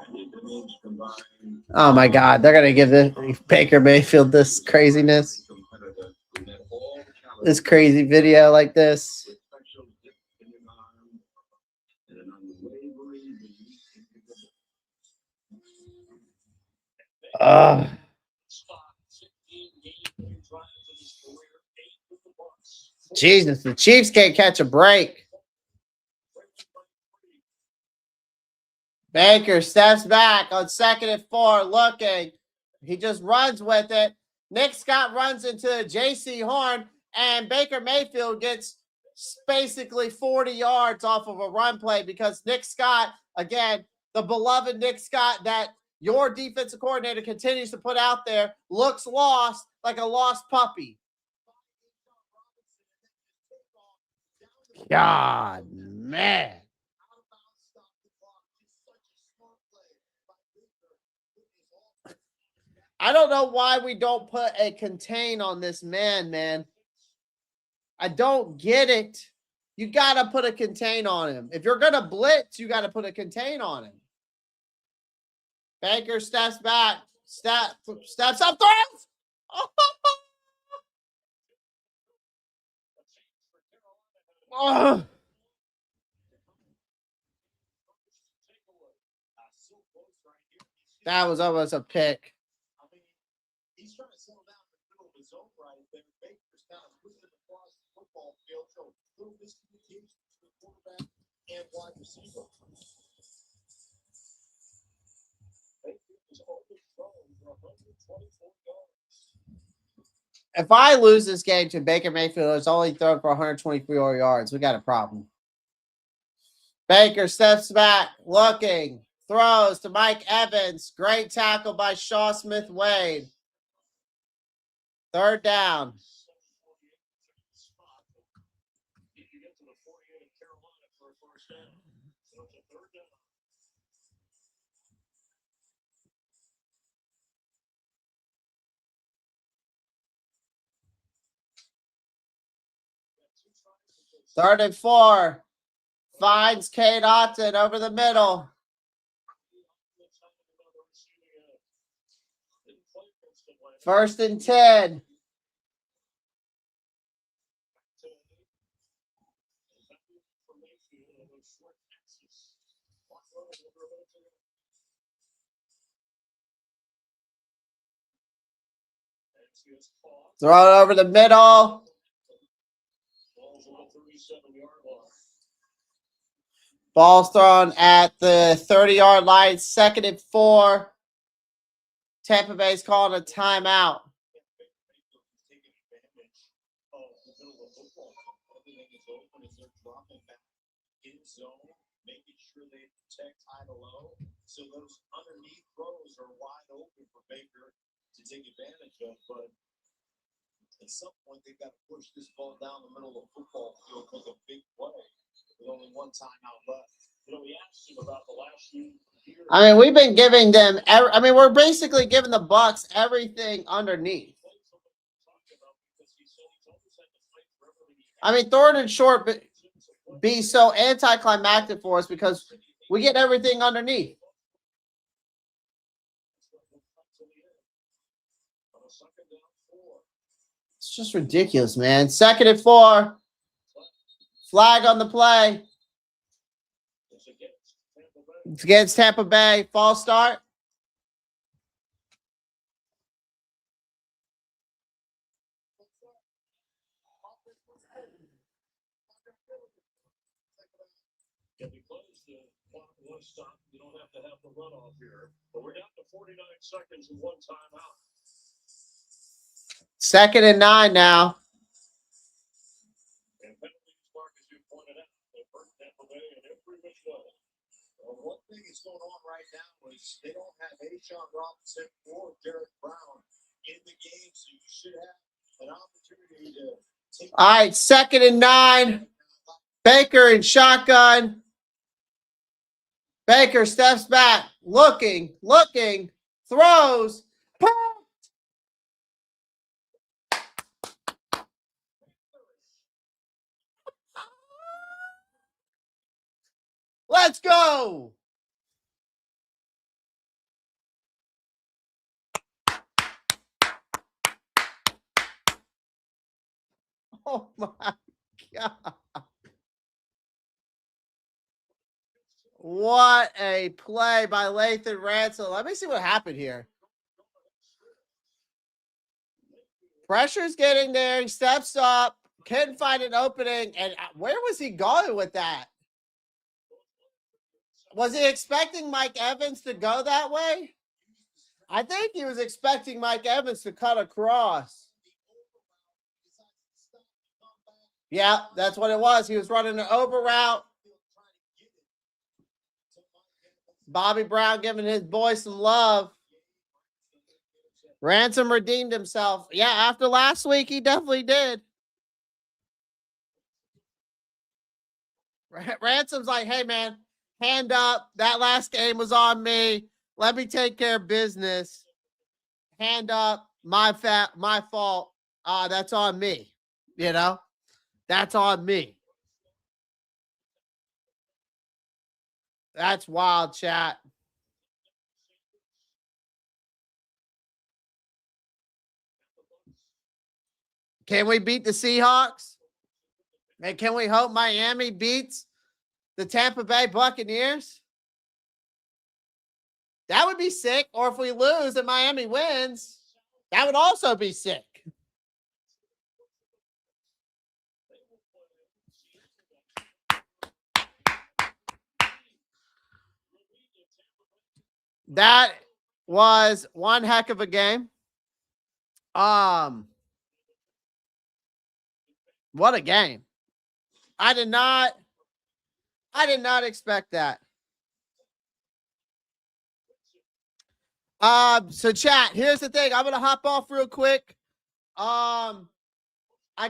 And the image combined. Oh my God. They're going to give this Baker Mayfield this craziness. This crazy video like this. Jesus, the Chiefs can't catch a break. Baker steps back on 2nd and 4, looking. He just runs with it. Nick Scott runs into J.C. Horn, and Baker Mayfield gets basically 40 yards off of a run play because Nick Scott, again, the beloved Nick Scott that your defensive coordinator continues to put out there, looks lost like a lost puppy. God, man. I don't know why we don't put a contain on this man. I don't get it. You got to put a contain on him. If you're going to blitz, you got to put a contain on him. Baker steps back, steps up, throws. Oh. That was almost a pick. He's trying to settle down in the middle of his own right there. Baker's kind of moving across the football field, so little miscommunication between quarterback and wide receiver. Baker is only thrown for 124 yards. If I lose this game to Baker Mayfield, it's only thrown for 124 yards. We got a problem. Baker steps back, looking, throws to Mike Evans. Great tackle by Shaw Smith-Wade. 3rd down. Third and 4. Finds Cade Otton over the middle. First and 10. Throw it over the middle. Ball's thrown at the 30-yard line. 2nd and 4. Tampa Bay's calling a timeout. Making sure they protect high to low. So those underneath throws are wide open for Baker to take advantage of. But at some point, they've got to push this ball down the middle of the football field with a big play with only one timeout left. You know, we asked him about the last few years. I mean, we've been giving them. We're basically giving the Bucs everything underneath. I mean, third and short be so anticlimactic for us because we get everything underneath. It's just ridiculous, man. 2nd and 4. Flag on the play. It's against Tampa Bay. False start. Can we close the clock one stop? You don't have to have the runoff here. But we're down to 49 seconds and one timeout. 2nd and 9 now. And penalties, Mark, as you pointed out, they hurt Tampa Bay in every which way. Well, one thing that's going on right now is they don't have Sean Robinson or Derek Brown in the game, so you should have an opportunity to take. All right, 2nd and 9. Baker in shotgun. Baker steps back, looking, throws. Let's go. Oh, my God. What a play by Lathan Ransom. Let me see what happened here. Pressure's getting there. He steps up. Couldn't find an opening. And where was he going with that? Was he expecting Mike Evans to go that way? I think he was expecting Mike Evans to cut across. Yeah, that's what it was. He was running an over route. Bobby Brown giving his boy some love. Ransom redeemed himself. Yeah, after last week, he definitely did. Ransom's like, hey, man, hand up. That last game was on me. Let me take care of business. Hand up. My fault. That's on me. You know? That's on me. That's wild, chat. Can we beat the Seahawks? And can we hope Miami beats the Tampa Bay Buccaneers? That would be sick. Or if we lose and Miami wins, that would also be sick. That was one heck of a game. What a game. I did not expect that. So chat, here's the thing. I'm going to hop off real quick. I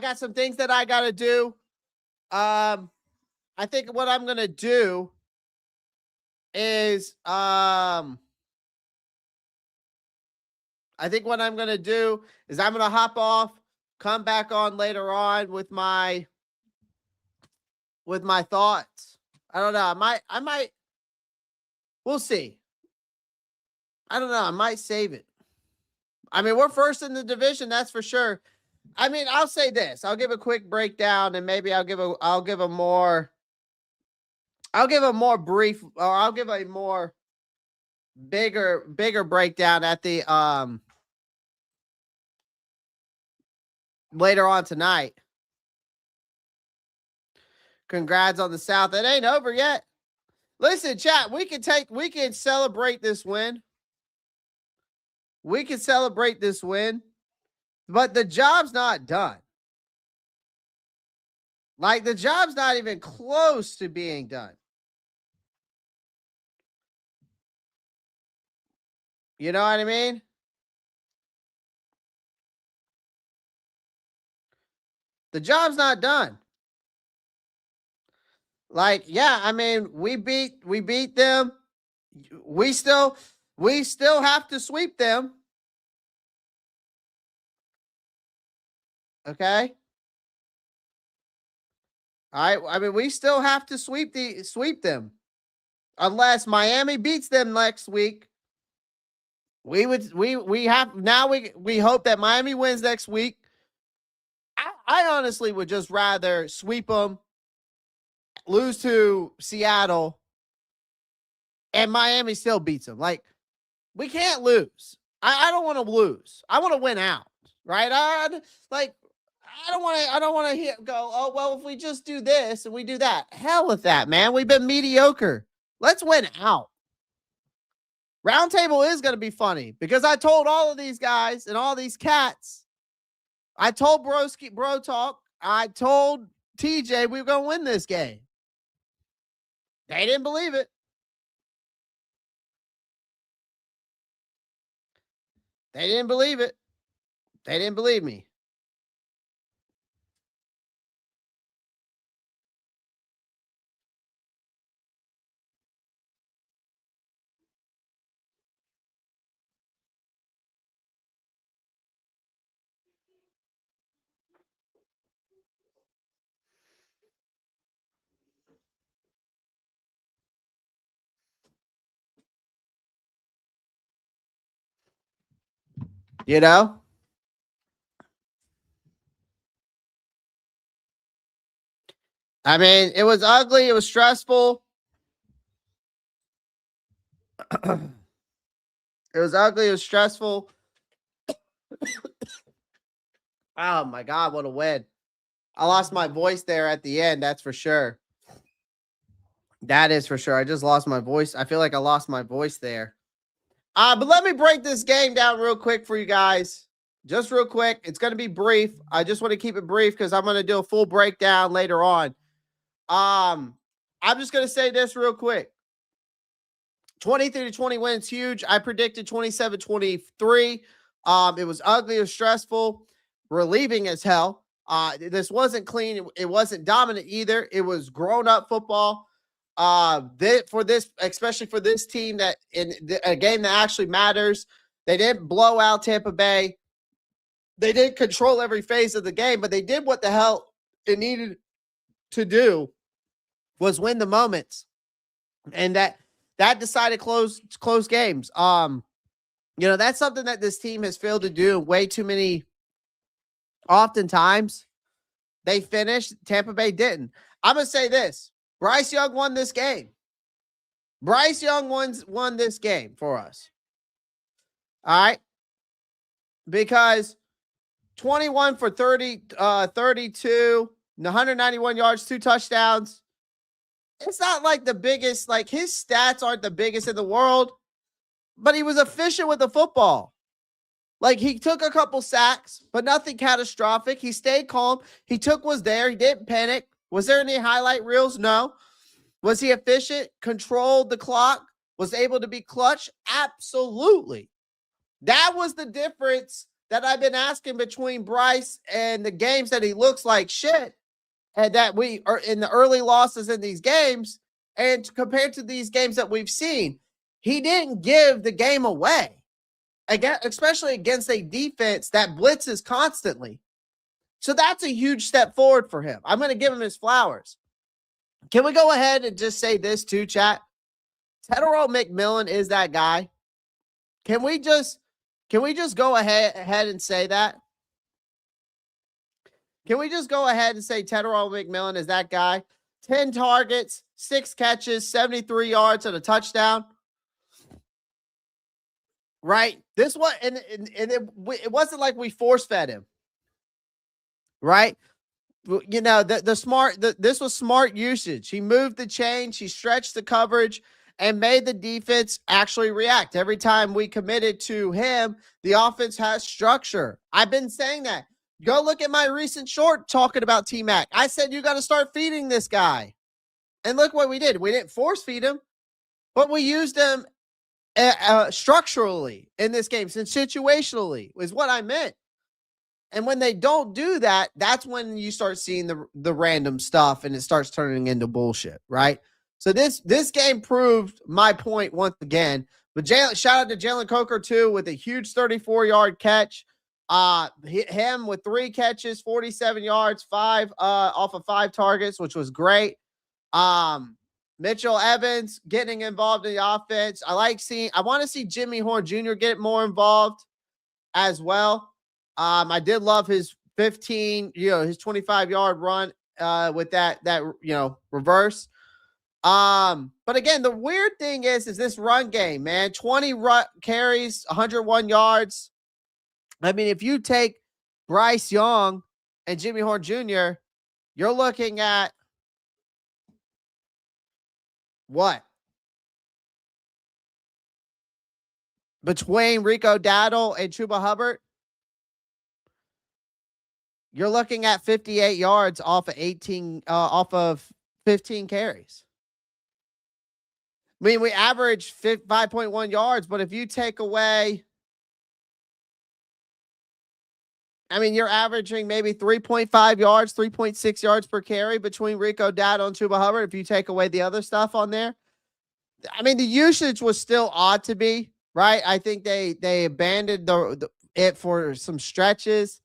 got some things that I got to do. I think what I'm going to do is, I'm going to hop off, come back on later on with my thoughts. I don't know. I might, we'll see. I don't know. I might save it. I mean, we're first in the division, that's for sure. I mean, I'll say this. I'll give a quick breakdown and maybe I'll give a more brief, or I'll give a more bigger breakdown at the later on tonight. Congrats on the South. It ain't over yet. Listen, chat, we can celebrate this win. We can celebrate this win, but the job's not done. Like, the job's not even close to being done. You know what I mean? The job's not done. Like, yeah, I mean, we beat them. We still have to sweep them. Okay? All right. I mean, we still have to sweep them. Unless Miami beats them next week. We hope that Miami wins next week. I honestly would just rather sweep them, lose to Seattle, and Miami still beats them. Like, we can't lose. I don't want to lose. I want to win out, right? I don't want to go, oh, well, if we just do this and we do that. Hell with that, man. We've been mediocre. Let's win out. Roundtable is going to be funny because I told all of these guys and all these cats, I told Bro Talk, I told TJ we were going to win this game. They didn't believe it. They didn't believe it. They didn't believe me. You know? I mean, it was ugly. It was stressful. It was ugly. It was stressful. Oh, my God. What a win. I lost my voice there at the end. That's for sure. That is for sure. I just lost my voice. I feel like I lost my voice there. But let me break this game down real quick for you guys. Just real quick. It's going to be brief. I just want to keep it brief because I'm going to do a full breakdown later on. I'm just going to say this real quick. 23-20 wins huge. I predicted 27-23. It was ugly. It was stressful. Relieving as hell. This wasn't clean. It wasn't dominant either. It was grown-up football. Especially for this team that in a game that actually matters, they didn't blow out Tampa Bay. They didn't control every phase of the game, but they did what the hell it needed to do was win the moments. And that decided close games. That's something that this team has failed to do way too many. Oftentimes they finished. Tampa Bay didn't. I'm going to say this. Bryce Young won this game. Bryce Young won this game for us. All right. Because 21 for 32, 191 yards, 2 touchdowns. It's not like the biggest, like his stats aren't the biggest in the world, but he was efficient with the football. Like he took a couple sacks, but nothing catastrophic. He stayed calm. He was there. He didn't panic. Was there any highlight reels? No. Was he efficient? Controlled the clock? Was able to be clutch? Absolutely. That was the difference that I've been asking between Bryce and the games that he looks like shit and that we are in the early losses in these games and compared to these games that we've seen. He didn't give the game away, again, especially against a defense that blitzes constantly. So that's a huge step forward for him. I'm going to give him his flowers. Can we go ahead and just say this too, chat? Tetero McMillan is that guy. Can we just go ahead and say that? Can we just go ahead and say Tetero McMillan is that guy? 10 targets, 6 catches, 73 yards and a touchdown. Right? This was, and it wasn't like we force-fed him. right? You know, this was smart usage. He moved the chains, he stretched the coverage, and made the defense actually react. Every time we committed to him, the offense has structure. I've been saying that. Go look at my recent short talking about T-Mac. I said you got to start feeding this guy. And look what we did. We didn't force feed him, but we used him structurally in this game. And situationally is what I meant. And when they don't do that, that's when you start seeing the random stuff and it starts turning into bullshit, right? So this game proved my point once again. But shout out to Jalen Coker, too, with a huge 34-yard catch. Him with 3 catches, 47 yards, 5 off of 5 targets, which was great. Mitchell Evans getting involved in the offense. I want to see Jimmy Horn Jr. get more involved as well. I did love his 25-yard run with that reverse. But again, the weird thing is this run game, man. 20 carries, 101 yards. I mean, if you take Bryce Young and Jimmy Horn Jr., you're looking at what? Between Rico Dowdle and Chuba Hubbard, you're looking at 58 yards off of 15 carries. I mean, we average 5.1 yards, but if you take away, I mean, you're averaging maybe 3.5 yards, 3.6 yards per carry between Rico Dowdle and Chuba Hubbard if you take away the other stuff on there. I mean, the usage was still odd to me, right? I think they abandoned it for some stretches.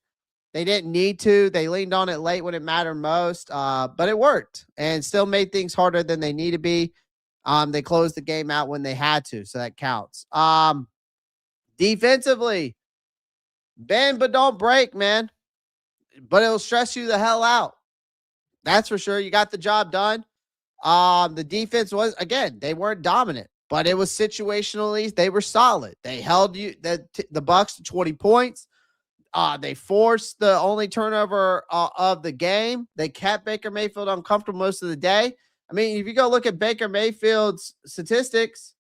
They didn't need to. They leaned on it late when it mattered most, but it worked and still made things harder than they need to be. They closed the game out when they had to, so that counts. Defensively, bend but don't break, man. But it'll stress you the hell out. That's for sure. You got the job done. The defense was, again, they weren't dominant, but it was situationally, they were solid. They held the Bucs to 20 points. They forced the only turnover of the game. They kept Baker Mayfield uncomfortable most of the day. I mean, if you go look at Baker Mayfield's statistics,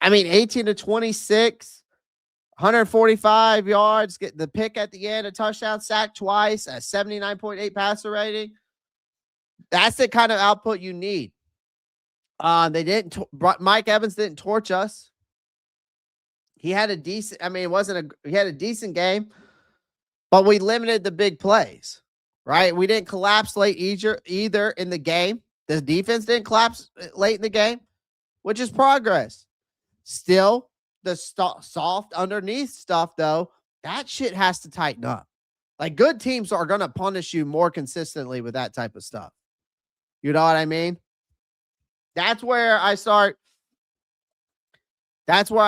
I mean, 18 to 26, 145 yards, get the pick at the end, a touchdown, sack twice, a 79.8 passer rating. That's the kind of output you need. Mike Evans didn't torch us. He had a decent, he had a decent game, but we limited the big plays, right? We didn't collapse late either in the game. The defense didn't collapse late in the game, which is progress. Still, the soft underneath stuff, though, that shit has to tighten up. Like, good teams are going to punish you more consistently with that type of stuff. You know what I mean? That's where I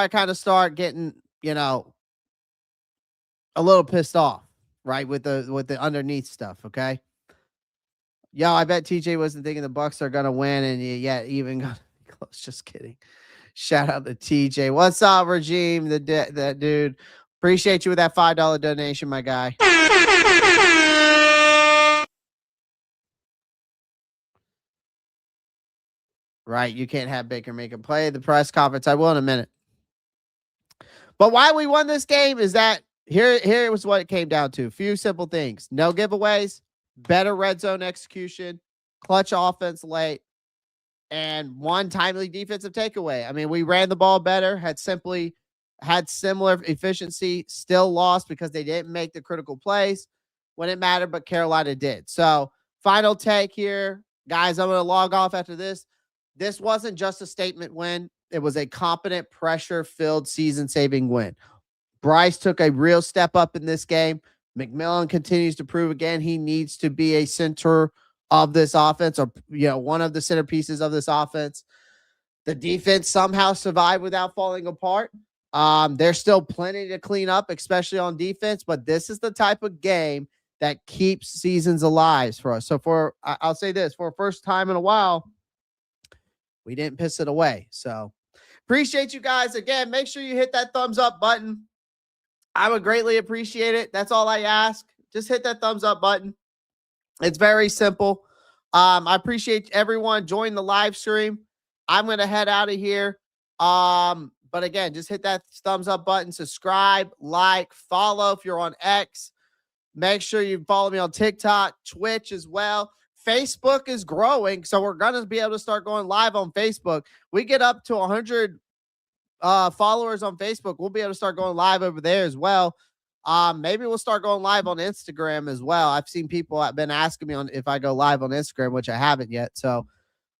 kind of start getting, a little pissed off, right? With the underneath stuff, okay? Yo, I bet TJ wasn't thinking the Bucs are going to win and yet even got close. Just kidding. Shout out to TJ. What's up, Regime? That dude. Appreciate you with that $5 donation, my guy. Right, you can't have Baker make a play. The press conference, I will in a minute. But why we won this game is that here was what it came down to. A few simple things. No giveaways, better red zone execution, clutch offense late, and one timely defensive takeaway. I mean, we ran the ball better, had similar efficiency, still lost because they didn't make the critical plays when it mattered, but Carolina did. So, final take here. Guys, I'm going to log off after this. This wasn't just a statement win. It was a competent, pressure-filled, season-saving win. Bryce took a real step up in this game. McMillan continues to prove again he needs to be a center of this offense, or one of the centerpieces of this offense. The defense somehow survived without falling apart. There's still plenty to clean up, especially on defense, but this is the type of game that keeps seasons alive for us. So I'll say this, for the first time in a while, we didn't piss it away. So appreciate you guys. Again, make sure you hit that thumbs up button. I would greatly appreciate it. That's all I ask. just hit that thumbs up button. It's very simple. I appreciate everyone joining the live stream. I'm going to head out of here. But again, just hit that thumbs up button, subscribe, like, follow if you're on X. Make sure you follow me on TikTok, Twitch as well. Facebook is growing, so we're going to be able to start going live on Facebook. We get up to 100 followers on Facebook. We'll be able to start going live over there as well. Maybe we'll start going live on Instagram as well. I've seen people have been asking me on if I go live on Instagram, which I haven't yet. So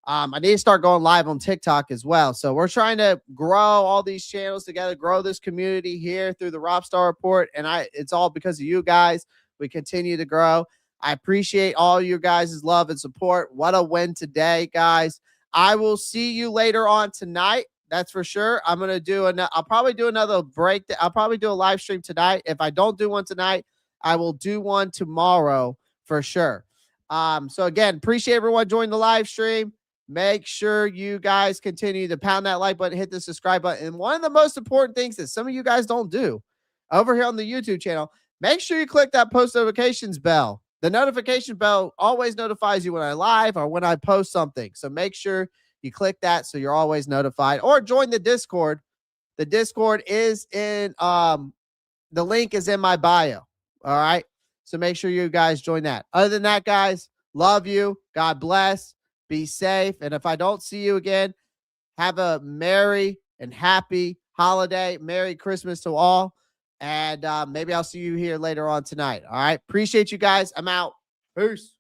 I need to start going live on TikTok as well. So we're trying to grow all these channels together, grow this community here through the Robstar Report. And it's all because of you guys. We continue to grow. I appreciate all you guys' love and support. What a win today, guys. I will see you later on tonight. That's for sure. I'm going to do I'll probably do another break. I'll probably do a live stream tonight. If I don't do one tonight, I will do one tomorrow for sure. So again, appreciate everyone joining the live stream. Make sure you guys continue to pound that like button, hit the subscribe button. And one of the most important things that some of you guys don't do over here on the YouTube channel, make sure you click that post notifications bell. The notification bell always notifies you when I live or when I post something. So make sure you click that so you're always notified, or join the Discord. The Discord is in, the link is in my bio. All right. So make sure you guys join that. Other than that, guys, love you. God bless. Be safe. And if I don't see you again, have a merry and happy holiday. Merry Christmas to all. And maybe I'll see you here later on tonight. All right. Appreciate you guys. I'm out. Peace.